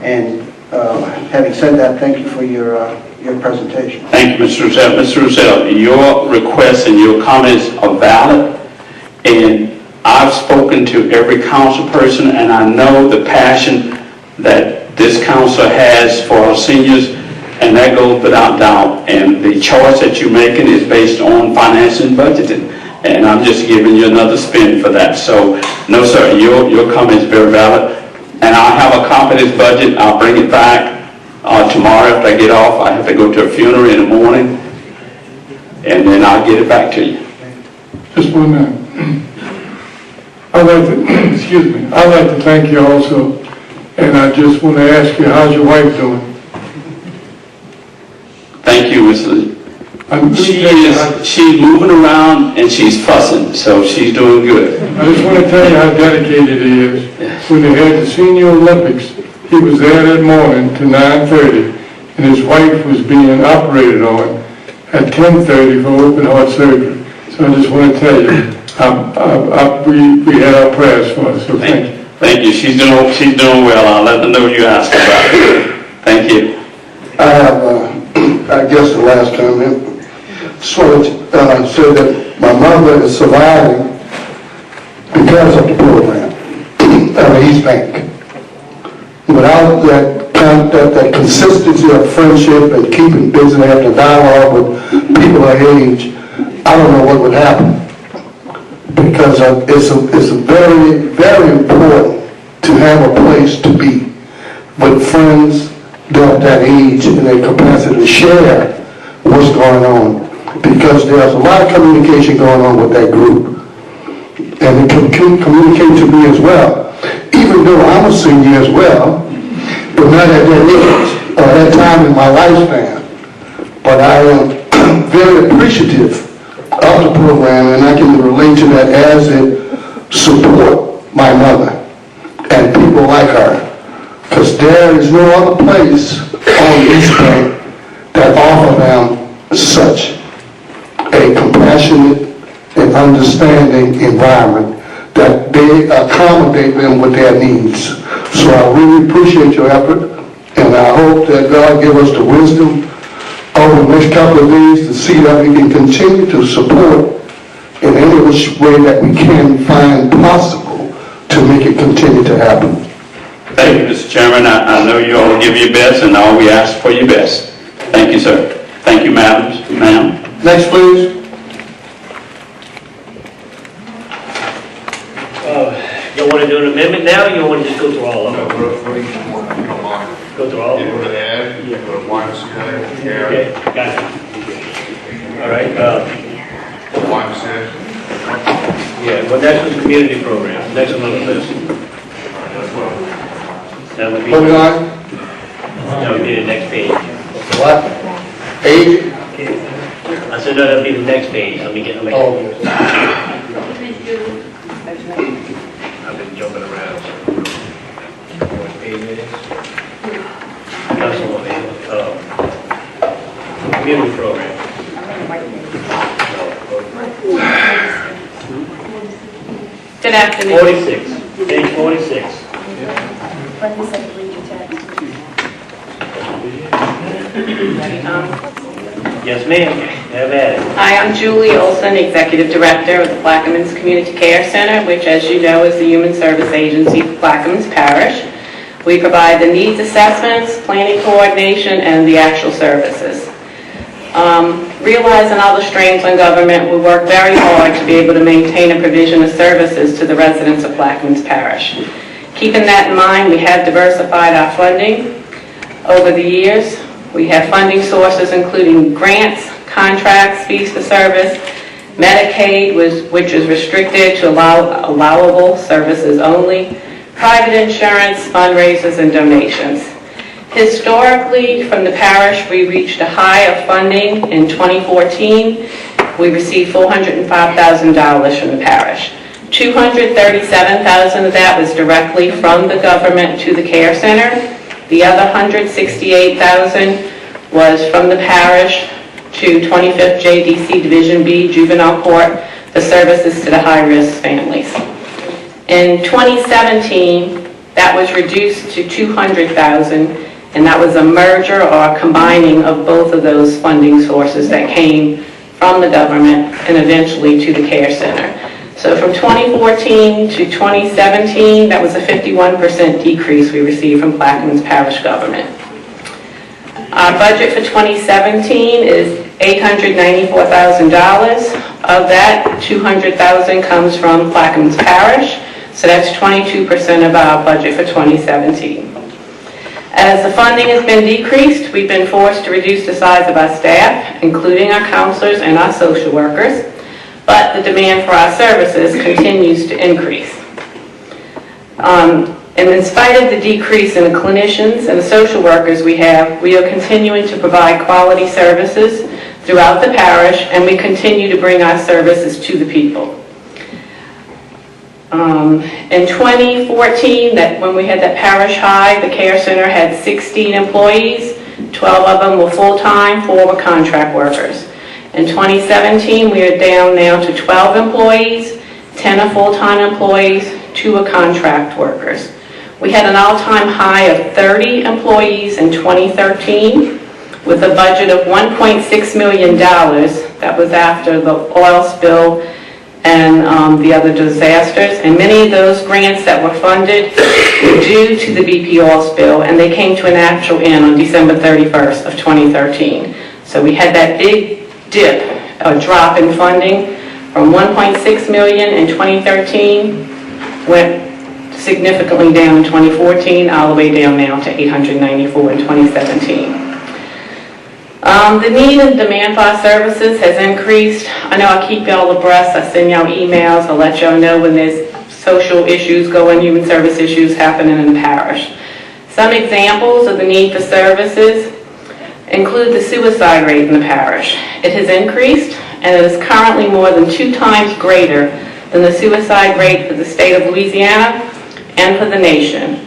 And having said that, thank you for your presentation. Thank you, Mr. Roussel. Mr. Roussel, your requests and your comments are valid, and I've spoken to every council person, and I know the passion that this council has for our seniors, and that goes without doubt. And the choice that you're making is based on financing and budgeting. And I'm just giving you another spin for that. So, no, sir, your comment is very valid. And I'll have a copy of this budget. I'll bring it back tomorrow after I get off. I have to go to a funeral in the morning, and then I'll get it back to you. Just 1 minute. I'd like to, excuse me, I'd like to thank you also, and I just want to ask you, how's your wife doing? Thank you, Mr. She's moving around and she's fussing, so she's doing good. I just want to tell you how dedicated he is. When they had the Senior Olympics, he was there that morning to 9:30, and his wife was being operated on at 10:30 for open heart surgery. So I just want to tell you, we had our prayers for her, so thank you. Thank you. She's doing well. I'll let them know you asked about it. Thank you. I have, I guess the last comment, just wanted to say that my mother is surviving because of the program at East Bank. Without that consistency of friendship and keeping busy and having a dialogue with people her age, I don't know what would happen. Because it's very, very important to have a place to be with friends that that age and their capacity to share what's going on. Because there's a lot of communication going on with that group. And it can communicate to me as well. Even though I'm a senior as well, but not at that age, or that time in my lifespan. But I am very appreciative of the program, and I can relate to that as it support my mother and people like her. Because there is no other place on East Bank that offer them such a compassionate and understanding environment that they accommodate them with their needs. So I really appreciate your effort, and I hope that God give us the wisdom over the next couple of days to see that we can continue to support in any which way that we can find possible to make it continue to happen. Thank you, Mr. Chairman. I know you all give your best, and all we ask for your best. Thank you, sir. Thank you, ma'am. Next, please. You want to do an amendment now, or you want to just go through all of them? Go through all of them? Okay, got it. All right, yeah, well, next was community program, next one on the list. That would be, Moving on. that would be the next page. What? Age? I said, no, that would be the next page, let me get, I've been jumping around. What page it is? That's the one, community program. Good afternoon. 46, page 46. Yes, ma'am, have at it. Hi, I'm Julie Olson, Executive Director of the Plaquemines Community Care Center, which, as you know, is the human service agency for Plaquemines Parish. We provide the needs assessments, planning coordination, and the actual services. Realizing all the strains on government, we work very hard to be able to maintain a provision of services to the residents of Plaquemines Parish. Keeping that in mind, we have diversified our funding over the years. We have funding sources including grants, contracts, fees for service, Medicaid, which is restricted to allowable services only, private insurance, fundraisers, and donations. Historically, from the parish, we reached a high of funding in 2014. We received $405,000 from the parish. $237,000 of that was directly from the government to the care center. The other $168,000 was from the parish to 25th JDC Division B Juvenile Court for services to the high-risk families. In 2017, that was reduced to $200,000, and that was a merger or a combining of both of those funding sources that came from the government and eventually to the care center. So from 2014 to 2017, that was a 51% decrease we received from Plaquemines Parish government. Our budget for 2017 is $894,000. Of that, $200,000 comes from Plaquemines Parish, so that's 22% of our budget for 2017. As the funding has been decreased, we've been forced to reduce the size of our staff, including our counselors and our social workers, but the demand for our services continues to increase. And in spite of the decrease in the clinicians and the social workers we are continuing to provide quality services throughout the parish, and we continue to bring our services to the people. In 2014, when we had that parish high, the care center had 16 employees, 12 of them were full-time, 4 were contract workers. In 2017, we are down now to 12 employees, 10 are full-time employees, 2 are contract workers. We had an all-time high of 30 employees in 2013 with a budget of $1.6 million. That was after the oil spill and the other disasters. And many of those grants that were funded were due to the BP oil spill, and they came to a natural end on December 31st of 2013. So we had that big dip, a drop in funding from $1.6 million in 2013, went significantly down in 2014, all the way down now to $894 in 2017. The need and demand for our services has increased. I know I keep y'all abreast. I send y'all emails. I'll let y'all know when there's social issues going, human service issues happening in the parish. Some examples of the need for services include the suicide rate in the parish. It has increased, and it is currently more than 2 times greater than the suicide rate for the state of Louisiana and for the nation.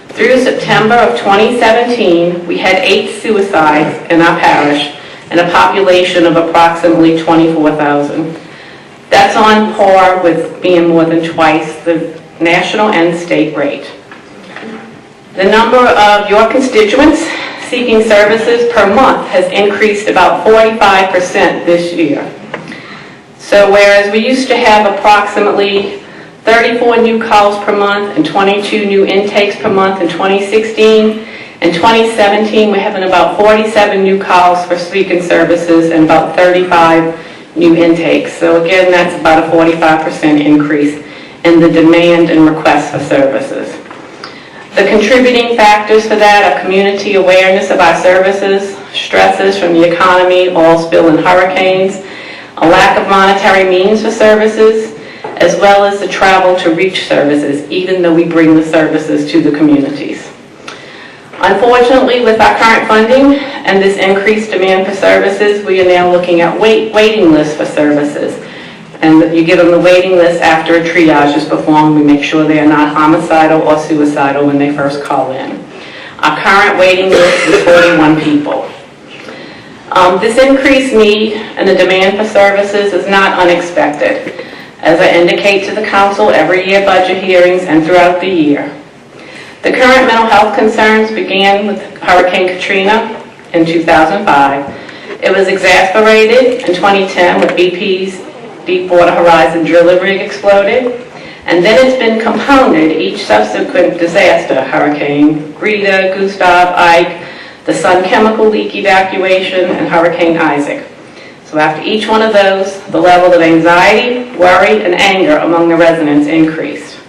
Through September of 2017, we had 8 suicides in our parish and a population of approximately 24,000. That's on par with being more than twice the national and state rate. The number of your constituents seeking services per month has increased about 45% this year. So whereas we used to have approximately 34 new calls per month and 22 new intakes per month in 2016. In 2017, we're having about 47 new calls for seeking services and about 35 new intakes. So again, that's about a 45% increase in the demand and request for services. The contributing factors for that are community awareness of our services, stresses from the economy, oil spill and hurricanes, a lack of monetary means for services, as well as the travel to reach services, even though we bring the services to the communities. Unfortunately, with our current funding and this increased demand for services, we are now looking at waiting lists for services. And you give them the waiting list after a triage is performed. We make sure they are not homicidal or suicidal when they first call in. Our current waiting list is 41 people. This increased need and the demand for services is not unexpected, as I indicate to the council every year budget hearings and throughout the year. The current mental health concerns began with Hurricane Katrina in 2005. It was exacerbated in 2010 with BP's Deepwater Horizon drilling rig exploded. And then it's been compounded each subsequent disaster, Hurricane Rita, Gustav, Ike, the Sun chemical leak evacuation, and Hurricane Isaac. So after each one of those, the level of anxiety, worry, and anger among the residents increased.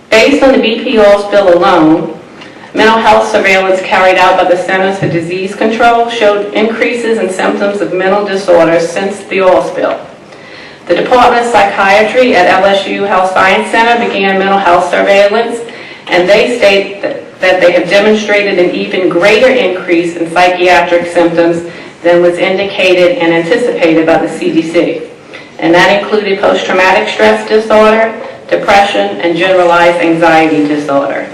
Based on the BP oil spill alone, mental health surveillance carried out by the Centers for Disease Control showed increases in symptoms of mental disorders since the oil spill. The Department of Psychiatry at LSU Health Science Center began mental health surveillance, and they state that they have demonstrated an even greater increase in psychiatric symptoms than was indicated and anticipated by the CDC. And that included post-traumatic stress disorder, depression, and generalized anxiety disorder.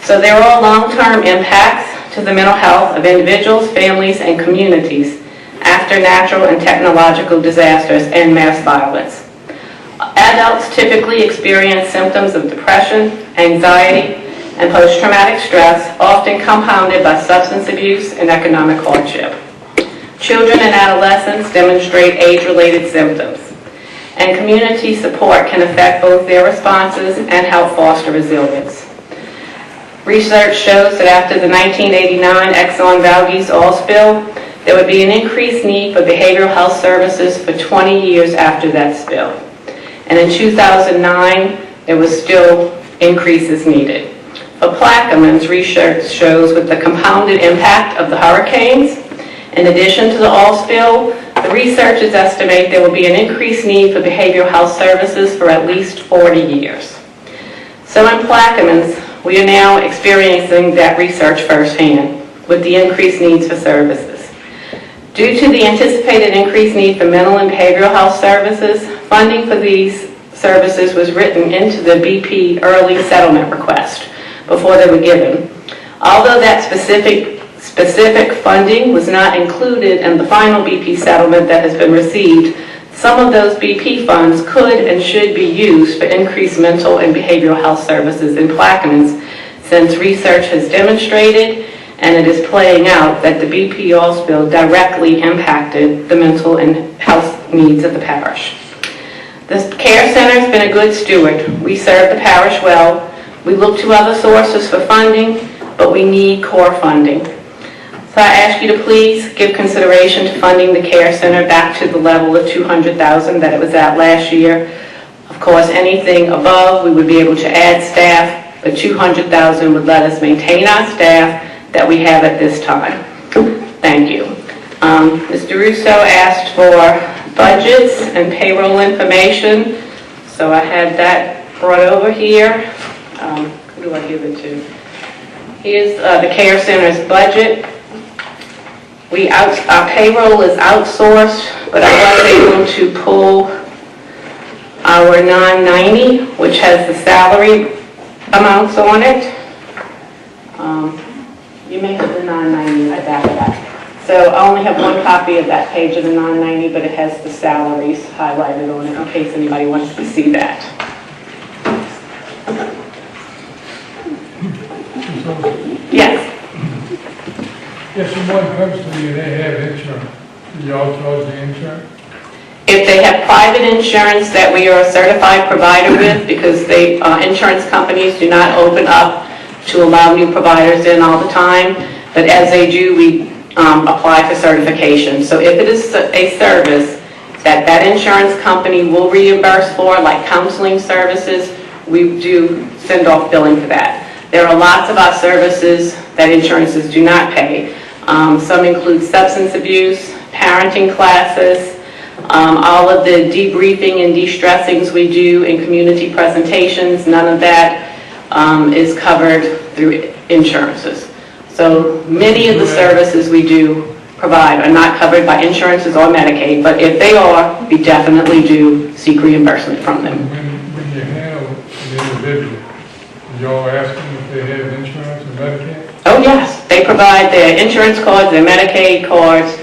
So there are all long-term impacts to the mental health of individuals, families, and communities after natural and technological disasters and mass violence. Adults typically experience symptoms of depression, anxiety, and post-traumatic stress, often compounded by substance abuse and economic hardship. Children and adolescents demonstrate age-related symptoms. and community support can affect both their responses and help foster resilience. Research shows that after the 1989 Exxon Valdez oil spill, there would be an increased need for behavioral health services for 20 years after that spill. And in 2009, there was still increases needed. For Plaquemines, research shows with the compounded impact of the hurricanes, in addition to the oil spill, the researchers estimate there will be an increased need for behavioral health services for at least 40 years. So in Plaquemines, we are now experiencing that research firsthand with the increased needs for services. Due to the anticipated increased need for mental and behavioral health services, funding for these services was written into the BP early settlement request before they were given. Although that specific funding was not included in the final BP settlement that has been received, some of those BP funds could and should be used for increased mental and behavioral health services in Plaquemines, since research has demonstrated and it is playing out that the BP oil spill directly impacted the mental and health needs of the parish. The care center has been a good steward. We serve the parish well. We look to other sources for funding, but we need core funding. So I ask you to please give consideration to funding the care center back to the level of $200,000 that it was at last year. Of course, anything above, we would be able to add staff, but $200,000 would let us maintain our staff that we have at this time. Thank you. Mr. Russo asked for budgets and payroll information, so I had that brought over here. Who do I give it to? Here's the care center's budget. Our payroll is outsourced, but I was able to pull our 990, which has the salary amounts on it. You may have the 990 at the back of that. So I only have one copy of that page of the 990, but it has the salaries highlighted on it in case anybody wants to see that. Yes. If someone comes to me and they have insurance, do y'all charge the insurance? If they have private insurance that we are a certified provider with, because insurance companies do not open up to allow new providers in all the time, but as they do, we apply for certification. So if it is a service that insurance company will reimburse for, like counseling services, we do send off billing for that. There are lots of our services that insurances do not pay. Some include substance abuse, parenting classes, all of the debriefing and de-stressings we do in community presentations. None of that is covered through insurances. So many of the services we do provide are not covered by insurances or Medicaid, but if they are, we definitely do seek reimbursement from them. When you handle an individual, y'all ask them if they have insurance or Medicaid? Oh yes, they provide their insurance cards, their Medicaid cards,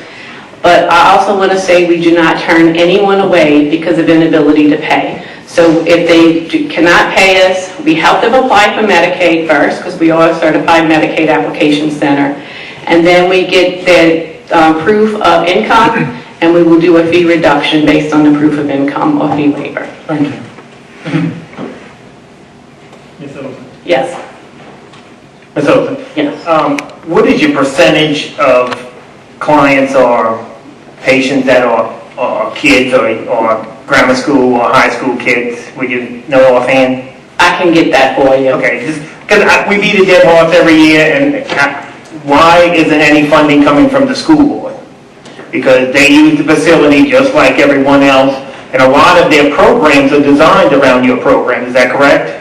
but I also want to say we do not turn anyone away because of inability to pay. So if they cannot pay us, we help them apply for Medicaid first, because we are a certified Medicaid application center, and then we get their proof of income, and we will do a fee reduction based on the proof of income or fee waiver. Thank you. Ms. Olson? Yes. Ms. Olson? Yes. What is your percentage of clients or patients that are kids or grammar school or high school kids? Would you know offhand? I can get that for you. Okay, just because we beat a dead horse every year, and why isn't any funding coming from the school board? Because they use the facility just like everyone else, and a lot of their programs are designed around your program. Is that correct?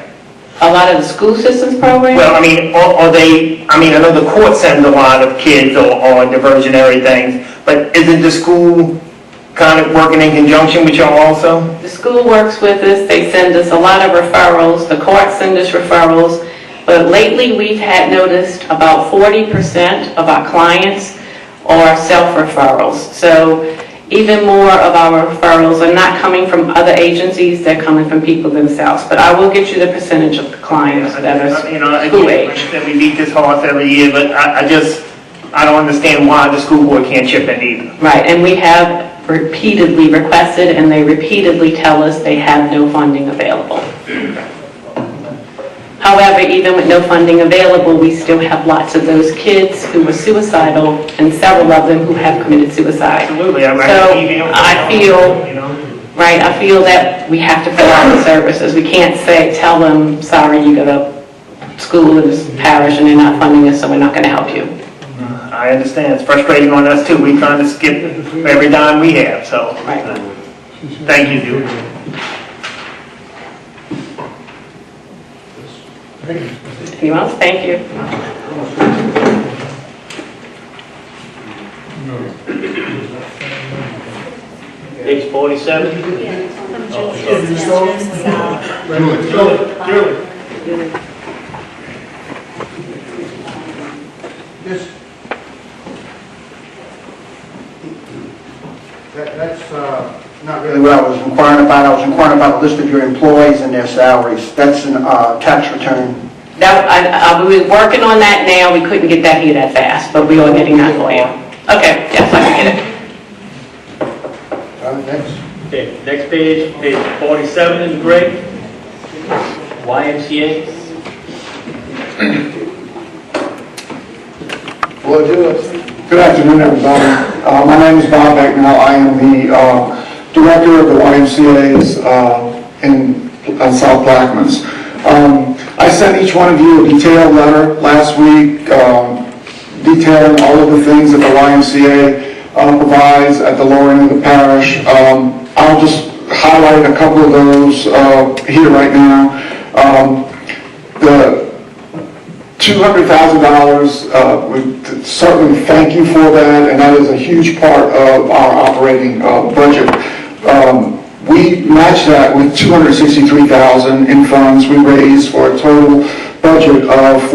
A lot of the school systems programs? Well, I mean, I know the court sends a lot of kids or diversionary things, but isn't the school kind of working in conjunction with y'all also? The school works with us. They send us a lot of referrals. The courts send us referrals. But lately we've had noticed about 40% of our clients are self-referrals. So even more of our referrals are not coming from other agencies, they're coming from people themselves. But I will get you the percentage of the clients that are school age. We beat this horse every year, but I don't understand why the school board can't chip in either. Right, and we have repeatedly requested, and they repeatedly tell us they have no funding available. However, even with no funding available, we still have lots of those kids who were suicidal, and several of them who have committed suicide. Absolutely. So I feel that we have to provide the services. We can't tell them, sorry, you go to school in this parish and they're not funding us, so we're not going to help you. I understand. It's frustrating on us too. We're trying to skip every dime we have, so. Thank you, Julie. Anyone else? Thank you. Page 47. That's not really what I was inquiring about. I was inquiring about a list of your employees and their salaries. That's an tax return. We were working on that now. We couldn't get that here that fast, but we are getting that for you. Okay, yes, I can get it. Next. Okay, next page, page 47 in gray. YMCA. Good afternoon, everybody. My name is Bob Becknell. I am the director of the YMCA's in South Plaquemines. I sent each one of you a detailed letter last week detailing all of the things that the YMCA provides at the lower end of the parish. I'll just highlight a couple of those here right now. The $200,000, we certainly thank you for that, and that is a huge part of our operating budget. We match that with $263,000 in funds we raised for a total budget of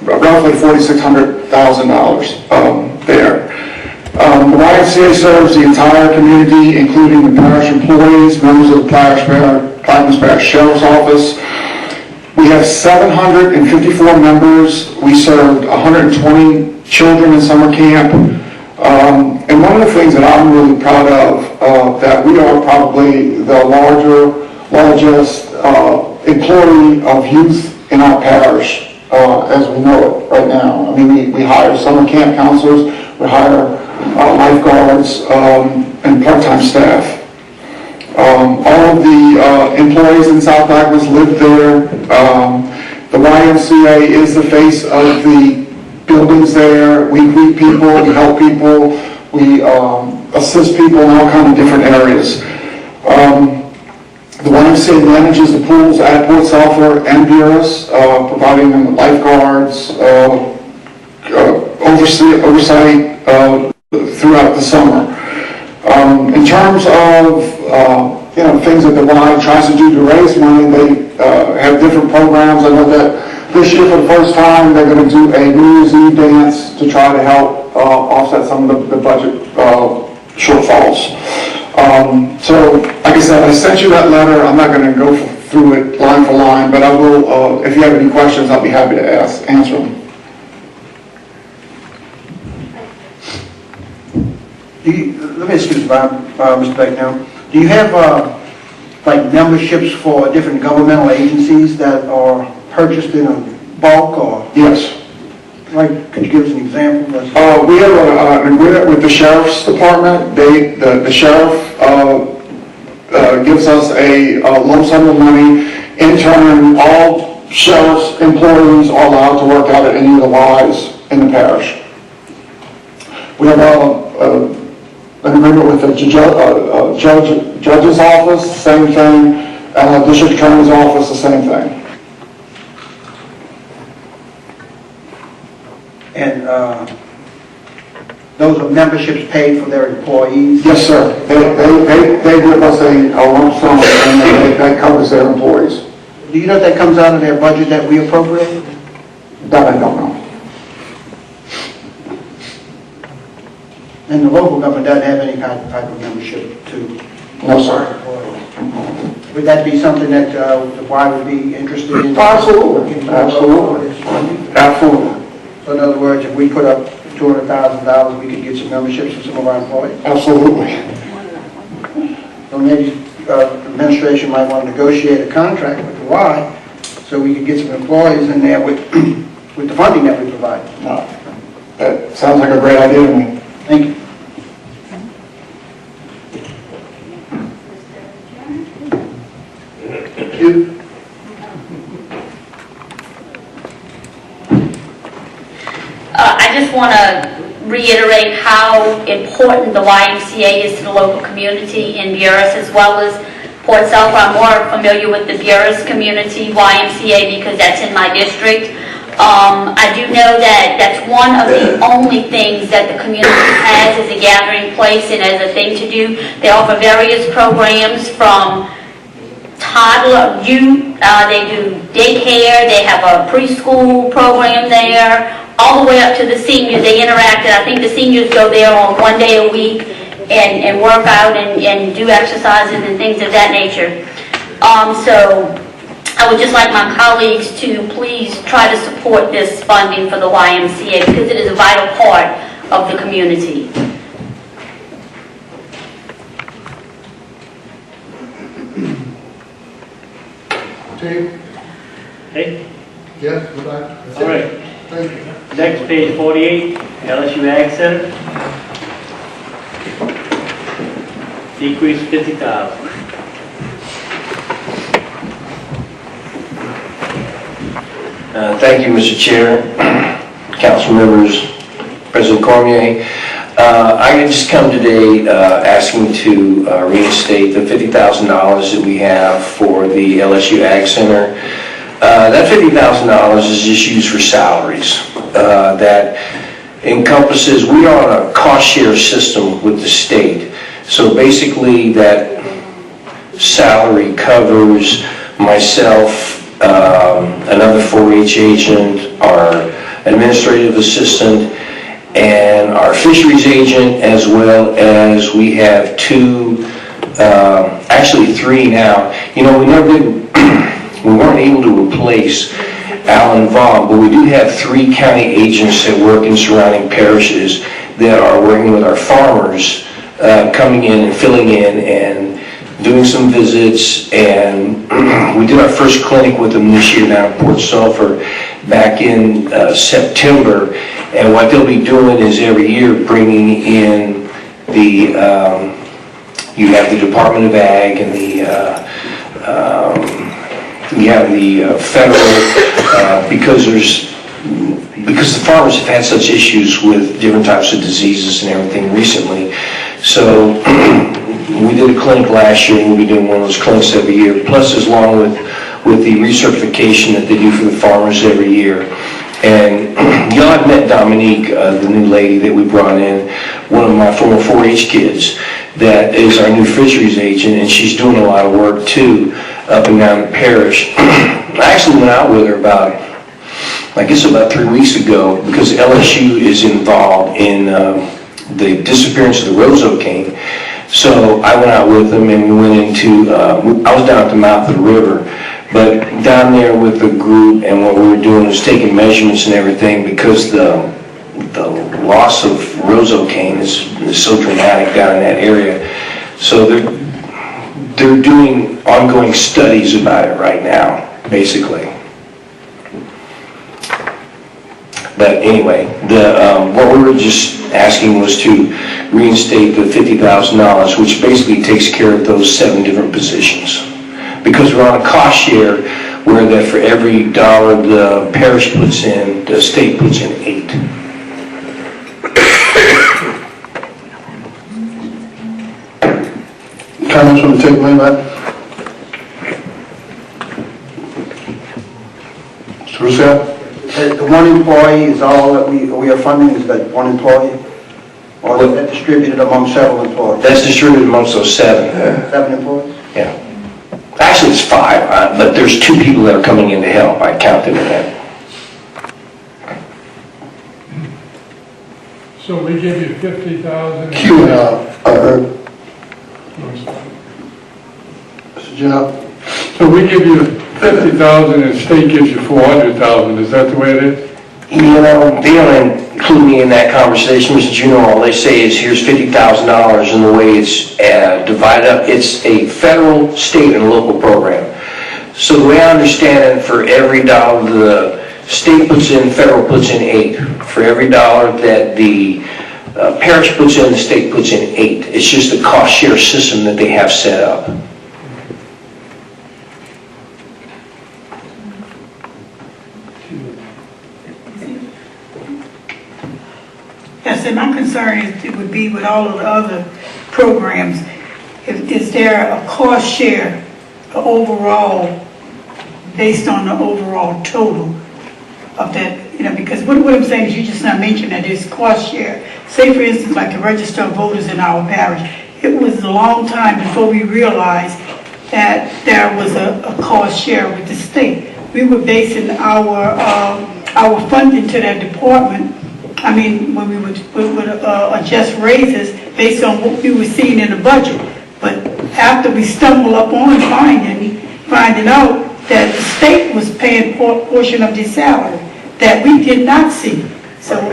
roughly $4,600,000 there. The YMCA serves the entire community, including the parish employees, members of the Plaquemines Parish Sheriff's Office. We have 754 members. We served 120 children in summer camp. And one of the things that I'm really proud of, that we are probably the largest employee of youth in our parish as we know it right now. I mean, we hire summer camp counselors, we hire lifeguards, and part-time staff. All of the employees in South Plaquemines live there. The YMCA is the face of the buildings there. We greet people, we help people, we assist people in all kinds of different areas. The YMCA manages the pools at Port Sulphur and Buras, providing them with lifeguards, oversight throughout the summer. In terms of things that the Y tries to do to raise money, they have different programs. I know that this year for the first time they're going to do a New Year's Eve dance to try to help offset some of the budget shortfalls. So, like I said, I sent you that letter. I'm not going to go through it line for line, but I will, if you have any questions, I'll be happy to answer them. Let me ask you this, Mr. Becknell. Do you have like memberships for different governmental agencies that are purchased in a bulk or? Yes. Like, could you give us an example? We have an agreement with the Sheriff's Department. The Sheriff gives us a lump sum of money. In turn, all Sheriff's employees are allowed to work out at any of the Ys in the parish. We have an agreement with the judge's office, same thing, and the district attorney's office, the same thing. And those are memberships paid for their employees? Yes, sir. They give us a lump sum, and that covers their employees. Do you know if that comes out of their budget that we appropriate? That I don't know. And the local government doesn't have any type of membership to? No, sir. Would that be something that the Y would be interested in? Absolutely. Absolutely. Absolutely. So in other words, if we put up $200,000, we could get some memberships for some of our employees? Absolutely. So maybe administration might want to negotiate a contract with the Y, so we could get some employees in there with, with the funding that we provide. No, that sounds like a great idea to me. Thank you. I just want to reiterate how important the YMCA is to the local community in Buras as well as Port Self. I'm more familiar with the Buras community YMCA because that's in my district. I do know that that's one of the only things that the community has as a gathering place and as a thing to do. They offer various programs from toddler, youth, they do daycare, they have a preschool program there, all the way up to the seniors. They interact, and I think the seniors go there on one day a week and work out and do exercises and things of that nature. So I would just like my colleagues to please try to support this funding for the YMCA because it is a vital part of the community. Chief? Okay, Yes, good night. all right. Thank you. Next, page 48, LSU Ag Center. Decrease 50,000. Thank you, Mr. Chair, council members, President Cormier. I just come today asking to reinstate the $50,000 that we have for the LSU Ag Center. That $50,000 is just used for salaries. That encompasses, we are on a cost share system with the state. So basically that salary covers myself, another 4-H agent, our administrative assistant, and our fisheries agent, as well as we have actually three now. You know, we weren't able to replace Alan Vaughn, but we do have 3 county agents that work in surrounding parishes that are working with our farmers, coming in and filling in and doing some visits. And we did our first clinic with them this year down at Port Sulphur back in September. And what they'll be doing is every year bringing in the, you have the Department of Ag and we have the federal, because the farmers have had such issues with different types of diseases and everything recently. So we did a clinic last year, and we'll be doing one of those clinics every year, plus as long with the recertification that they do for the farmers every year. And y'all have met Dominique, the new lady that we brought in, one of my former 4-H kids, that is our new fisheries agent, and she's doing a lot of work too, up and down the parish. I actually went out with her about 3 weeks ago, because LSU is involved in the disappearance of the Roseau cane. So I went out with them and we went into, I was down at the mouth of the river, but down there with the group, and what we were doing was taking measurements and everything, because the loss of Roseau cane is so dramatic down in that area. So they're doing ongoing studies about it right now, basically. But anyway, what we were just asking was to reinstate the $50,000, which basically takes care of those 7 different positions. Because we're on a cost share, where that for every dollar the parish puts in, the state puts in 8. Comments from the table, anybody? Mr. Rousseau? The one employee is all that we are funding, is that one employee? Or is that distributed among several employees? That's distributed amongst those 7. 7 employees? Yeah. Actually, it's 5, but there's 2 people that are coming in to help. I count them in that. So we give you 50,000. Q and Mr. Janelle? So we give you 50,000 and state gives you 400,000, is that the way it is? You know, include me in that conversation, because you know, all they say is, here's $50,000, and the way it's divided up, it's a federal, state, and local program. So the way I understand it, for every dollar the state puts in, federal puts in 8. For every dollar that the parish puts in, the state puts in 8. It's just a cost share system that they have set up. Yes, and my concern is, it would be with all of the other programs, is there a cost share overall, based on the overall total of that, because what I'm saying is, you just not mentioned that there's cost share. Say for instance, like the register of voters in our parish, it was a long time before we realized that there was a cost share with the state. We were basing our funding to that department, when we would adjust raises based on what we were seeing in the budget. But after we stumble up on finding out that the state was paying portion of the salary that we did not see. So, I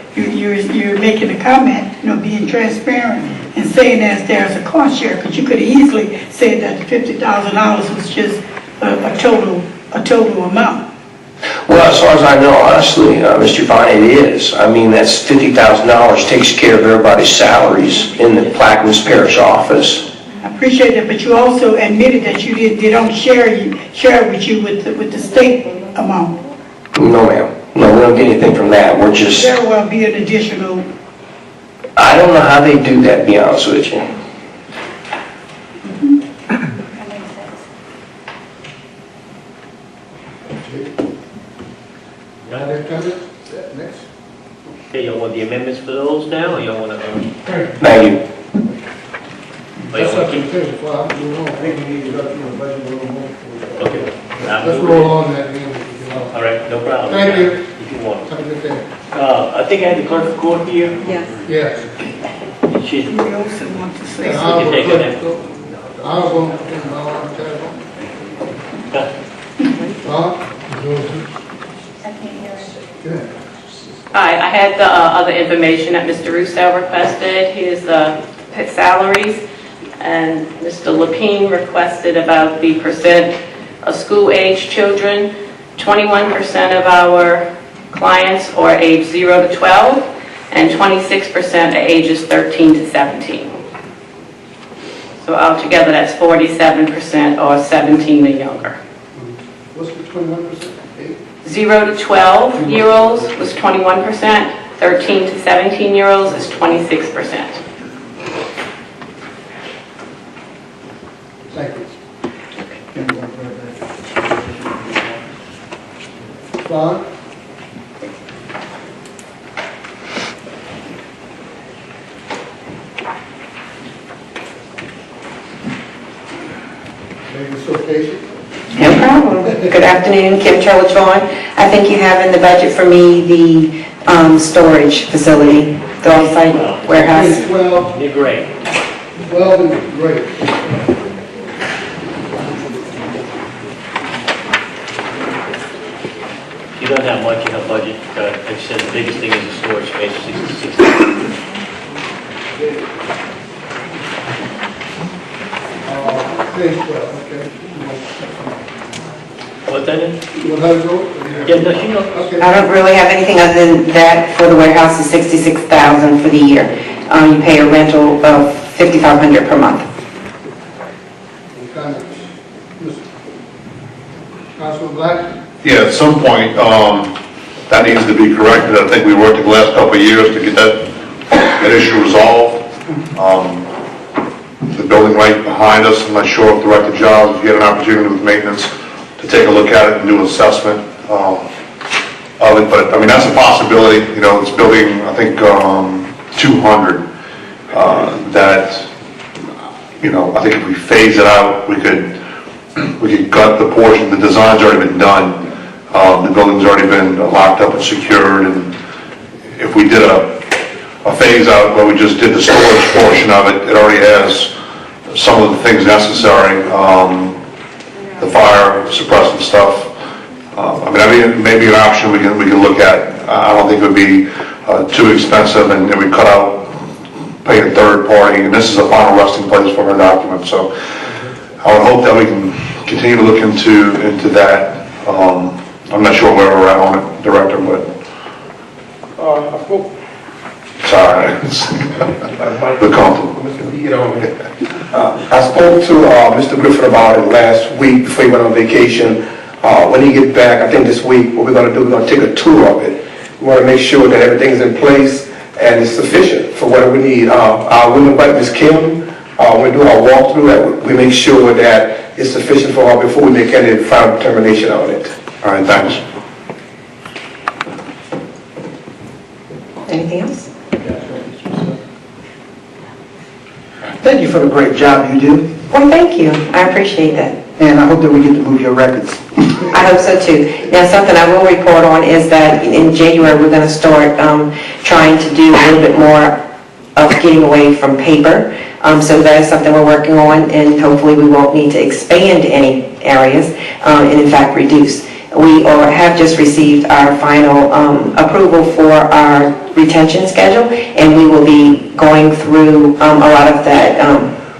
appreciate you're making a comment, being transparent and saying that there's a cost share, because you could have easily said that the $50,000 was just a total amount. Well, as far as I know, honestly, Mr. Vine, it is. That's $50,000 takes care of everybody's salaries in the Plaquemines Parish office. I appreciate that, but you also admitted that they don't share with you with the state amount. No, ma'am. No, we don't get anything from that. We're just... There will be an additional... I don't know how they do that, to be honest with you. Okay, y'all want the amendments for those now, or y'all want to? Thank you. That's up to you. I think we need to go through the budget a little more. Okay. Let's roll on that. All right, no problem. Thank you. If you want. Have a good day. I think I had the clerk of court here. Yes. Yes. She's, We also want to say we can take it there. Hi, I had the other information that Mr. Russo requested, his salaries, and Mr. Lapine requested about the percent of school-age children. 21% of our clients are age 0 to 12, and 26% are ages 13 to 17. So altogether, that's 47% or 17 and younger. What's the 21%? 0 to 12-year-olds was 21%, 13 to 17-year-olds is 26%. Thank you. Ron? Maybe so patient. No problem. Good afternoon, Kim Trowich Vaughn. I think you have in the budget for me the storage facility, the on-site warehouse. Well, You're great. great. You don't have much in a budget. Like I said, the biggest thing is the storage space, 66. Okay. What that is? You want her to go? Yeah, no, she knows. Okay. I don't really have anything other than that for the warehouse is $66,000 for the year. You pay a rental of $5,500 per month. Councilman Black? Yeah, at some point, that needs to be corrected. I think we worked the last couple of years to get that issue resolved. The building right behind us, I'm not sure if Director Giles, if you had an opportunity with maintenance to take a look at it and do an assessment of it, but that's a possibility. It's building, I think, 200, that, I think if we phase it out, we could gut the portion. The design's already been done. The building's already been locked up and secured, and if we did a phase out where we just did the storage portion of it, it already has some of the things necessary, the fire suppressant stuff, it may be an option we can look at. I don't think it would be too expensive, and we cut out paying a third party, and this is a final resting place for our document, so I would hope that we can continue to look into that. I'm not sure where we're at on it, Director, but I spoke, sorry. We're comfortable. I spoke to Mr. Griffin about it last week before he went on vacation. When he gets back, I think this week, what we're going to do, we're going to take a tour of it. We want to make sure that everything's in place and it's sufficient for what we need. We're going to invite Ms. Kim. When we do our walkthrough, that we make sure that it's sufficient for her before we make any final determination on it. All right, thanks. Anything else? Thank you for the great job you do, Well, thank you. I appreciate that. and I hope that we get to move your records. I hope so too. Now, something I will report on is that in January, we're going to start trying to do a little bit more of getting away from paper. So that is something we're working on, and hopefully we won't need to expand any areas, and in fact reduce. We have just received our final approval for our retention schedule, and we will be going through a lot of that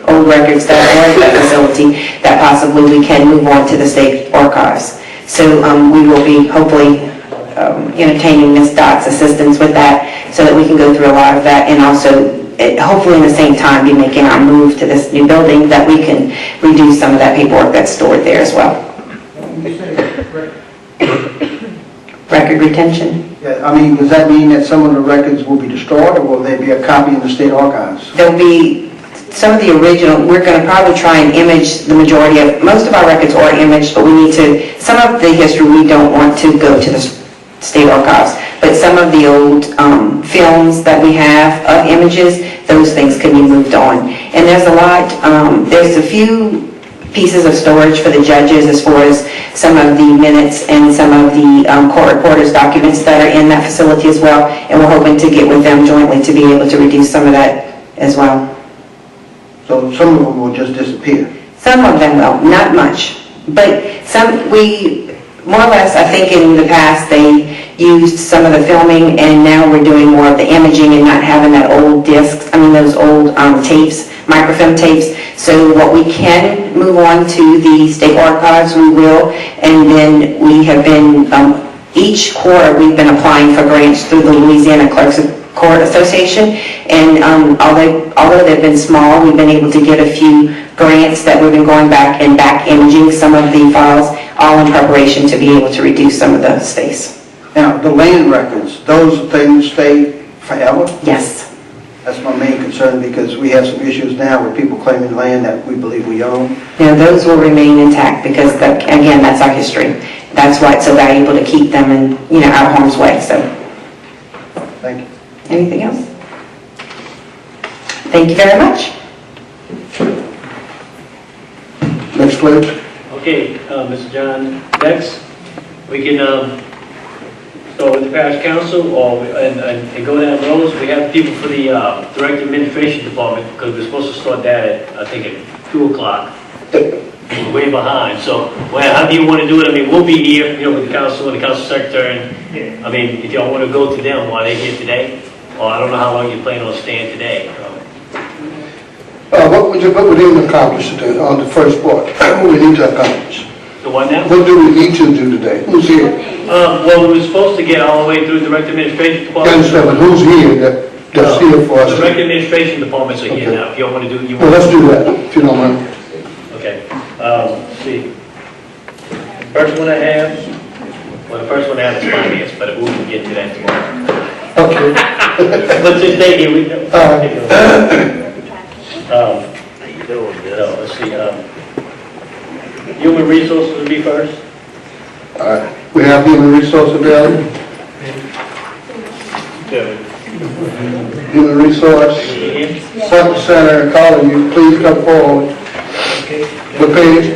old records that are at that facility that possibly we can move on to the state archives. So we will be hopefully entertaining Ms. Dott's assistance with that so that we can go through a lot of that, and also hopefully in the same time be making our move to this new building that we can reduce some of that paperwork that's stored there as well. Record retention. Yeah, I mean, does that mean that some of the records will be destroyed, or will there be a copy in the state archives? There'll be some of the original, we're going to probably try and image the majority of, most of our records are imaged, but we need to, some of the history we don't want to go to the state archives, but some of the old films that we have of images, those things can be moved on. And there's a lot, there's a few pieces of storage for the judges as far as some of the minutes and some of the court reporters' documents that are in that facility as well, and we're hoping to get with them jointly to be able to reduce some of that as well. So some of them will just disappear? Some of them will, not much, but some, we, more or less, I think in the past, they used some of the filming, and now we're doing more of the imaging and not having that old discs, those old tapes, microfilm tapes. So what we can move on to the state archives, we will, and then we have been, each quarter, we've been applying for grants through the Louisiana Clerks of Court Association, and although they've been small, we've been able to get a few grants that we've been going back and back imaging some of the files, all in preparation to be able to reduce some of the space. Now, the land records, those things stay forever? Yes. That's my main concern, because we have some issues now with people claiming land that we believe we own. Now, those will remain intact because, again, that's our history. That's why it's so valuable to keep them in, out of harm's way, so. Thank you. Anything else? Thank you very much. Next, please. Okay, Mr. John, next, we can start with the parish council, and go down those. We have people for the direct administration department, because we're supposed to start that at, I think, at 2 o'clock. We're way behind, so, how do you want to do it? I mean, we'll be here, with the council and the council secretary, and, if y'all want to go to them while they're here today, or I don't know how long you plan on staying today. What would you accomplish today on the first part? What do we need to accomplish? The what now? What do we need to do today? Who's here? Well, we were supposed to get all the way through the direct administration You department. understand, but who's here that's here for us? The direct administration departments are here now, if you want to do, Well, let's do that, if you don't mind. Okay, let's see. First one I have, the first one I have is finance, but we can get to that tomorrow. Okay. Let's just stay here, we know. Let's see, human resources will be first. All right, we have human resource available. Human resource, Senator calling you, please come forward. What page?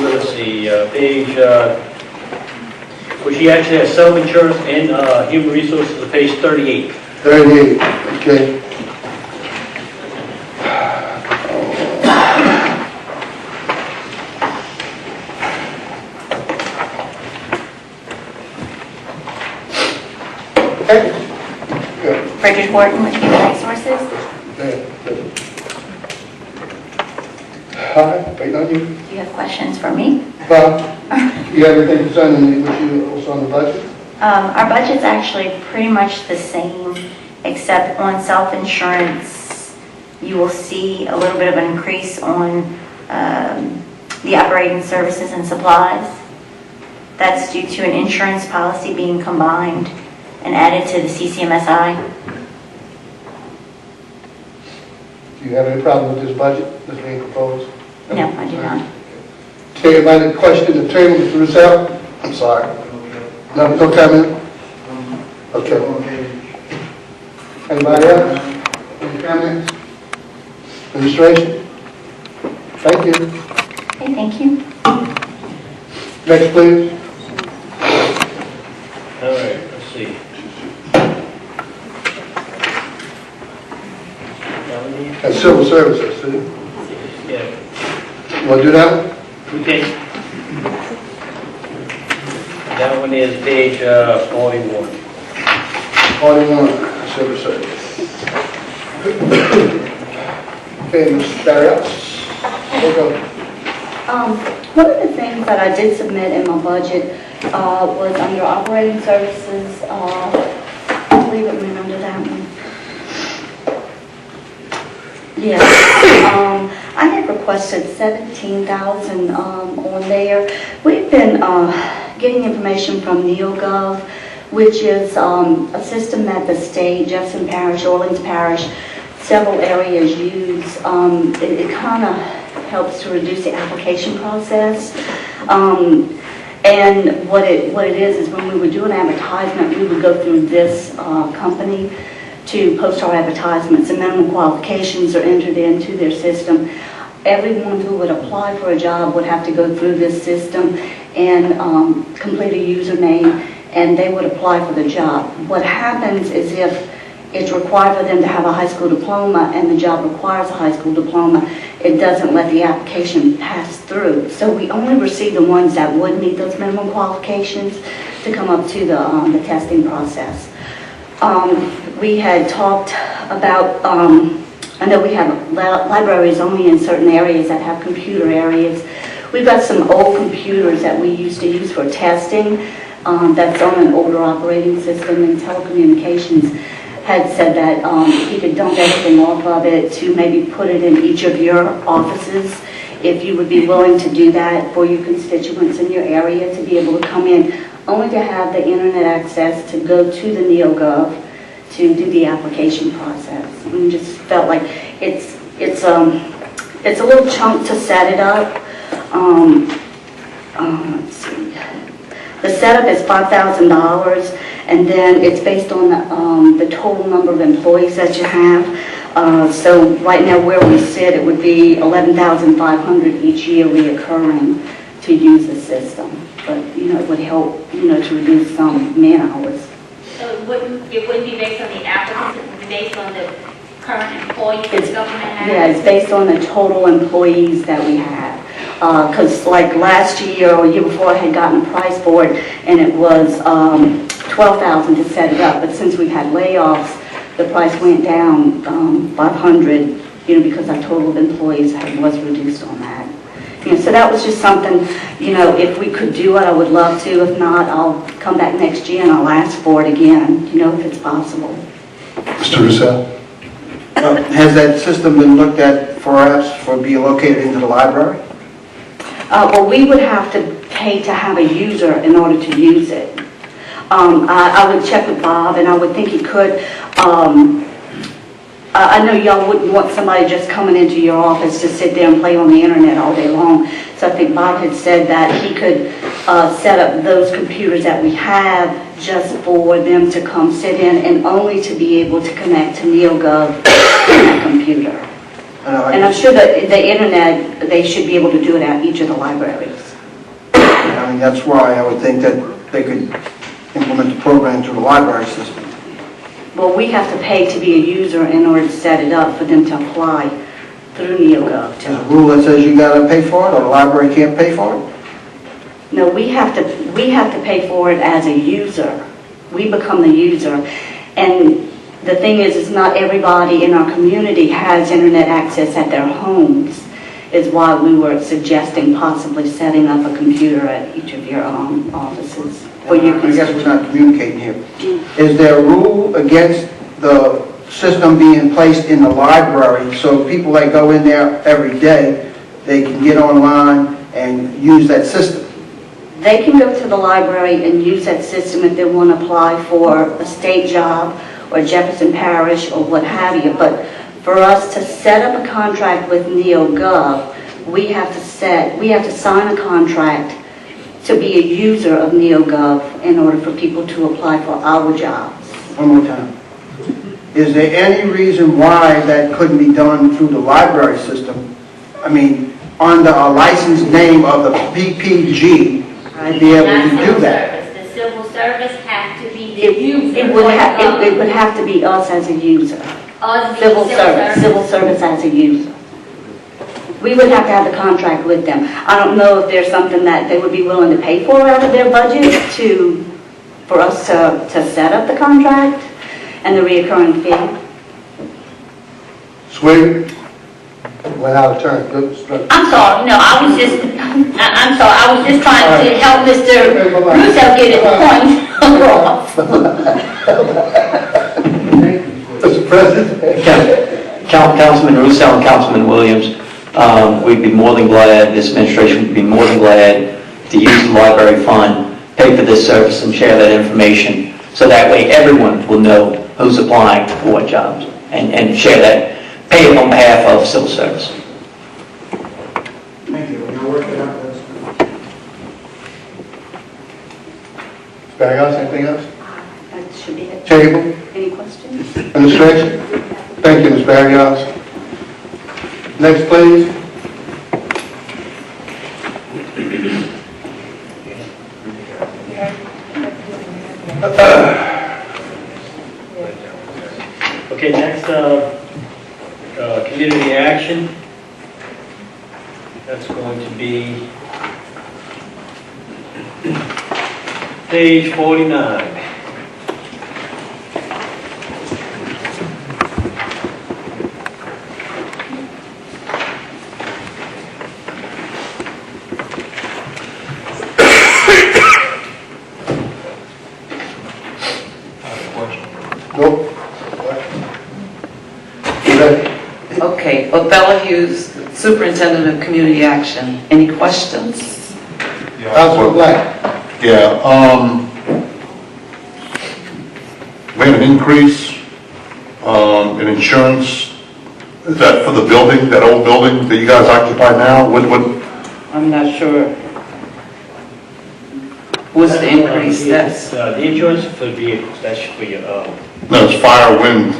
Let's see, page, well, she actually has self-insurance and human resources, page 38. 38, okay. Bridget Horton with Human Resources. All right, waiting on you. Do you have questions for me? Bob, you have anything concerning what you also on the budget? Our budget's actually pretty much the same, except on self-insurance, you will see a little bit of an increase on the operating services and supplies. That's due to an insurance policy being combined and added to the CCMSI. Do you have any problem with this budget that's being proposed? No, I do not. Okay, anybody question the table, Mr. Russell? I'm sorry. No comment? Okay. Anybody else? Any comments? Administration? Thank you. Okay, thank you. Next, please. All right, let's see. And civil services, see? Yeah, You want to do that one? okay. That one is page 41. 41, civil service. Okay, Mr. Barrios. One of the things that I did submit in my budget was under operating services, I believe it went under that one. Yeah, I had requested 17,000 on there. We've been getting information from NeoGov, which is a system that the state, Jefferson Parish, Orleans Parish, several areas use. It kind of helps to reduce the application process. And what it is when we would do an advertisement, we would go through this company to post our advertisements, and minimum qualifications are entered into their system. Everyone who would apply for a job would have to go through this system and complete a username, and they would apply for the job. What happens is if it's required for them to have a high school diploma and the job requires a high school diploma, it doesn't let the application pass through. So we only receive the ones that would meet those minimum qualifications to come up to the testing process. We had talked about, I know we have libraries only in certain areas that have computer areas. We've got some old computers that we used to use for testing that's on an older operating system, and telecommunications had said that he could dump everything off of it to maybe put it in each of your offices, if you would be willing to do that for your constituents in your area to be able to come in, only to have the internet access to go to the NeoGov to do the application process. We just felt like it's a little chunk to set it up. Let's see. The setup is $5,000, and then it's based on the total number of employees that you have. So right now where we sit, it would be $11,500 each year reoccurring to use the system. But, it would help, to reduce some man hours. So it wouldn't be based on the applicants, it would be based on the current employees that the government has? Yeah, it's based on the total employees that we have. Because like last year or year before, I had gotten a price for it, and it was $12,000 to set it up. But since we've had layoffs, the price went down $500, because our total of employees was reduced on that. So that was just something, if we could do it, I would love to. If not, I'll come back next year and I'll ask for it again, if it's possible. Mr. Russell? Has that system been looked at for us for being located into the library? Well, we would have to pay to have a user in order to use it. I would check with Bob, and I would think he could. I know y'all wouldn't want somebody just coming into your office to sit there and play on the internet all day long. So I think Bob had said that he could set up those computers that we have just for them to come sit in, and only to be able to connect to NeoGov on that computer. And I'm sure that the internet, they should be able to do it at each of the libraries. That's why I would think that they could implement the program through the library system. Well, we have to pay to be a user in order to set it up for them to apply through NeoGov. There's a rule that says you got to pay for it, or the library can't pay for it? No, we have to pay for it as a user. We become the user. And the thing is not everybody in our community has internet access at their homes, is why we were suggesting possibly setting up a computer at each of your offices for your I guess we're constituents. not communicating here. Is there a rule against the system being placed in the library, so people that go in there every day, they can get online and use that system? They can go to the library and use that system if they want to apply for a state job or Jefferson Parish or what have you. But for us to set up a contract with NeoGov, we have to sign a contract to be a user of NeoGov in order for people to apply for our jobs. One more time. Is there any reason why that couldn't be done through the library system? I mean, under a licensed name of the PPG, to be able to do that? The civil service has to be the user. It would have to be us as a user. Us being Civil service as a user. We would have to have the contract with them. I don't know if there's something that they would be willing to pay for out of their budget for us to set up the contract and the reoccurring fee. Sweet. Went out of turn. I'm sorry, no, I'm sorry, I was just trying to help Mr. Russo get his point across. Mr. President. Councilman Russo and Councilman Williams, we'd be more than glad, this administration would be more than glad to use the library fund, pay for this service and share that information, so that way everyone will know who's applying for what jobs, and share that, pay it on behalf of civil service. Thank you. You're working out this. Anything else? Anything else? That should be it. Table? Any questions? Administration? Thank you, Ms. Barrios. Next, please. Okay, next, community action. That's going to be page 49. Nope. Okay, Othello Hughes, Superintendent of Community Action. Any questions? Councilman Black. Yeah, we have an increase, in insurance. Is that for the building, that old building that you guys occupy now? What, I'm not sure. What's the increase? That's, The insurance for the vehicles, that's for your, no, it's fire, wind.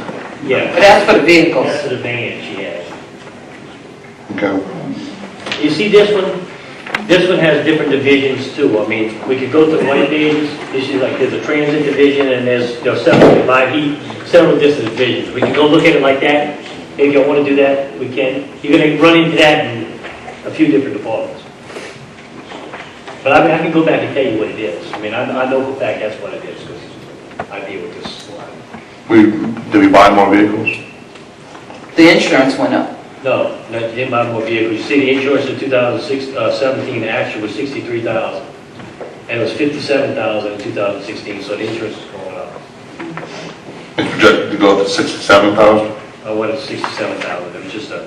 yeah. but that's for the vehicles. That's for the van she has. Okay. You see this one has different divisions too. I mean, we could go to one pages, this is like, there's a transit division and there's several different divisions. We can go look at it like that. If you want to do that, we can. You're going to run into that in a few different departments. But I can go back and tell you what it is. I mean, I know for a fact that's what it is because I deal with this a lot. Did we buy more vehicles? The insurance went up. No, didn't buy more vehicles. You see, the insurance in 2017, the actual was $63,000. And it was $57,000 in 2016, so the insurance is going up. It's projected to go up to 67,000? I wanted 67,000. It was just I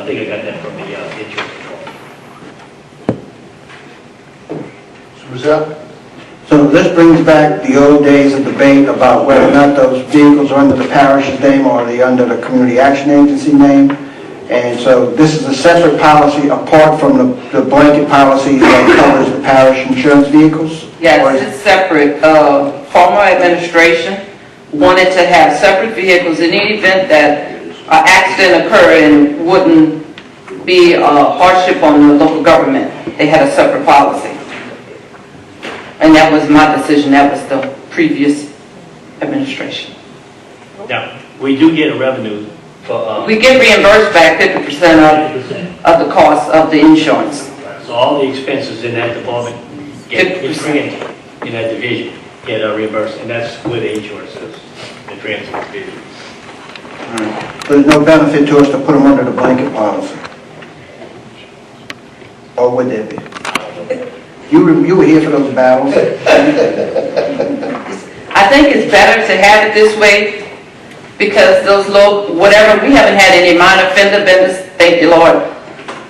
think I got that from the insurance control. So this brings back the old days of debate about whether or not those vehicles are under the parish's name or are they under the Community Action Agency name. And so this is a separate policy apart from the blanket policy that covers the parish insurance vehicles? Yes, it's separate. Former administration wanted to have separate vehicles in the event that an accident occurred and wouldn't be a hardship on the local government. They had a separate policy. And that was my decision. That was the previous administration. Now, we do get a revenue for... We get reimbursed back 50% of the cost of the insurance. So all the expenses in that department get in that division, get reimbursed, and that's where the insurance is. and transportation. But there's no benefit to us to put them under the blanket policy. Or would there be? You were here for those battles. I think it's better to have it this way because those low, whatever, we haven't had any minor fender benders, thank you Lord,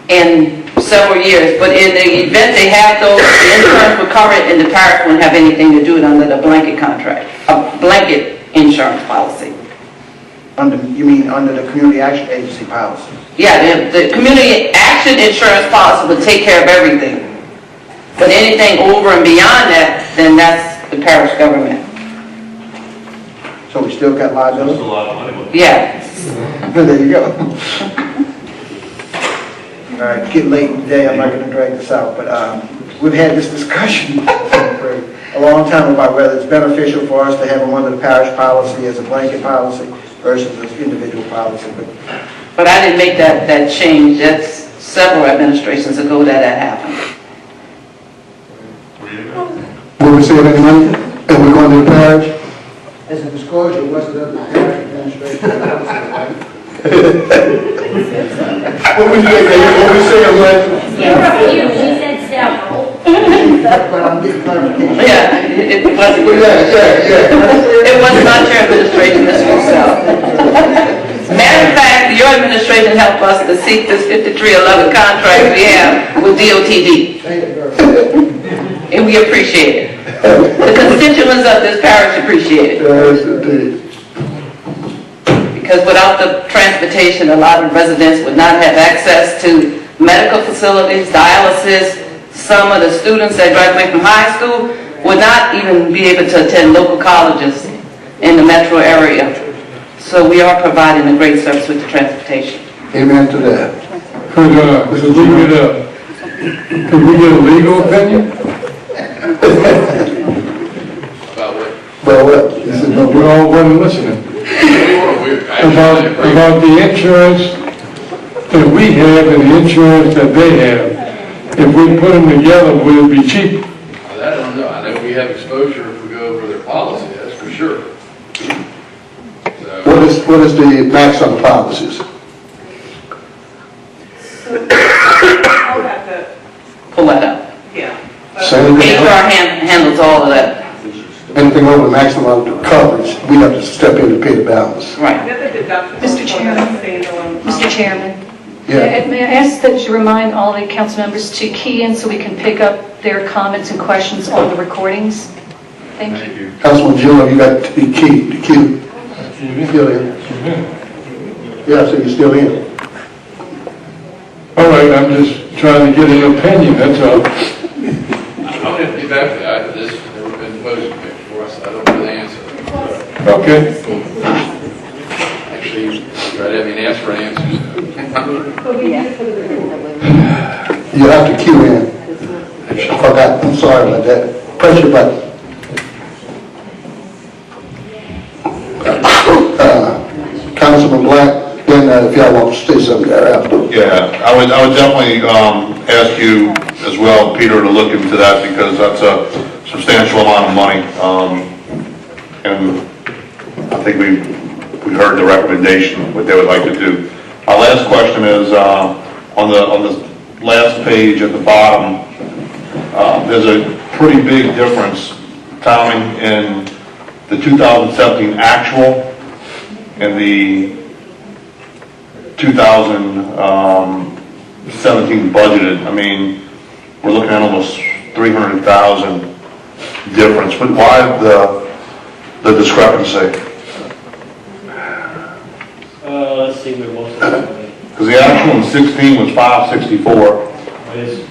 in several years. But in the event they have those, the insurance will cover it and the parish wouldn't have anything to do it under the blanket contract, a blanket insurance policy. You mean under the community action agency policy? Yeah, the community action insurance policy would take care of everything. But anything over and beyond that, then that's the parish government. So we still got liability? That's a lot of money. Yeah. There you go. All right, it's getting late in the day, I'm not gonna drag this out, but we've had this discussion for a long time about whether it's beneficial for us to have them under the parish policy as a blanket policy versus an individual policy. But I didn't make that change. That's several administrations ago that happened. Will we save any money? And we're going to the parish? As a disclosure, it wasn't under the parish administration. What we say, what? She said several. But I'm getting clarification. Yeah, it wasn't. It was not your administration, Mr. Rousseau. Matter of fact, your administration helped us to seek this 5311 contract we have with DOTD. And we appreciate it. The constituents of this parish appreciate it. Yes, indeed. Because without the transportation, a lot of residents would not have access to medical facilities, dialysis. Some of the students that graduate from high school would not even be able to attend local colleges in the metro area. So we are providing a great service with the transportation. Amen to that. Could we get a legal opinion? Well, what? He said, no, We all wasn't listening. About the insurance that we have and the insurance that they have. If we put them together, will it be cheaper? I don't know. I know we have exposure if we go over their policy, that's for sure. what is the max on the policies? I'll have to pull that up. Same HR thing. handles all of that. Anything over the maximum coverage, we have to step in to pay the balance. Right. Mr. Chairman, Yeah. may I ask that you remind all the council members to key in so we can pick up their comments and questions on the recordings? Thank you. Councilman Gillo, you got to be key, the queue. Still in? Yeah, so you're still in. All right, I'm just trying to get an opinion, that's all. I'm going to get back to that. This has never been posed before, so I don't know the answer. Okay. Actually, try to have me ask for answers. You have to queue in. I forgot, I'm sorry about that. Press your button. Councilman Black, then if y'all want to say something thereafter. Yeah, I would definitely ask you as well, Peter, to look into that because that's a substantial amount of money. And I think we heard the recommendation, what they would like to do. My last question is, on the last page at the bottom, there's a pretty big difference, Tommy, in the 2017 actual and the 2017 budgeted. I mean, we're looking at almost 300,000 difference. But why the discrepancy? Let's see where most of them are. Because the actual in 16 was 564.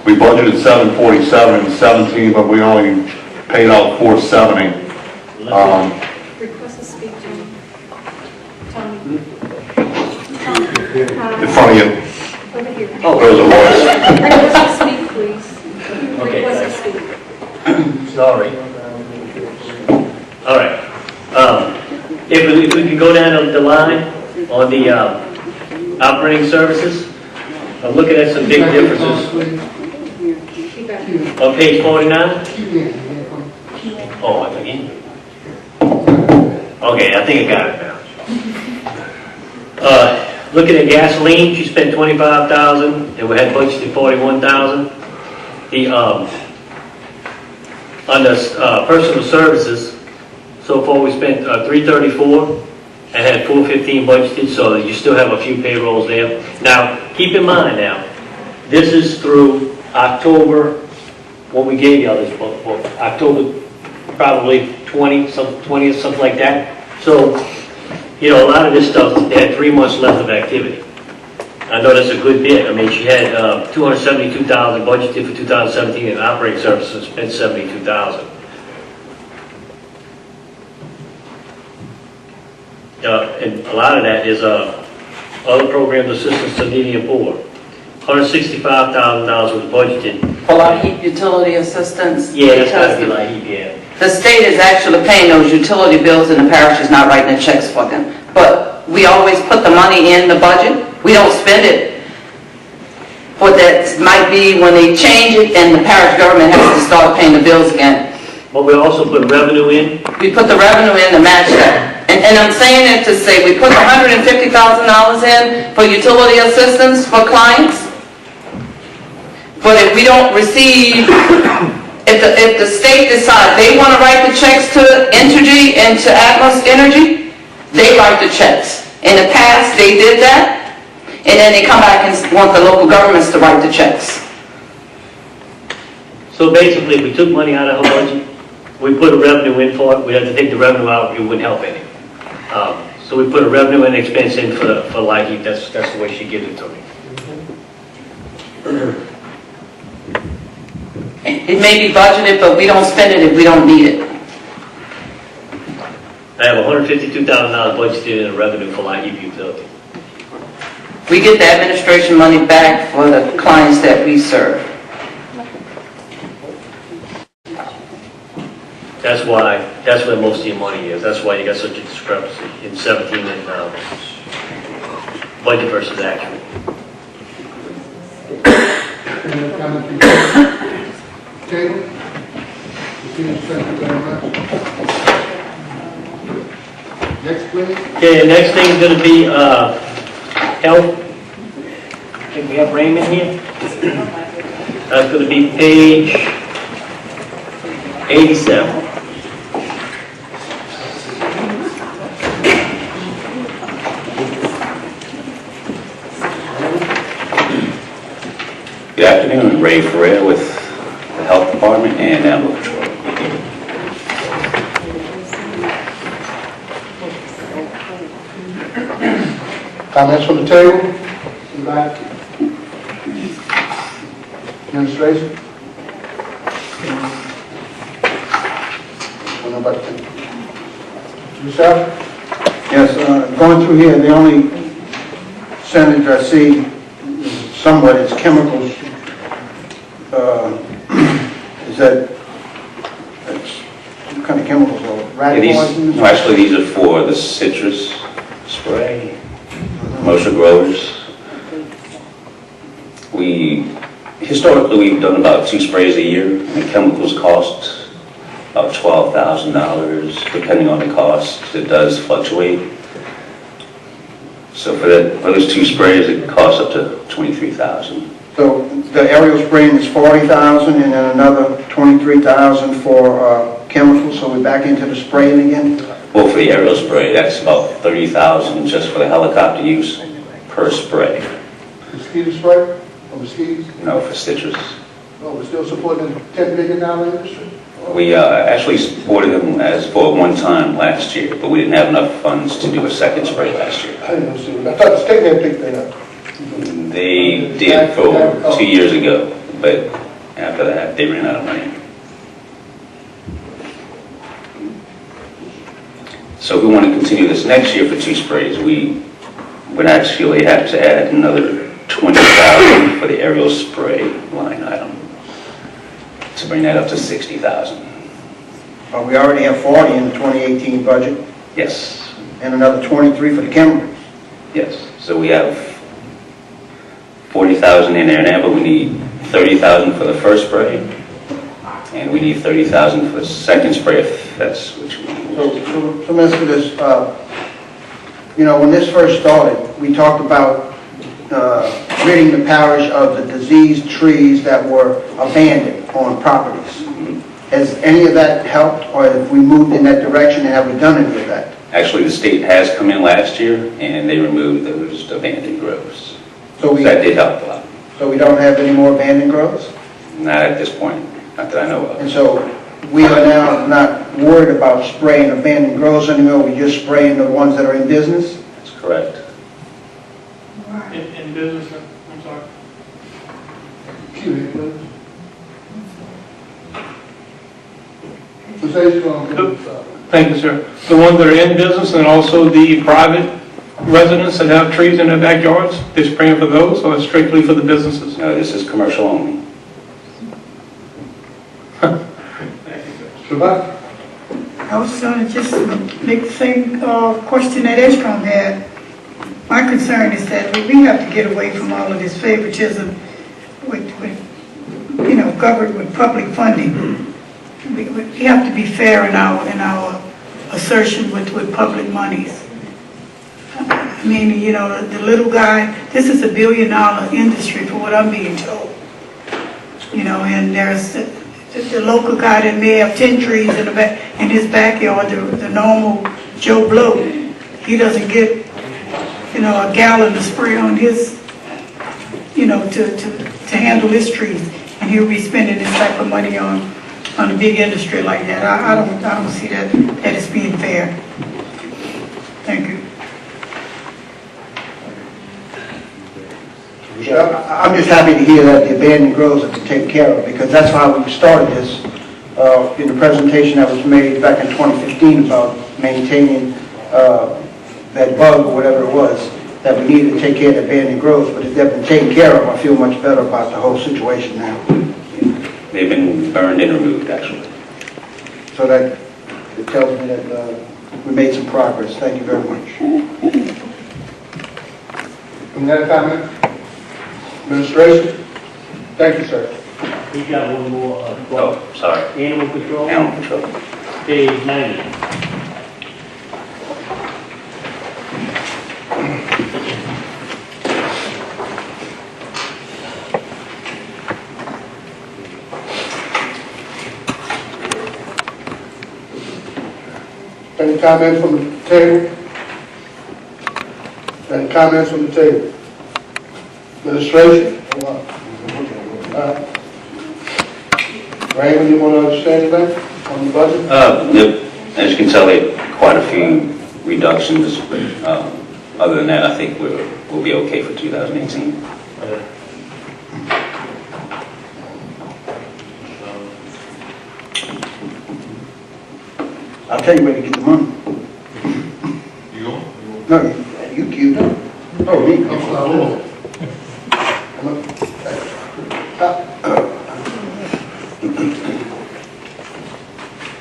We budgeted 747 in 17, but we only paid out 470. Request to speak to In front of you. over here. Oh, there's a voice. Request to speak, please. Okay. Request to speak. Sorry. All right. If we can go down the line on the operating services, I'm looking at some big differences. On page 49? Oh, again. Okay, I think I got it now. Looking at gasoline, she spent 25,000, and we had budgeted 41,000. The, on the, personal services, so far we spent 334 and had 415 budgeted, so you still have a few payrolls there. Now, keep in mind now, this is through October, what we gave you all this, October probably 20th, something like that. So, you know, a lot of this stuff, they had 3 months left of activity. I know that's a good bit. I mean, she had 272,000 budgeted for 2017 in operating services, spent 72,000. And a lot of that is other programs assistance to needy and poor. $165,000 was budgeted. For like heat utility assistance? Yeah, that's gotta be Because like EPA. the state is actually paying those utility bills and the parish is not writing the checks for them. But we always put the money in the budget. We don't spend it. But that might be when they change it and the parish government has to start paying the bills again. But we also put revenue in. We put the revenue in to match that. And I'm saying it to say, we put $150,000 in for utility assistance for clients. But if we don't receive, if the state decides they want to write the checks to Entergy and to Atmos Energy, they write the checks. In the past, they did that, and then they come back and want the local governments to write the checks. So basically, if we took money out of her budget, we put a revenue in for it, we had to take the revenue out, it wouldn't help any. So we put a revenue and expense in for light heat, that's the way she gives it to me. It may be budgeted, but we don't spend it if we don't need it. I have $152,000 budgeted in revenue for light heat utility. We get the administration money back for the clients that we serve. That's where most of your money is, that's why you got such a discrepancy in 17 and budget versus actual. Any comment from you? Table? Thank you very much. Next, please. Okay, the next thing is gonna be, health. I think we have Raymond here. That's gonna be page 87. Good afternoon, Ray Ferrer with the Health Department and Animal Control. Comments from the table? Anybody? Administration? Yourself? Yes, going through here, the only percentage I see somewhat is chemicals. Is that, what kind of chemicals are rat poison? No, actually, these are for the citrus spray, commercial growers. Historically, we've done about 2 sprays a year, and chemicals cost about $12,000, depending on the cost. It does fluctuate. So for those 2 sprays, it costs up to $23,000. So the aerial spraying is $40,000 and then another $23,000 for chemicals, so we're back into the spraying again? Well, for the aerial spray, that's about $30,000 just for the helicopter use per spray. Mosquito spray? Or mosquitoes? No, for citrus. Oh, we're still supporting the $10 billion industry? We actually supported them as for one time last year, but we didn't have enough funds to do a second spray last year. I didn't know, I thought the state had picked that up. They did for 2 years ago, but after that, they ran out of money. So if we want to continue this next year for 2 sprays, we would actually have to add another $20,000 for the aerial spray line item to bring that up to $60,000. We already have 40 in the 2018 budget. Yes. And another 23 for the chemicals. Yes. So we have 40,000 in there now, but we need 30,000 for the first spray, and we need 30,000 for the second spray if that's what you want. So Mr. This, you know, when this first started, we talked about ridding the parish of the diseased trees that were abandoned on properties. Has any of that helped, or have we moved in that direction, and have we done any of that? Actually, the state has come in last year, and they removed those abandoned groves. So That did help a lot. So we don't have any more abandoned groves? Not at this point, not that I know of. And so we are now not worried about spraying abandoned groves anymore, we're just spraying the ones that are in business? That's correct. In business, I'm sorry. Thank you, sir. The ones that are in business and also the private residents that have trees in their backyards, they're spraying for those, or it's strictly for the businesses? No, this is commercial only. I was going to just make the same question that Estrom had. My concern is that we have to get away from all of this favoritism with you know, governed with public funding. We have to be fair in our assertion with public monies. I mean, you know, the little guy, this is $1 billion industry for what I'm being told. You know, and there's the local guy that may have 10 trees in his backyard, the normal Joe Blow, he doesn't get, you know, a gallon to spray on his, you know, to handle his trees, and he'll be spending this type of money on a big industry like that. I don't see that as being fair. Thank you. I'm just happy to hear that the abandoned groves have been taken care of, because that's how we started this in the presentation that was made back in 2015 about maintaining that bug or whatever it was, that we needed to take care of the abandoned groves. But if they've been taken care of, I feel much better about the whole situation now. They've been burned and removed, actually. So that it tells me that we made some progress. Thank you very much. Any other comment? Administration? Thank you, sir. We got one more. Oh, sorry. Animal control. Animal control. Page 90. Any comments from the table? Any comments from the table? Administration? Raymond, you want to say anything on the budget? Yep. As you can tell, there are quite a few reductions, but other than that, I think we'll be okay for 2018. I'll tell you where to get the money. You go? No, you queued up. Oh, me.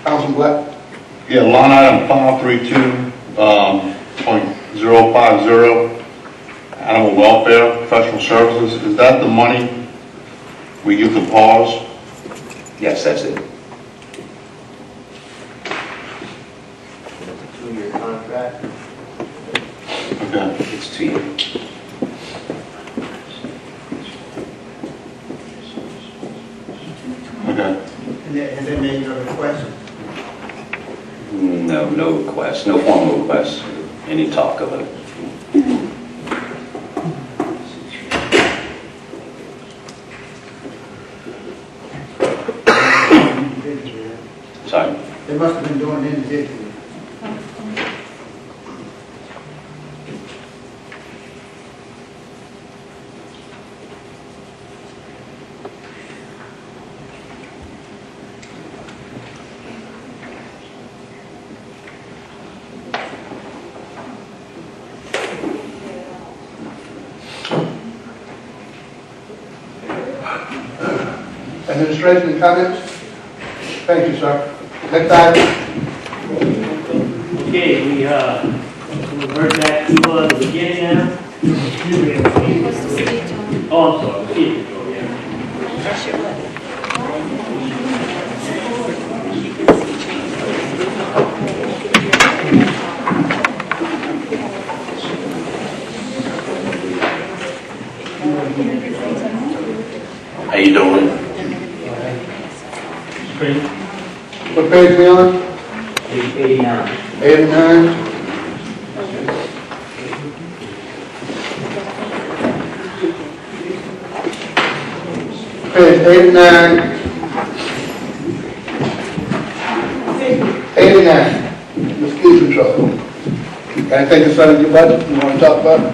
Councilman Black? Yeah, line item 532, .050, animal welfare, professional services. Is that the money we give to PAWS? Yes, that's it. Two-year contract. Okay. It's 2 years. Okay. And then made your request. No request, no formal request, any talk of it. Sorry? They must have been doing it individually. Administration comments? Thank you, sir. Next item. Okay, we'll revert back to the beginning now. Oh, I'm sorry, speed control, yeah. How you doing? What page we on? 89. Page 89. 89. Mosquito control. Anything concerning your budget you want to talk about?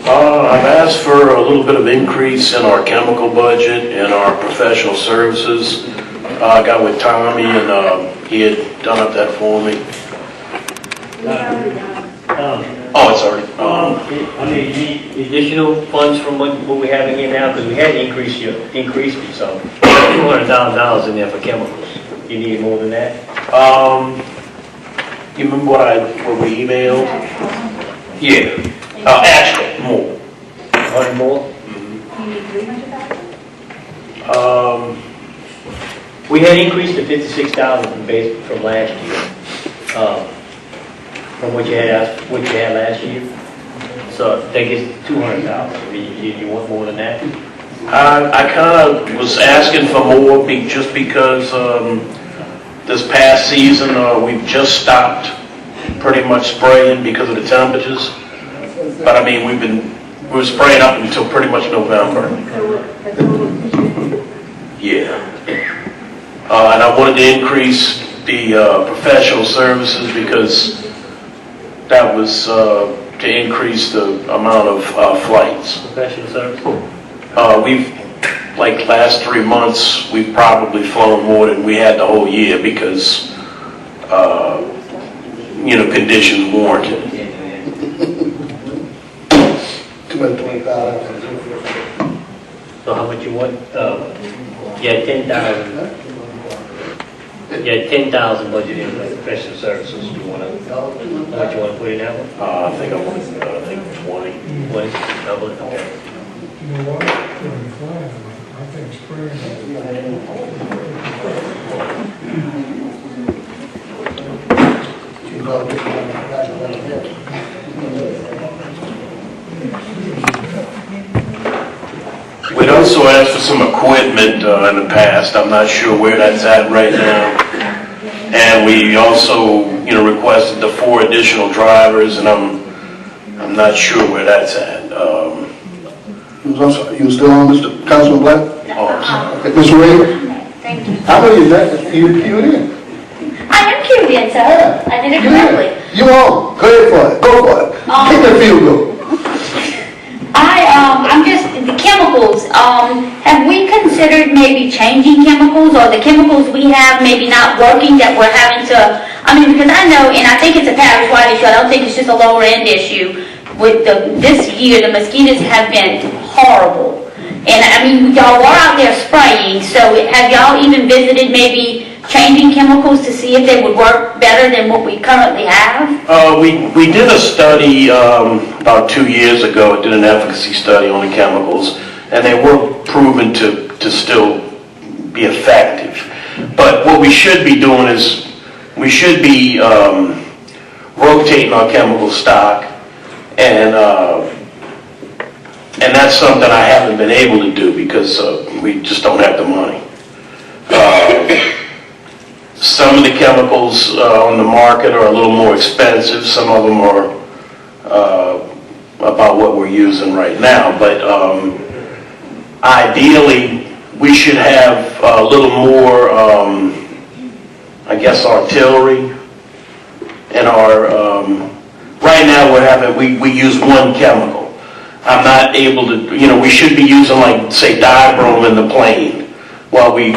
I've asked for a little bit of increase in our chemical budget and our professional services. I got with Tommy and he had done up that for me. Oh, it's already, I mean, you need additional funds from what we have in here now, because we had increased it, so $200,000 in there for chemicals. You need more than that? you remember what we emailed? Yeah, actually, more. 100 more? We had increased to 56,000 from last year, from what you had last year. So that gets 200,000. You want more than that? I kind of was asking for more just because this past season we've just stopped pretty much spraying because of the temperatures. But I mean, we were spraying up until pretty much November. Yeah. And I wanted to increase the professional services because that was to increase the amount of flights. Professional services? We've, like last 3 months, we've probably flown more than we had the whole year because, conditions warranted. 225. So how much you want? You had 10,000. You had 10,000 budgeted for professional services. How much you want to put in that one? I think 20. 20, double it, okay. You know what? I think spring. We'd also asked for some equipment in the past. I'm not sure where that's at right now. And we also, requested the 4 additional drivers, and I'm not sure where that's at. You still on, Mr. Councilman Black? Okay, Ms. Williams? Thank you. I know you queued in. I am queued in, sir. I did it correctly. You on? Go ahead for it. Go for it. Kick that field goal. I'm just, the chemicals, have we considered maybe changing chemicals, or the chemicals we have maybe not working that we're having to, because I know, and I think it's a parish-wide issue, I don't think it's just a lower-end issue. With this year, the mosquitoes have been horrible. And y'all were out there spraying, so have y'all even visited maybe changing chemicals to see if they would work better than what we currently have? We did a study about 2 years ago. Did an efficacy study on the chemicals, and they were proven to still be effective. But what we should be doing is we should be rotating our chemical stock, and that's something I haven't been able to do because we just don't have the money. Some of the chemicals on the market are a little more expensive. Some of them are about what we're using right now. But ideally, we should have a little more, artillery in our. Right now, we use 1 chemical. I'm not able to. We should be using say dibrome in the plane. Well, we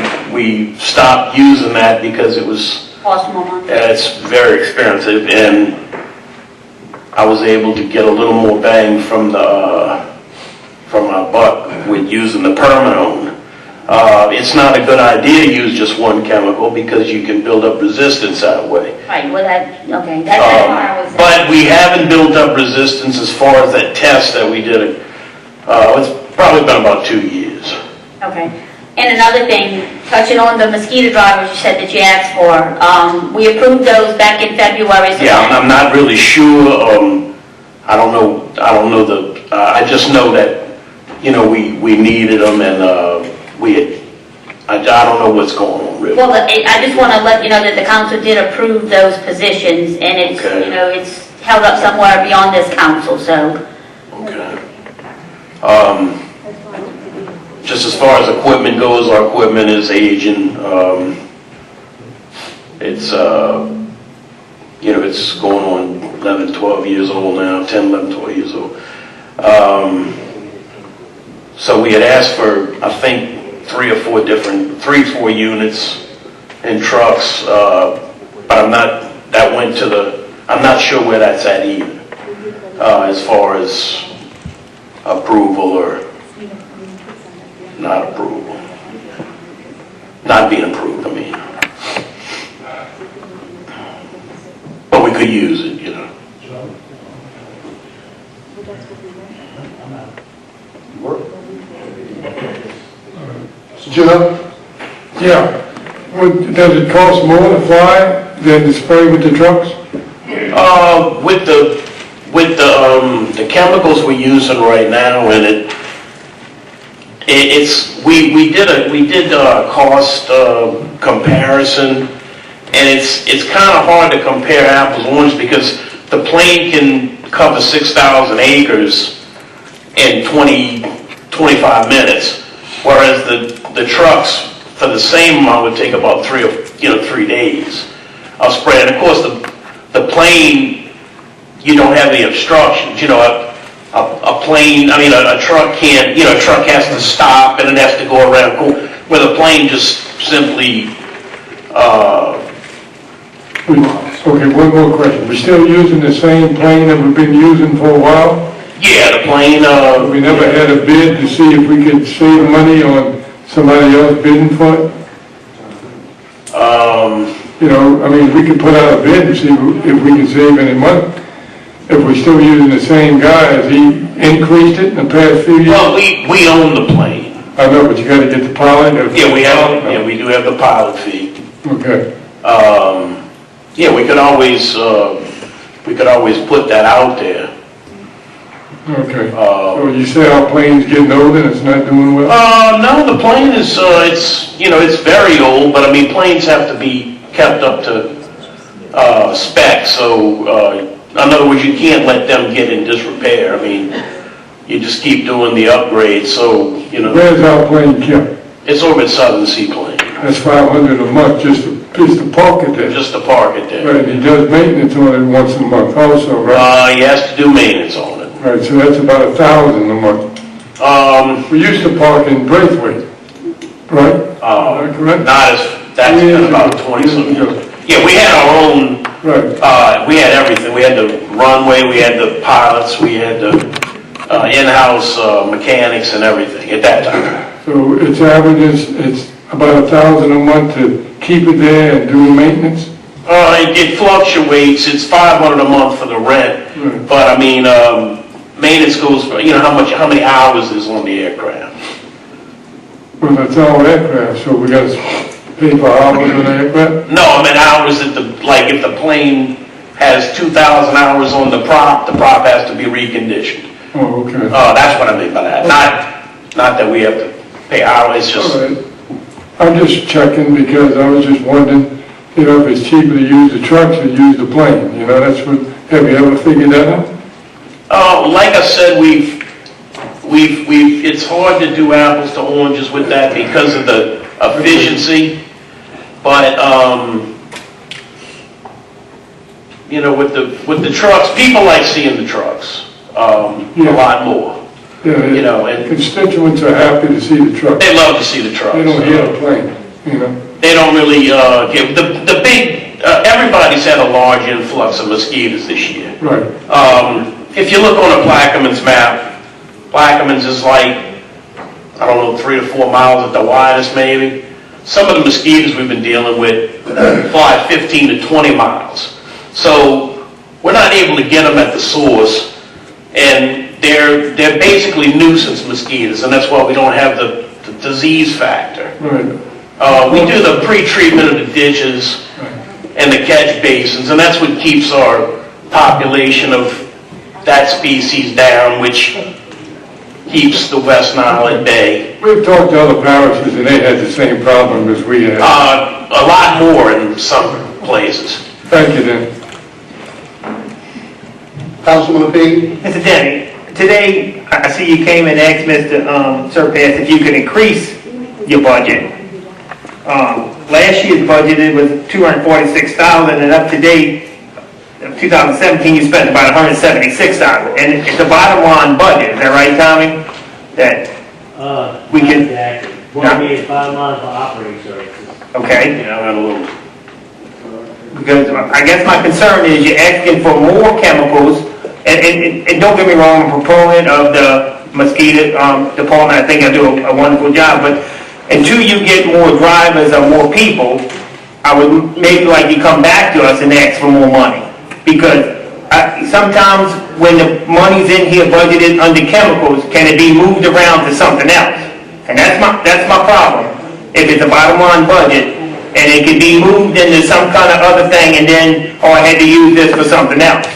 stopped using that because it was, Cost more money. it's very expensive, and I was able to get a little more bang from my buck with using the Permanone. It's not a good idea to use just 1 chemical because you can build up resistance that way. Right, well that's why I was. But we haven't built up resistance as far as that test that we did. It's probably been about 2 years. Okay. And another thing, touching on the mosquito drivers you said that you asked for, we approved those back in February. So Yeah, I'm not really sure. I don't know I just know that we needed them, and I don't know what's going on really. Well, I just want to let you know that the council did approve those positions, and it's, Okay. it's held up somewhere beyond this council, so. Okay. Just as far as equipment goes, our equipment is aging. It's, it's going on 11, 12 years old now, 10, 11, 12 years old. So we had asked for, I think, 3 or 4 units and trucks, but I'm not sure where that's at either, as far as approval or not approval. Not being approved, I mean. But we could use it, Jim? Yeah. Does it cost more to fly than to spray with the trucks? With the chemicals we're using right now, and we did a cost comparison, and it's kind of hard to compare apples and oranges because the plane can cover 6,000 acres in 25 minutes, whereas the trucks for the same amount would take about 3 days of spray. And of course, the plane, you don't have any obstructions. A plane, a truck can't, a truck has to stop and it has to go around, where the plane just simply, Okay, one more question. We're still using the same plane that we've been using for a while? yeah, the plane, We never had a bid to see if we could save money on somebody else bidding for it? We could put out a bid and see if we can save any money. If we're still using the same guy, has he increased it in the past few years? well, we own the plane. I know, but you gotta get the pilot. Yeah, we do have the pilot fee. Okay. Yeah, we could always put that out there. Okay. So you say our plane's getting old and it's not doing well? No, the plane is, it's very old, but planes have to be kept up to, spec, so, in other words, you can't let them get in disrepair. You just keep doing the upgrades, so, Where's our plane kept? it's over at Southern Seaplane, That's $500 a month just to park it there. just to park it there. Right, he does maintenance on it once a month also, right? He has to do maintenance on it. Right, so that's about $1,000 a month. We used to park in Braithwaite, right? Is that correct? That's been about 20-something years. Yeah, we had our own, Right. we had everything. We had the runway, we had the pilots, we had the in-house mechanics and everything at that time. So its averages, it's about $1,000 a month to keep it there and do the maintenance? It fluctuates. It's $500 a month for the rent, Right. but maintenance goes for, how many hours is on the aircraft. Well, that's our aircraft, so we got to pay for hours on the aircraft? No, hours if the plane has 2,000 hours on the prop has to be reconditioned. Oh, okay. That's what I mean by that. Not that we have to pay hours, it's just, All right. I'm just checking because I was just wondering, if it's cheaper to use the trucks or use the plane, have you ever figured that out? like I said, it's hard to do apples to oranges with that because of the efficiency, but, with the trucks, people like seeing the trucks, a lot more. Yeah, and constituents are happy to see the truck. they love to see the trucks. They don't hear the plane, They don't really, give, the big, everybody's had a large influx of mosquitoes this year. Right. If you look on a Plaquemines map, Plaquemines is 3 to 4 miles at the widest maybe. Some of the mosquitoes we've been dealing with fly 15 to 20 miles. So we're not able to get them at the source, and they're basically nuisance mosquitoes, and that's why we don't have the disease factor. Right. We do the pre-treatment of the ditches and the catch basins, and that's what keeps our population of that species down, which keeps the West Nile at bay. We've talked to other parishes and they had the same problem as we had. A lot more in some places. Thank you, then. Councilman Lepine? Mr. Denny, today, I see you came and asked Mr. Surpass if you could increase your budget. Last year's budgeted was $246,000, and up to date, 2017, you spent about $176,000. And it's a bottom line budget, is that right, Tommy? That we can... $1,500,000 for operating services. Okay. Yeah, I got a little. Because I guess my concern is you're asking for more chemicals, and don't get me wrong, I'm a proponent of the mosquito department. I think I do a wonderful job, but until you get more drivers or more people, I would maybe like you come back to us and ask for more money. Because sometimes when the money's in here budgeted under chemicals, can it be moved around to something else? And that's my problem. If it's a bottom line budget, and it can be moved into some kind of other thing, and then, I had to use this for something else.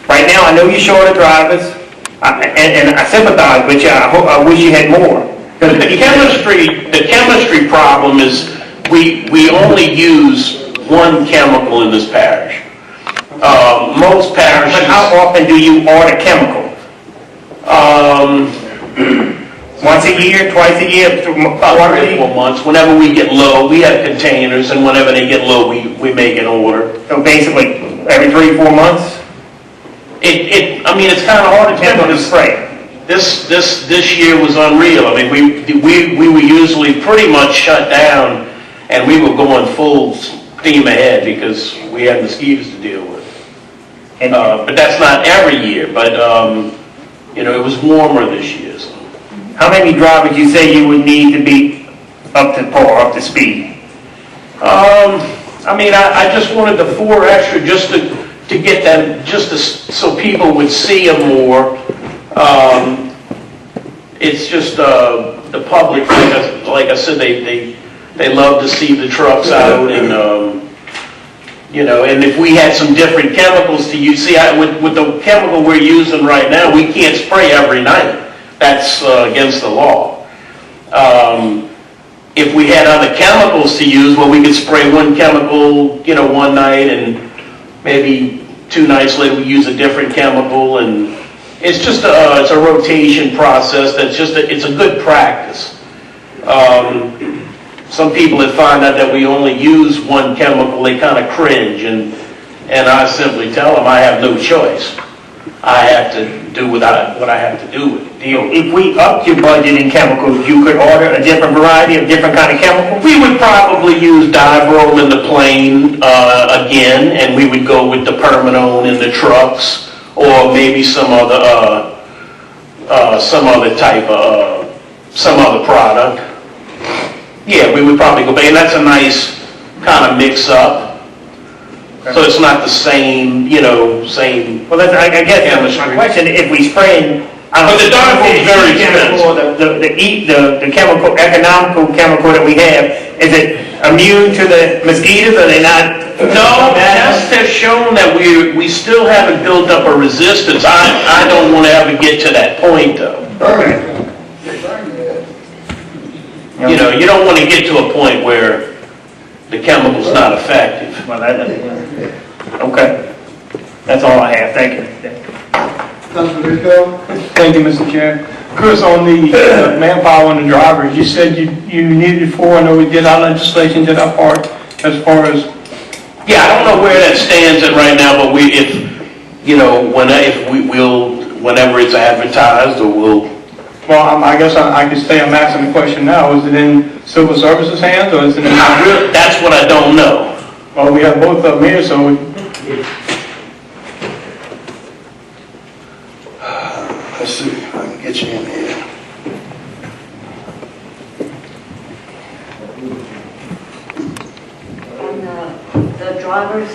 Right now, I know you're short of drivers, and I sympathize with you. I wish you had more. The chemistry problem is we only use one chemical in this parish. Most parishes. But how often do you order chemicals? Once a year, twice a year, about 3 or 4 months. Whenever we get low, we have containers, and whenever they get low, we make an order. So basically, every 3 or 4 months? I mean, it's kind of hard to tell because this year was unreal. I mean, we were usually pretty much shut down, and we were going full steam ahead because we had mosquitoes to deal with. But that's not every year. But it was warmer this year. So. How many drivers you say you would need to be up to par, up to speed? I mean, I just wanted the 4 extra just to get them, so people would see them more. It's just the public, like I said, they love to see the trucks out, and and if we had some different chemicals to use, see, with the chemical we're using right now, we can't spray every night. That's against the law. If we had other chemicals to use, well, we could spray one chemical, one night, and maybe 2 nights later we use a different chemical, and it's just it's a rotation process. It's a good practice. Some people that find out that we only use one chemical, they kind of cringe, and I simply tell them I have no choice. I have to do what I have to do with it. If we upped your budget in chemicals, you could order a different variety of different kind of chemicals? We would probably use Dibrome in the plane again, and we would go with the Permanone in the trucks, or maybe some other type of some other product. Yeah, we would probably go back, and that's a nice kind of mix up. So it's not the same, same. Well, I guess my question: if we spray, but the Dibrome is very expensive. The chemical, economical chemical that we have, is it immune to the mosquitoes? Are they not? No, tests have shown that we still haven't built up a resistance. I don't want to ever get to that point, though. You don't want to get to a point where the chemical's not effective. Well, okay. That's all I have. Thank you. Councilman Rico? Thank you, Mr. Chair. Chris, on the manpower and the drivers, you said you needed 4. I know we did our legislation, did our part as far as... Yeah, I don't know where that stands at right now, but whenever it's advertised, or we'll... Well, I guess I could say I'm asking the question now. Is it in Civil Services hands, or is it in... That's what I don't know. Well, we have both of them here, so... Let's see if I can get you in here. The drivers,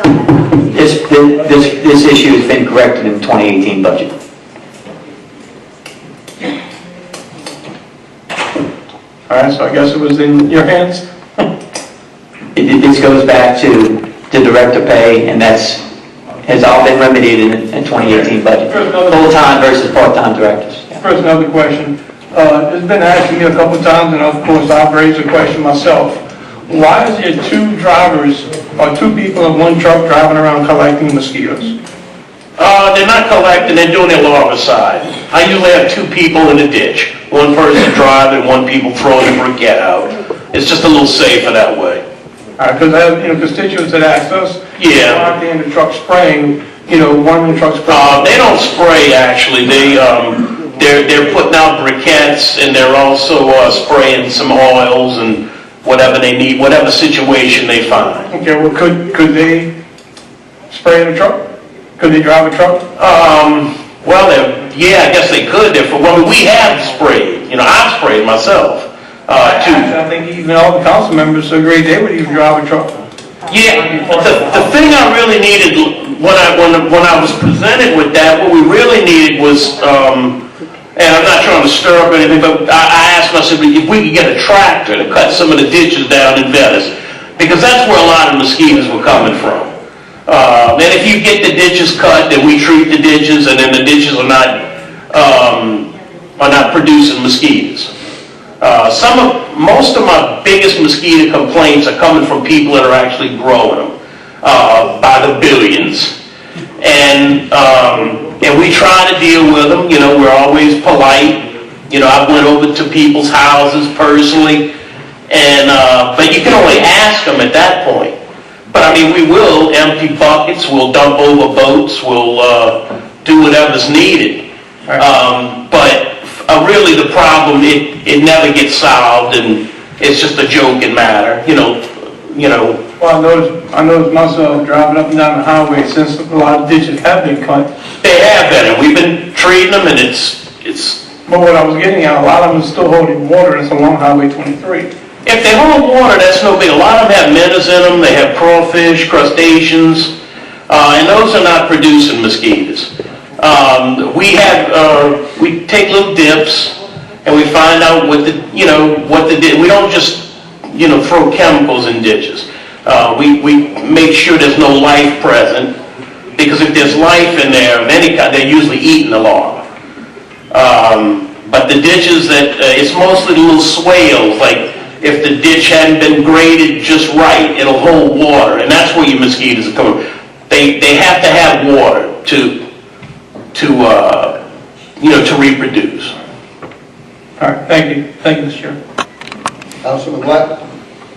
This issue has been corrected in the 2018 budget. All right, so I guess it was in your hands? This goes back to the director pay, and has all been remedied in 2018 budget. Full-time versus part-time directors. First, another question. It's been asked me a couple of times, and of course, I've raised the question myself. Why is there two drivers, or two people in one truck driving around collecting mosquitoes? They're not collecting, they're doing their larvicide. I usually have two people in a ditch. One person driving, one people throwing the briquette out. It's just a little safer that way. Because I have, constituents that asked us, Yeah. why aren't they in the truck spraying, one in the truck spraying? They don't spray, actually. They're putting out briquettes, and they're also spraying some oils and whatever they need, whatever situation they find. Okay, well, could they spray in a truck? Could they drive a truck? Well, yeah, I guess they could. We have sprayed. I've sprayed myself. Actually, I think even all the council members agreed they would even drive a truck. Yeah, the thing I really needed, when I was presented with that, what we really needed was, and I'm not trying to stir up anything, but I asked myself if we could get a tractor to cut some of the ditches down in Venice, because that's where a lot of mosquitoes were coming from. And if you get the ditches cut, then we treat the ditches, and then the ditches are not producing mosquitoes. Most of my biggest mosquito complaints are coming from people that are actually growing them by the billions, and we try to deal with them. We're always polite. I went over to people's houses personally, and but you can only ask them at that point. But I mean, we will empty buckets, we'll dump over boats, we'll do whatever's needed. But really the problem, it never gets solved, and it's just a joking matter, Well, I noticed myself driving up and down the highway since a lot of ditches have been cut. They have been, and we've been treating them, and it's. But what I was getting at, a lot of them are still holding water, it's along Highway 23. If they hold water, that's no big. A lot of them have minnows in them, they have crawfish, crustaceans, and those are not producing mosquitoes. We take little dips, and we find out what we don't just, throw chemicals in ditches. We make sure there's no life present, because if there's life in there of any kind, they're usually eating the larva. But the ditches it's mostly the little swales, like if the ditch hadn't been graded just right, it'll hold water, and that's where your mosquitoes are coming. They have to have water to reproduce. All right, thank you, Mr. Chairman. Councilman Black?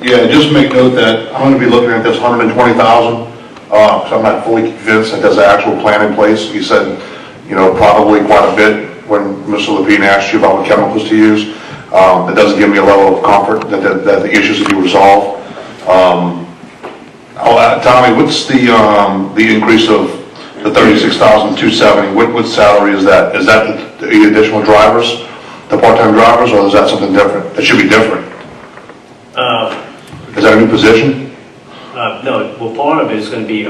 Yeah, just make note that I'm going to be looking at this 120,000, because I'm not fully convinced that there's an actual plan in place. You said, probably quite a bit when Mr. Levine asked you about what chemicals to use. That doesn't give me a level of comfort that the issues will be resolved. Tommy, what's the increase of the $36,270? What salary is that? Is that the additional drivers, the part-time drivers, or is that something different? That should be different. Is that a new position? No, well, part of it is going to be,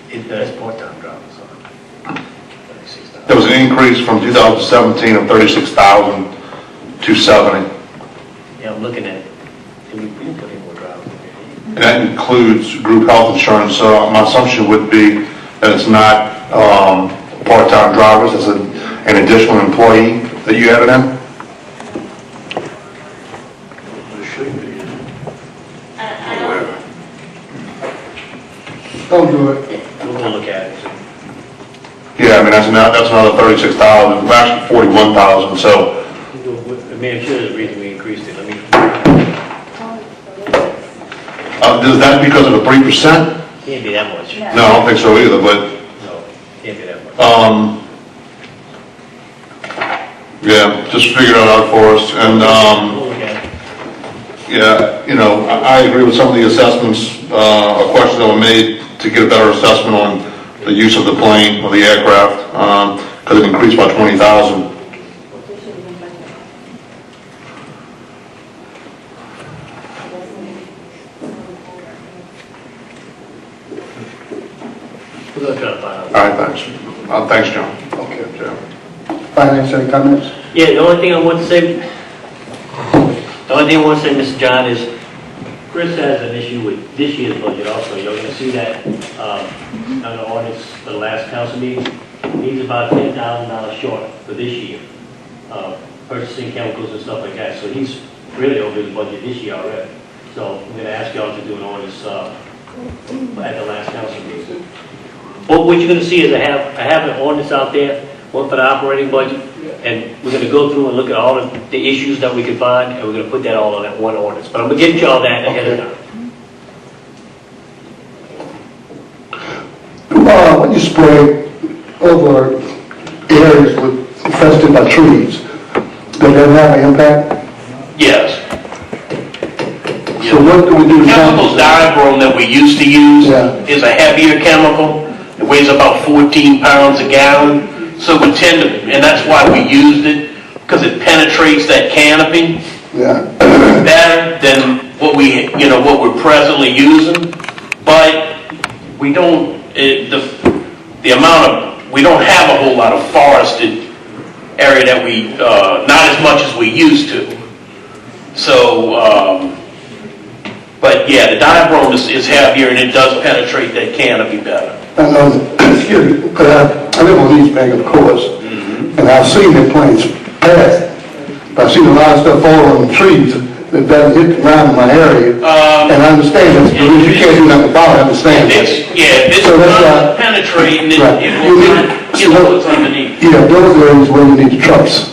it's part-time drivers. There was an increase from 2017 of $36,270. Yeah, I'm looking at it. We can put in more drivers. And that includes group health insurance, so my assumption would be that it's not part-time drivers, it's an additional employee that you added in? Don't do it. We'll look at it. Yeah, I mean, that's another 36,000, actually 41,000, so. I mean, I'm sure there's a reason we increased it. Is that because of the 3%? Can't be that much. No, I don't think so either, but, No, can't be that much. yeah, just figure it out for us, and, We'll look at it. yeah, I agree with some of the assessments, or questions that were made to get a better assessment on the use of the plane or the aircraft, because it increased by 20,000. We're going to try to find out. All right, thanks. Thanks, John. Okay. Finance, any comments? Yeah, the only thing I want to say, Mr. John, is Chris has an issue with this year's budget also. You're going to see that on the ordinance for the last council meeting. He's about $10,000 short for this year, purchasing chemicals and stuff like that. So he's really over his budget this year already. So I'm gonna ask y'all to do an ordinance, at the last council meeting. But what you're gonna see is I have an ordinance out there, one for the operating budget, and we're gonna go through and look at all of the issues that we can find, and we're gonna put that all on that one ordinance. But I'm gonna get y'all that ahead of time. When you spray over areas infested by trees, does that have an impact? Yes. So what do we do? Chemical diabrome that we used to use is a heavier chemical. It weighs about 14 pounds a gallon. So we tend to, and that's why we used it, because it penetrates that canopy better than what what we're presently using. But we don't, we don't have a whole lot of forested area that we, not as much as we used to. So, but yeah, the diabrome is heavier and it does penetrate that canopy better. I know, excuse me, because I live on East Bank, of course, and I've seen the planes pass. I've seen a lot of stuff fall on the trees that doesn't hit the ground in my area. And I understand that, but you can't do nothing about it, I understand that. If it's not penetrating, it will not get what's underneath. Yeah, those areas where you need the trucks.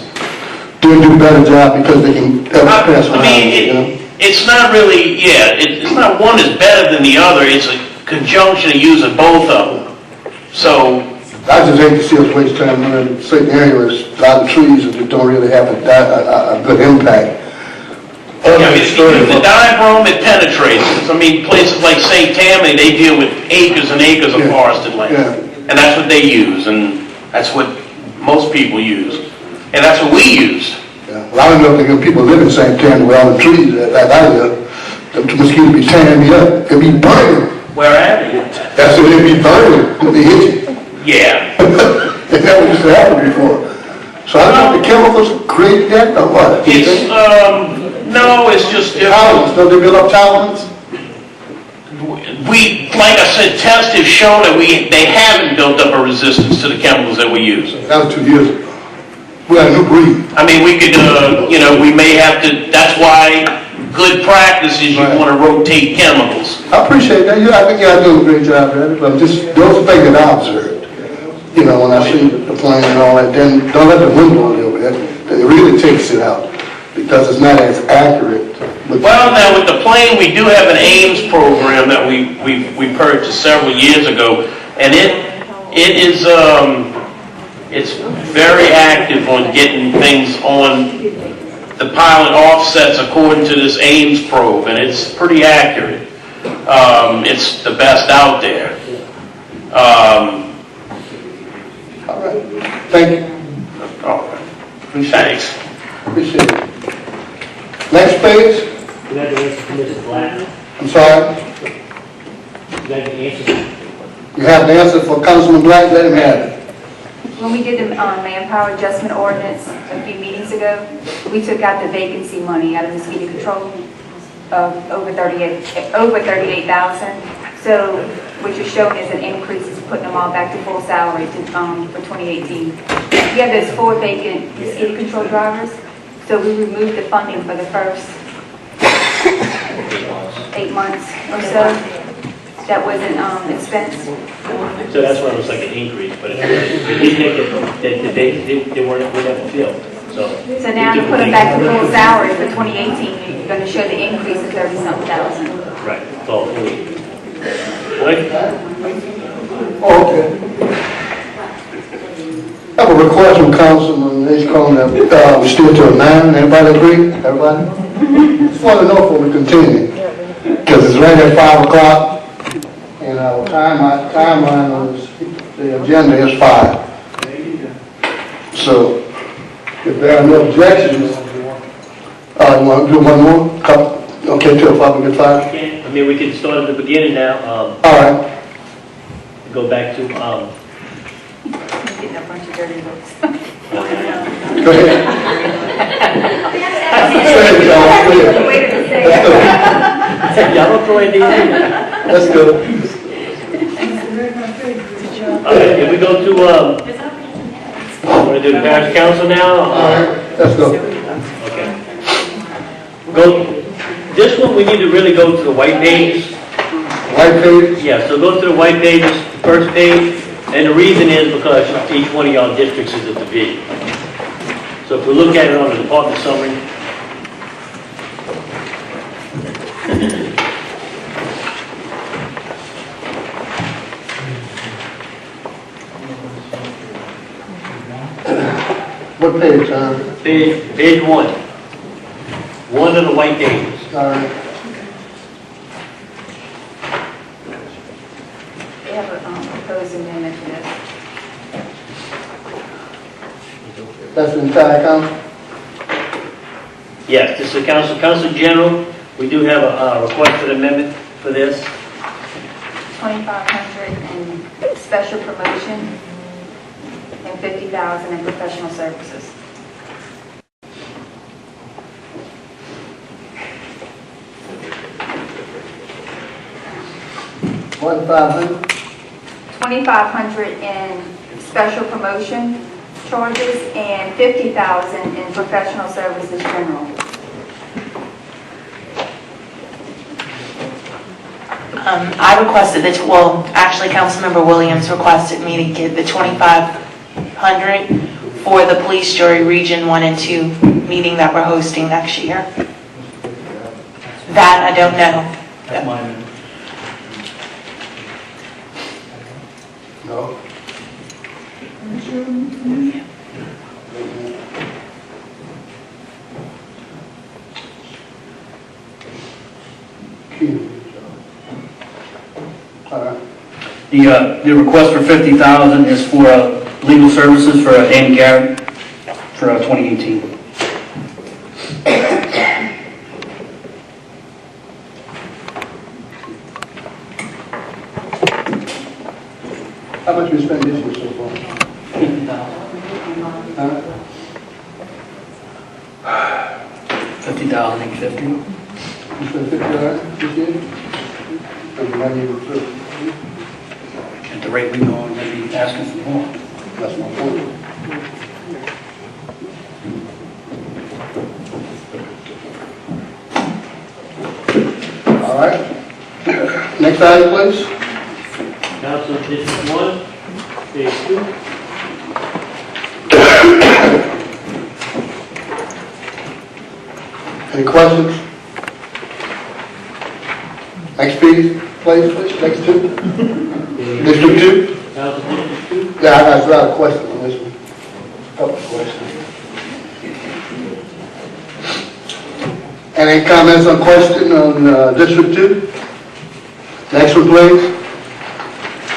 Do a better job because they can pass around, you know? It's not really, it's not one is better than the other, it's a conjunction of using both of them. So, I just hate to see us waste time in certain areas, a lot of trees that don't really have a good impact. The diabrome, it penetrates. I mean, places like St. Tammany, they deal with acres and acres of forested land. And that's what they use, and that's what most people use. And that's what we use. Well, I don't know if people live in St. Tammany with all the trees that I live, the mosquitoes be tearing me up, they'll be burning. Where at? That's what they'll be burning, when they hit you. Yeah. That never used to happen before. So I don't know if the chemicals create that or what? It's, no, it's just... Tolerance, don't they build up tolerance? We, like I said, tests have shown that they haven't built up a resistance to the chemicals that we use. That was 2 years ago. We had a new breed. I mean, we could, we may have to, that's why good practice is you want to rotate chemicals. I appreciate that. I think y'all do a great job at it, but just, those are things that I observed. You know, when I see the plane and all that, then don't let the wind blow over that. It really takes it out because it's not as accurate. Well, now with the plane, we do have an Ames program that we purchased several years ago, and it is, it's very active on getting things on the pilot offsets according to this Ames probe, and it's pretty accurate. It's the best out there. All right. Thank you. All right. Thanks. Appreciate it. Next page. Congratulations to Mrs. Black. I'm sorry. You got the answer? You have the answer for Councilman Black? Let him have it. When we did the manpower adjustment ordinance a few meetings ago, we took out the vacancy money out of mosquito control of over 38,000. So what you're showing is an increase, is putting them all back to full salary for 2018. We have those 4 vacant mosquito control drivers, so we removed the funding for the first 8 months or so. That wasn't expense. So that's why it was like an increase, but it didn't make it, they weren't never filled. So now to put them back to full salary for 2018, you're going to show the increase of 30-something thousand. Right. So, Okay. I have a request from Councilman H. Coleman that we still till 9. Everybody agree? Everybody? Just want to know before we continue. Because it's right at 5 o'clock. And our timeline is, the agenda is 5. So, if there are no objections, you want to do one more? Okay, till 5 we get 5? I mean, we can start at the beginning now. All right. Go back to, Getting a bunch of dirty looks. Go ahead. y'all don't throw anything in. Let's go. All right, if we go to, Want to do the parish council now? Let's go. Okay. This one, we need to really go to the white pages. White page? Yeah, so go to the white pages, first page, and the reason is because each one of y'all districts is a division. So if we look at it on the department summary, What page, page one. One of the white pages. All right. They have a proposed amendment to this. That's the entire council? Yes, this is council general. We do have a requested amendment for this. 2,500 in special promotion and 50,000 in professional services. What, 500? 2,500 in special promotion charges and 50,000 in professional services general. I requested actually Councilmember Williams requested me to get the 2,500 for the police jury region 1 and 2 meeting that we're hosting next year. That I don't know. That's my amendment. No. All right. The request for 50,000 is for legal services for Danny Garrett for 2018. How much we spent this year so far? 50,850. You spent 50 this year? And the money was through. At the rate we're going, we'll be asking for more. That's my point. All right. Next item, please. Council District 1, page 2. Any questions? Next please, next two. District 2? Council District 2. Yeah, I got a question on this one. Couple of questions. Any comments on question on District 2? Next one, please.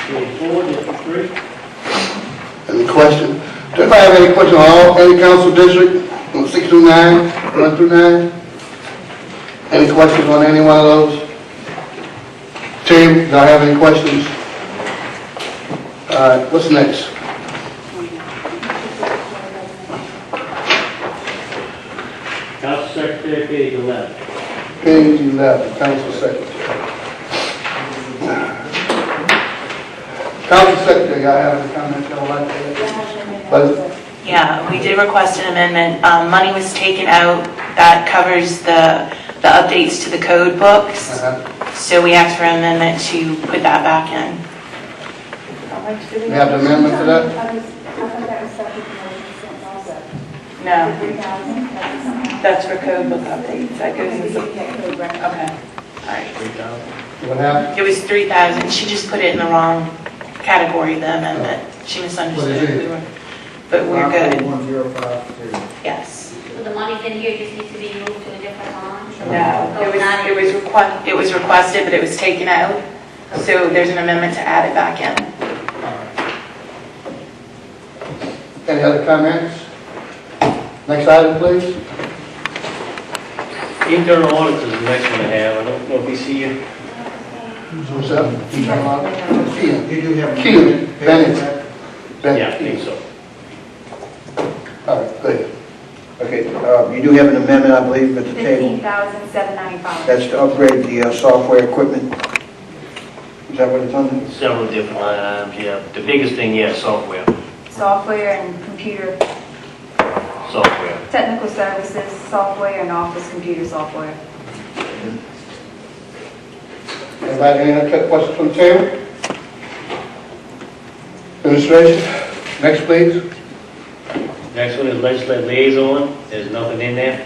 Page 4, District 3. Any question? Does anybody have any question on any council district, from 6 through 9, 1 through 9? Any questions on any one of those? Team, do I have any questions? All right, what's next? Council Secretary, page 11. Page 11, council secretary. Council secretary, I have any comments y'all like to make? Budget? Yeah, we did request an amendment. Money was taken out that covers the updates to the code books. So we asked for an amendment to put that back in. You have the amendment to that? No. That's for code book updates. That goes in. Okay. All right. What happened? It was 3,000. She just put it in the wrong category, the amendment. She misunderstood. But we're good. 1053. Yes. So the money's in here, just needs to be moved to a different line? No, it was requested, but it was taken out. So there's an amendment to add it back in. Any other comments? Next item, please. Internal audit is the next one I have. I don't know if you see it. What's up? Kean. You do have. Kean. Bennett. Yeah, I think so. All right, go ahead. Okay, you do have an amendment, I believe, at the table. 15,795. That's to upgrade the software equipment. Is that what it's under? Several different line items, yeah. The biggest thing, yeah, software. software and computer, Software. technical services, software and office computer software. Anybody any other questions from the table? Administration, next please. Next one is legislative liaison. There's nothing in there.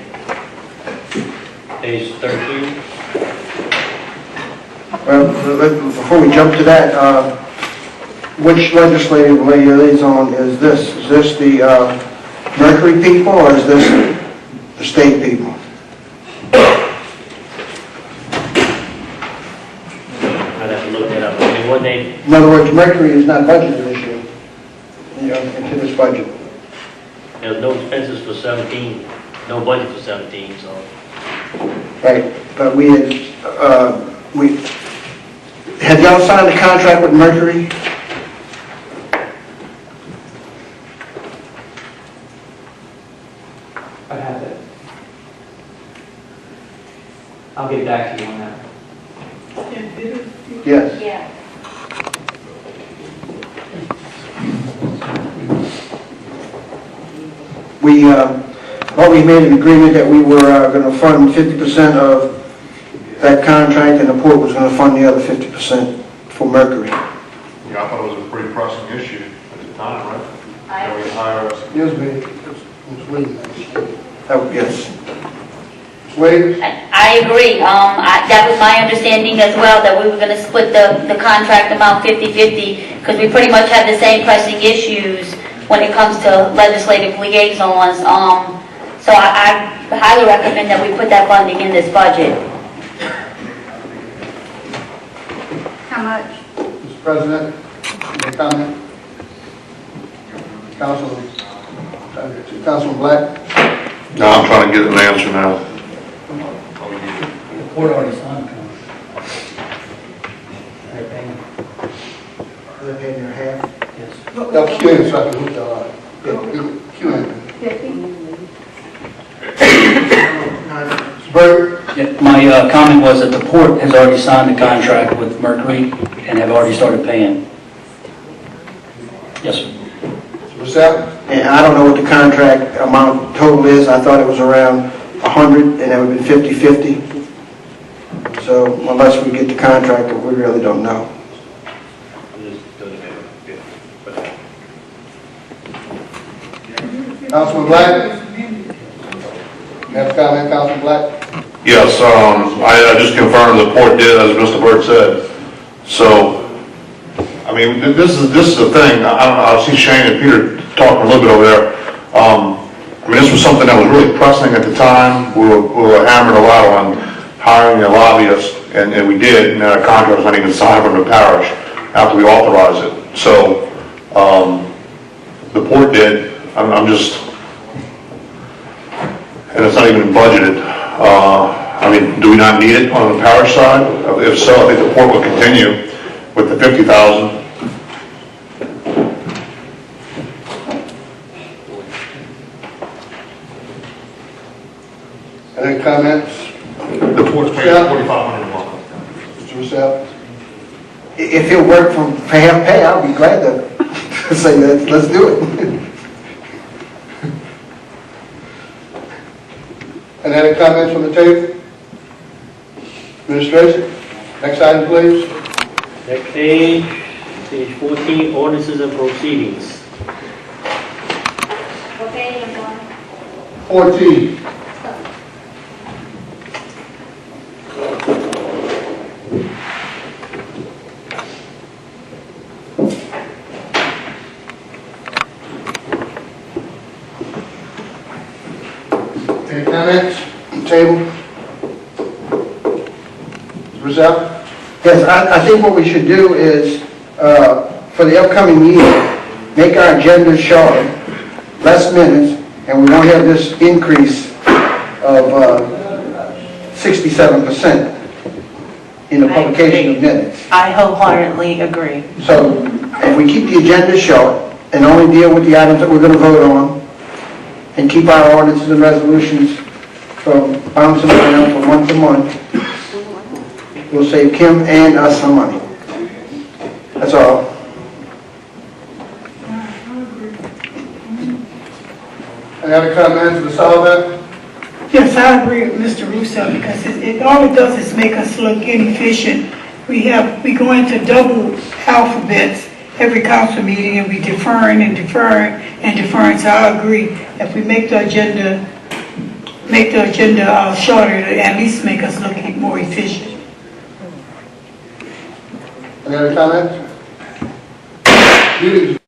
Page 13. Well, before we jump to that, which legislative liaison is this? Is this the Mercury people or is this the state people? I'd have to look that up. I mean, what they, In other words, Mercury is not budgeted this year, into this budget. there's no expenses for 17, no budget for 17, so. Right, but have y'all signed a contract with Mercury? I have it. I'll get back to you on that. Yes. Yeah. We made an agreement that we were going to fund 50% of that contract and the port was going to fund the other 50% for Mercury. Yeah, I thought it was a pretty pressing issue at the time, right? I- That we hire Yes, ma'am. Ms. Williams. Oh, yes. Ms. Williams? I agree. That was my understanding as well, that we were going to split the contract amount 50/50, because we pretty much have the same pressing issues when it comes to legislative liaisons. So I highly recommend that we put that funding in this budget. How much? Mr. President, any comment? Councilman Black? No, I'm trying to get an answer now. Report already signed. They're paying their half. That's Q&A, so I can move Q&A. Bird? Yeah, my comment was that the port has already signed a contract with Mercury and have already started paying. Yes, sir. What's that? And I don't know what the contract amount total is. I thought it was around 100 and it would have been 50/50. So unless we get the contract, we really don't know. Councilman Black? Have a comment, Councilman Black? Yes, I just confirmed the port did, as Mr. Byrd said. So, I mean, this is the thing. I don't know, I see Shane and Peter talking a little bit over there. I mean, this was something that was really pressing at the time. We were hammered a lot on hiring a lobbyist, and we did, and our contract was not even signed from the parish after we authorized it. So, the port did. I'm just, and it's not even budgeted. I mean, do we not need it on the parish side? If so, I think the port will continue with the 50,000. Any comments? The port's paying $4,500 a month. Mr. Rousseau? If it worked for half pay, I'd be glad to say that, let's do it. And any comments from the table? Administration? Next item, please. Next page, page 14, ordinances and proceedings. Okay, everyone. 14. Any comments? Table? Rousseau? Yes, I think what we should do is, for the upcoming year, make our agenda shorter, less minutes, and we won't have this increase of 67% in the publication of minutes. I wholeheartedly agree. So if we keep the agenda short and only deal with the items that we're going to vote on, and keep our ordinances and resolutions from bouncing around from month to month, we'll save Kim and us some money. That's all. Any other comments, Ms. Sullivan? Yes, I agree with Mr. Russo, because all it does is make us look inefficient. We go into double alphabets every council meeting, and we deferring and deferring and deferring, so I agree. If we make the agenda shorter, it'll at least make us look more efficient. Any other comments? Meeting